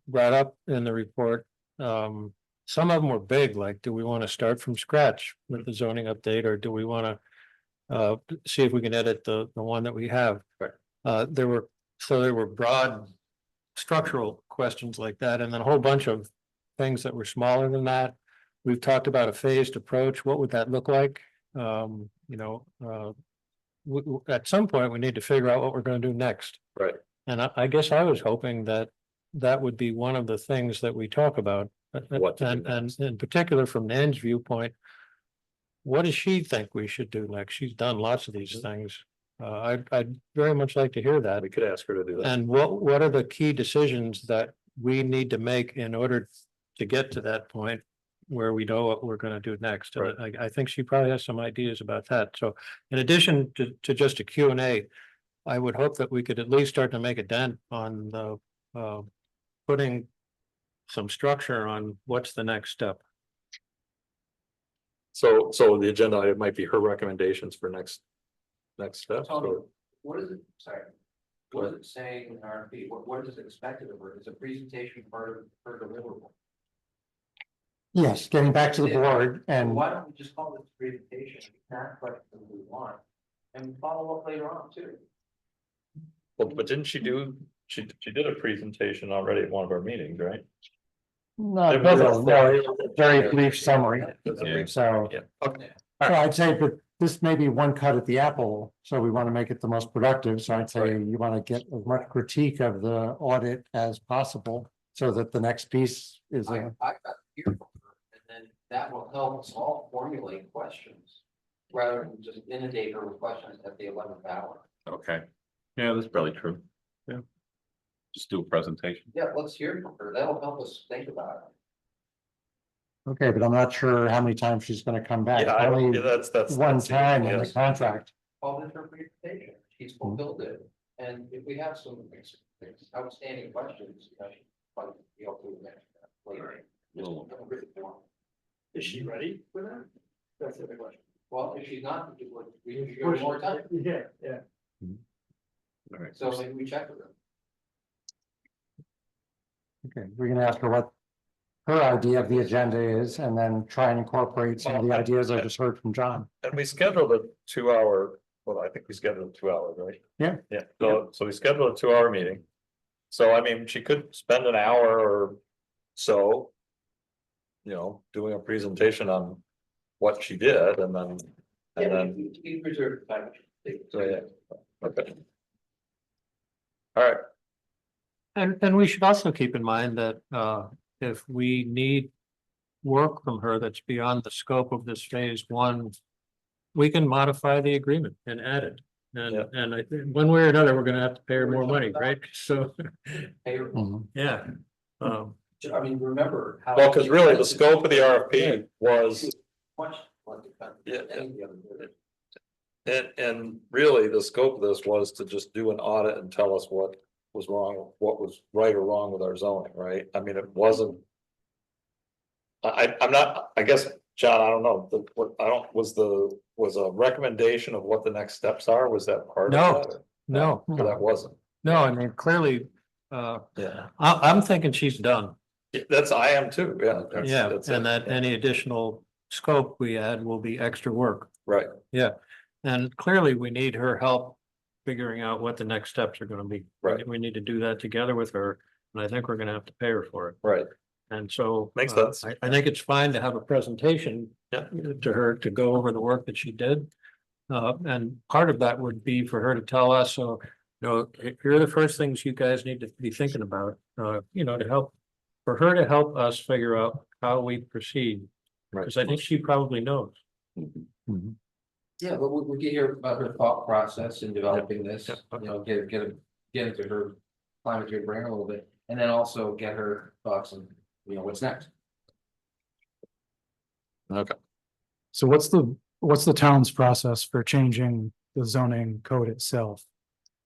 brought up in the report. Some of them were big, like, do we want to start from scratch with the zoning update, or do we want to see if we can edit the one that we have? Right. There were broad structural questions like that, and then a whole bunch of things that were smaller than that. We've talked about a phased approach. What would that look like? At some point, we need to figure out what we're going to do next. Right. And I guess I was hoping that that would be one of the things that we talk about. What to do And next. in particular, from Nan's viewpoint, what does she think we should do next? She's done lots of these things. I'd very much like to hear that. We could ask her to do that. And what are the key decisions that we need to make in order to get to that point where we know what we're gonna do next? And I think she probably has some ideas about that. So in addition to just a Q&A, I would hope that we could at least start to make a dent on the putting some structure on what's the next step. So the agenda item might be her recommendations for next steps. or- What is it, sorry, what is it saying in RFP, what is expected of her, is a presentation part of her deliverable? Yes, getting back to the board and Why don't we just call this presentation, not questions we want, and follow up later on too? Well, but didn't she do, she did a presentation already at one of our meetings, right? not It wasn't really, no, it was a very brief summary. Yeah. So, Yeah, okay. so I'd say, but this may be one cut at the apple, so we want to make it the most productive. So I'd say Right. you want to get as much critique of the audit as possible. So that the next piece is I a, got here, and then that will help us all formulate questions. Rather than just inundate her with questions at the 11th hour. Okay, yeah, that's probably true. Yeah. Just do a presentation. Yeah, let's hear from her, that'll help us think about it. okay, but I'm not sure how many times she's going to come back. Yeah, Only that's. one that's the- time in the yes. contract. Call this her presentation, she's fulfilled it, and if we have some outstanding questions, you know, she might be able to next later. Is she ready for that? That's the other question. Well, if she's not, we should give her more time, Yeah, yeah. All right. so maybe we check with her. Okay, we're gonna ask her what her idea of the agenda is and then try and incorporate some of the ideas I just heard from John. And we scheduled a 2 hour, well, I think we scheduled 2 hours, right? Yeah. Yeah, so we scheduled a 2 hour meeting. So I mean, she could spend an hour or so. You know, doing a presentation on what she did and then. And then, We reserve time. so yeah, okay. All right, And we should also keep in mind that if we need work from her that's beyond the scope of this phase one, we can modify the agreement and add it. Yeah. And I think one way or another, we're gonna have to pay her more money, right? So, Pay her. yeah. I mean, remember how. well, because really the scope of the RFP was, Much like Yeah, any of the other bidders. and really the scope of this was to just do an audit and tell us what was wrong, what was right or wrong with our zoning, right? I mean, it wasn't. I'm not, I guess, John, I don't know, was a recommendation of what the next steps are, was that part No. of that? No, Or that wasn't, no, I mean, clearly, yeah, I'm thinking she's done. that's, I am too, yeah. that's- Yeah, that's and it. that any additional scope we add will be extra work. Right, Yeah, and clearly we need her help figuring out what the next steps are gonna be. Right. We need to do that together with her, and I think we're gonna have to pay her for it. right, And so. Makes sense. I think it's fine to have a presentation. Yeah. To her to go over the work that she did. And part of that would be for her to tell us, so, here are the first things you guys need to be thinking about, to help. For her to help us figure out how we proceed, right. because I think she probably knows. Yeah, but we get here about her thought process in developing this, Yeah. you know, get into her climate to her brain a little bit, and then also get her thoughts on, what's next. Okay, So what's the town's process for changing the zoning code itself?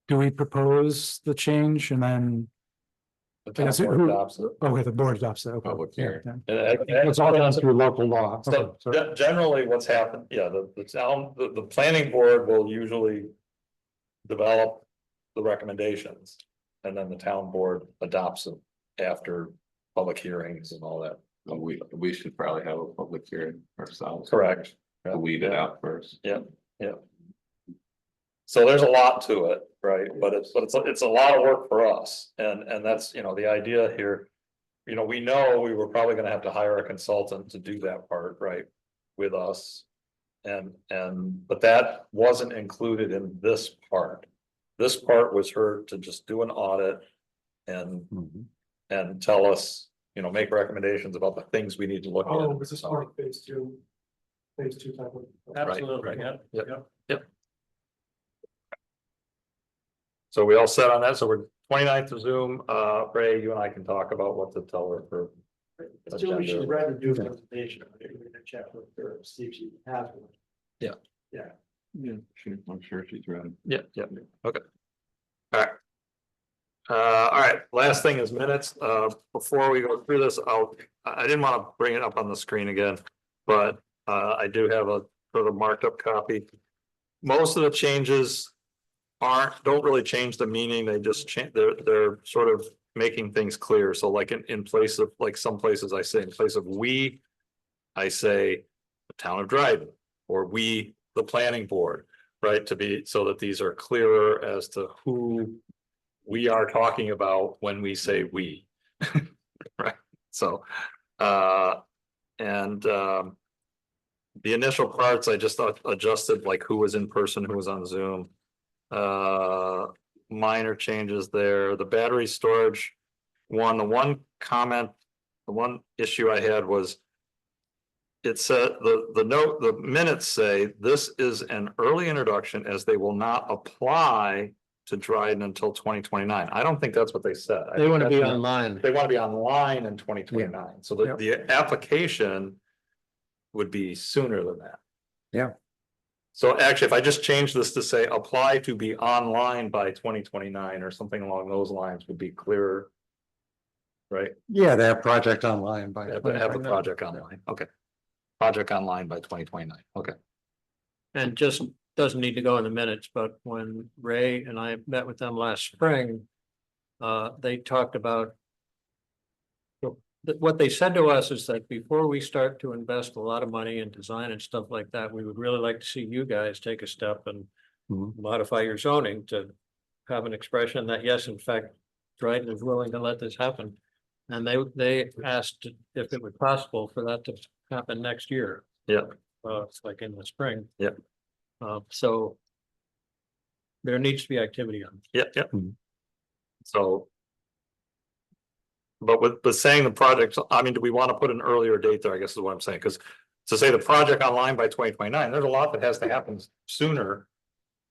Do we propose the change and then, the I town guess board who- adopts it. okay, the board adopts it, okay. Public yeah, hearing. yeah. And It's all done through local law. So Okay, generally what's happened, yeah, the town, the planning board will usually develop the recommendations. And then the town board adopts them after public hearings and all that. We should probably have a public hearing ourselves. Correct. To weed it out first. So there's a lot to it, right? But it's a lot of work for us. And that's, the idea here. We know we were probably gonna have to hire a consultant to do that part, right? With us. But that wasn't included in this part. This part was her to just do an audit and tell us, make recommendations about the things we need to look at. Oh, this is part of phase two. Phase two type of. Absolutely, right. yeah. Yep. So we all set on that, so we're 29th of Zoom, Ray, you and I can talk about what to tell her for. Still, we should agenda. rather do a presentation. We're gonna check with her, see if she has one. Yeah. Yeah. Yeah, I'm sure she's ready. Yeah, okay. All right, last thing is minutes, before we go through this, I didn't want to bring it up on the screen again. But I do have a sort of marked up copy. Most of the changes don't really change the meaning, they just change, they're sort of making things clear, so like in place of, like some places I say, in place of we, I say the town of Dryden, or we, the planning board, right? To be, so that these are clearer as to who we are talking about when we say we. Right, so, and, the initial parts, I just adjusted like who was in person, who was on Zoom. Minor changes there, the battery storage one, the one comment, the one issue I had was. It said, the minutes say this is an early introduction as they will not apply to Dryden until 2029. I don't think that's what they said. I They think want to be that's- online. They want to be online in 2029, so the application would be sooner than that. Yeah. So actually, if I just change this to say apply to be online by 2029 or something along those lines would be clearer. Right? Yeah, they have project online by. Have the project online, okay. Project online by 2029, okay. And just doesn't need to go in the minutes, but when Ray and I met with them last spring, they talked about. What they said to us is that before we start to invest a lot of money in design and stuff like that, we would really like to see you guys take a step and modify your zoning to have an expression that, yes, in fact, Dryden is willing to let this happen. And they asked if it was possible for that to happen next year. Yeah. It's like in the spring. Yeah. So there needs to be activity on. Yep. So. But with saying the project, I mean, do we want to put an earlier date there, I guess is what I'm saying, because to say the project online by 2029, there's a lot that has to happen sooner.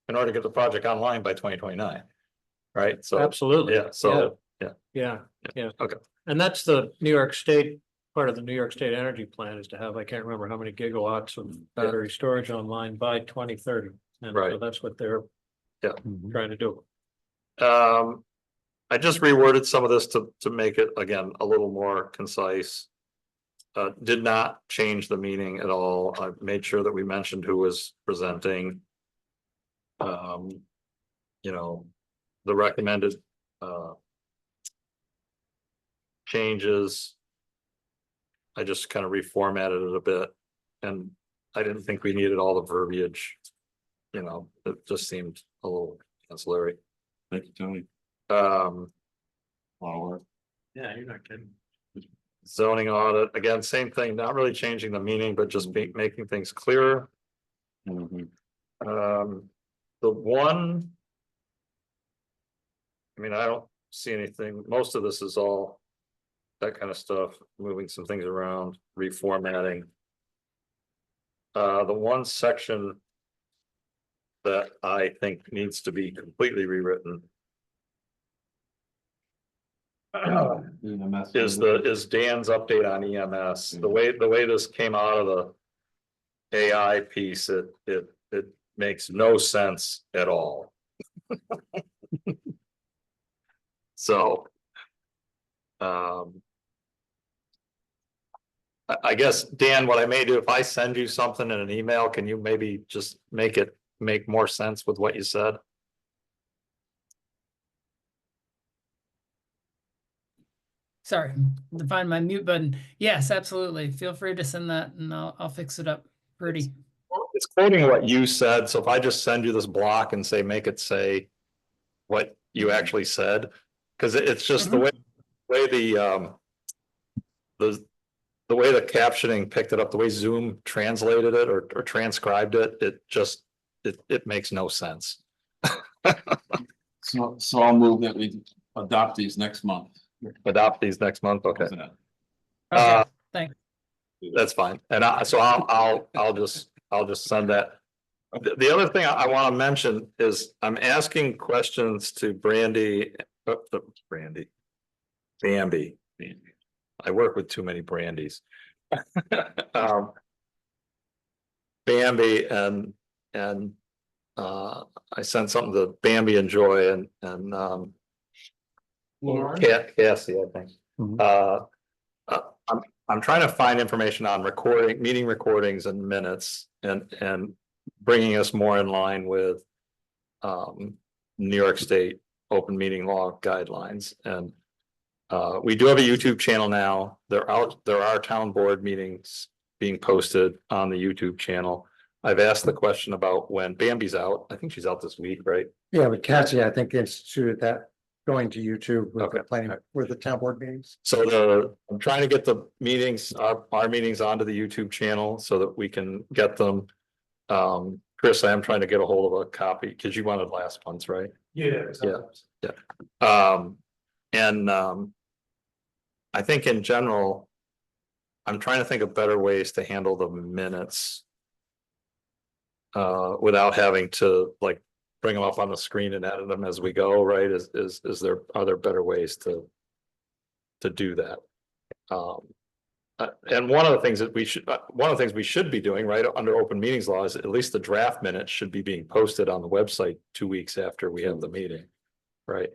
In order to get the project online by 2029. Right, so. Absolutely. Yeah, so, yeah. Yeah. Okay. And that's the New York State, part of the New York State Energy Plan is to have, I can't remember how many gigawatts of battery storage online by 2030. And Right. so that's what they're trying to do. I just reworded some of this to make it, again, a little more concise. Did not change the meaning at all. I made sure that we mentioned who was presenting. You know, the recommended, changes. I just kind of reformatted it a bit, and I didn't think we needed all the verbiage. You know, it just seemed a little ancillary. Thank you, Tony. Well, Yeah, you're not kidding. zoning audit, again, same thing, not really changing the meaning, but just making things clearer. The one. I mean, I don't see anything, most of this is all. That kind of stuff, moving some things around, reformatting. The one section. That I think needs to be completely rewritten. Is Dan's update on EMS, the way this came out of the AI piece, it makes no sense at all. So. I guess, Dan, what I may do, if I send you something in an email, can you maybe just make more sense with what you said? Sorry, to find my mute button. Yes, absolutely. Feel free to send that and I'll fix it up pretty. It's quoting what you said, so if I just send you this block and say, make it say. What you actually said, because it's just the way the way the captioning picked it up, the way Zoom translated it or transcribed it, it makes no sense. So I'll move that we adopt these next month. Adopt these next month, okay. Okay, thanks. That's fine, and I'll just send that. The other thing I want to mention is I'm asking questions to Bambi. I work with too many Brandies. Bambi and I sent something to Bambi and Joy and Cassie, I think. I'm trying to find information on meeting recordings and minutes and bringing us more in line with New York State open meeting law guidelines. And we do have a YouTube channel now. There are town board meetings being posted on the YouTube channel. I've asked the question about when Bambi's out. I think she's out this week, right? Yeah, but Cassie, I think instituted that going to YouTube with Okay. the planning, with the town board meetings. So I'm trying to get the meetings, our meetings onto the YouTube channel so that we can get them. Chris, I am trying to get a hold of a copy because you wanted last month's, right? Yeah. I think in general, I'm trying to think of better ways to handle the minutes. Without having to like bring them up on the screen and edit them as we go, right? Are there better ways to do that? And one of the things that we should be doing, right, under open meetings law is at least the draft minutes should be being posted on the website 2 weeks after we have the meeting, right?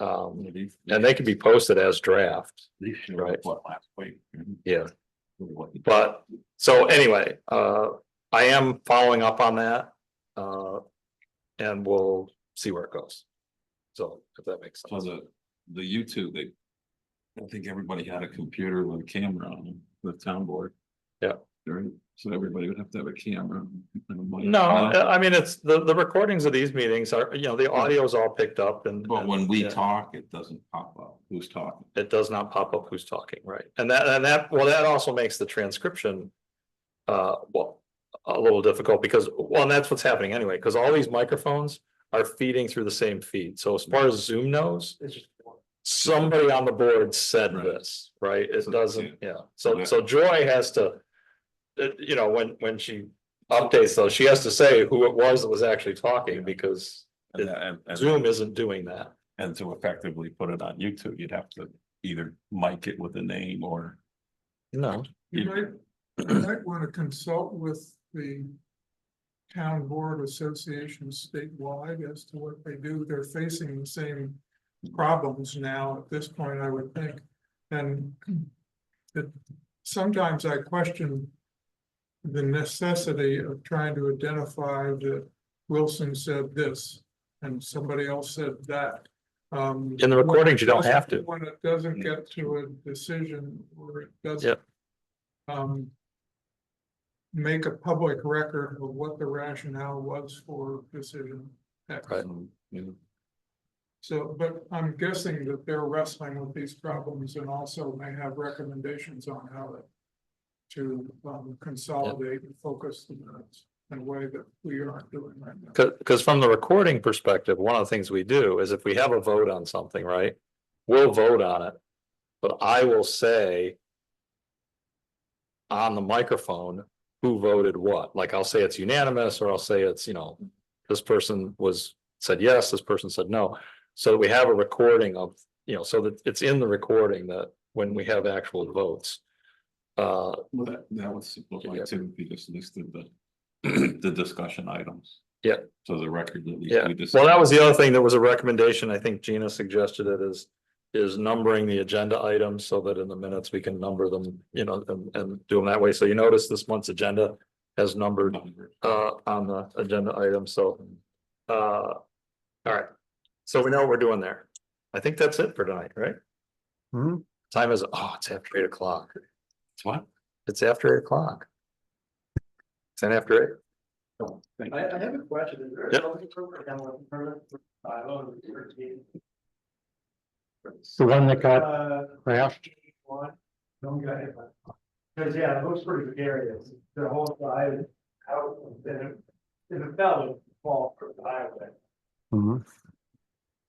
And they can be posted as draft, right? Last week. Yeah. But, so anyway, I am following up on that. And we'll see where it goes. So if that makes So sense. the YouTube, I think everybody had a computer with a camera on them, the town board. Yeah. So everybody would have to have a camera. and a mic. No, I mean, it's the recordings of these meetings are, the audio is all picked up and. But when we yeah. talk, it doesn't pop up who's talking. It does not pop up who's talking, right? And that also makes the transcription. Well, a little difficult because, and that's what's happening anyway, because all these microphones are feeding through the same feed. So as far as Zoom knows, somebody on the board said Right. this, right? It So, doesn't, yeah. yeah. So Joy has to, when she updates those, she has to say who it was that was actually talking because And Zoom isn't doing that. And to effectively put it on YouTube, you'd have to either mic it with a name or. No. You might want to consult with the town board associations statewide as to what they do. They're facing the same problems now at this point, I would think. And sometimes I question the necessity of trying to identify that Wilson said this and somebody else said that. In the recordings, you don't have to. When it doesn't get to a decision or it doesn't. Make a public record of what the rationale was for decision X. Right. So, but I'm guessing that they're wrestling with these problems and also may have recommendations on how to consolidate and focus the minutes in a way that we aren't doing right now. Because from the recording perspective, one of the things we do is if we have a vote on something, right? We'll vote on it, but I will say on the microphone who voted what. Like I'll say it's unanimous, or I'll say it's, this person said yes, this person said no. So that we have a recording of, so that it's in the recording that when we have actual votes. That was what like to be just listed the discussion items. Yeah. So the record that we. Yeah, we just. well, that was the other thing. There was a recommendation. I think Gina suggested it is numbering the agenda items so that in the minutes we can number them, and do them that way. So you notice this month's agenda has numbered on the agenda item. So, all right. So we know what we're doing there. I think that's it for tonight, right? Time is, it's after 8 o'clock. It's what? It's after 8 o'clock. It's then after 8. I have a question. Is there a Yep. zoning program down with permit for bylaw number 13? The one that got crashed. Because yeah, it looks pretty scary. It's the whole side out, and if it fell, it would fall for the highway.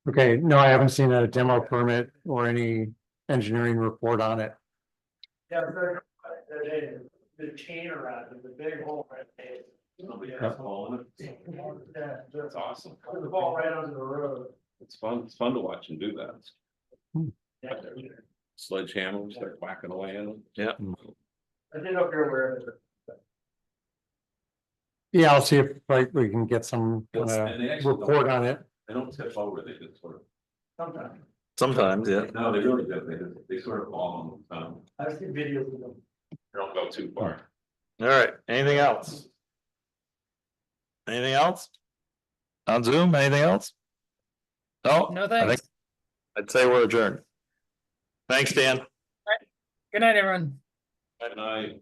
Okay, no, I haven't seen a demo permit or any engineering report on it. Yeah, the chain around it, the big hole right there. Nobody has fallen. Yeah, That's awesome. the ball right onto the road. It's fun to watch and do that. Yeah. Sledgehammer, start whacking away in them. Yeah. I didn't know if you're aware of it. Yeah, I'll see if we can get some And they actually report on it. They don't tip over, they just sort of. Sometimes. Sometimes, yeah. No, they really do. They sort of fall on, I've seen videos of them. they don't go too far. All right, anything else? Anything else? On Zoom, anything else? No? No, I think thanks. I'd say we're adjourned. Thanks, Dan. Good night, everyone. And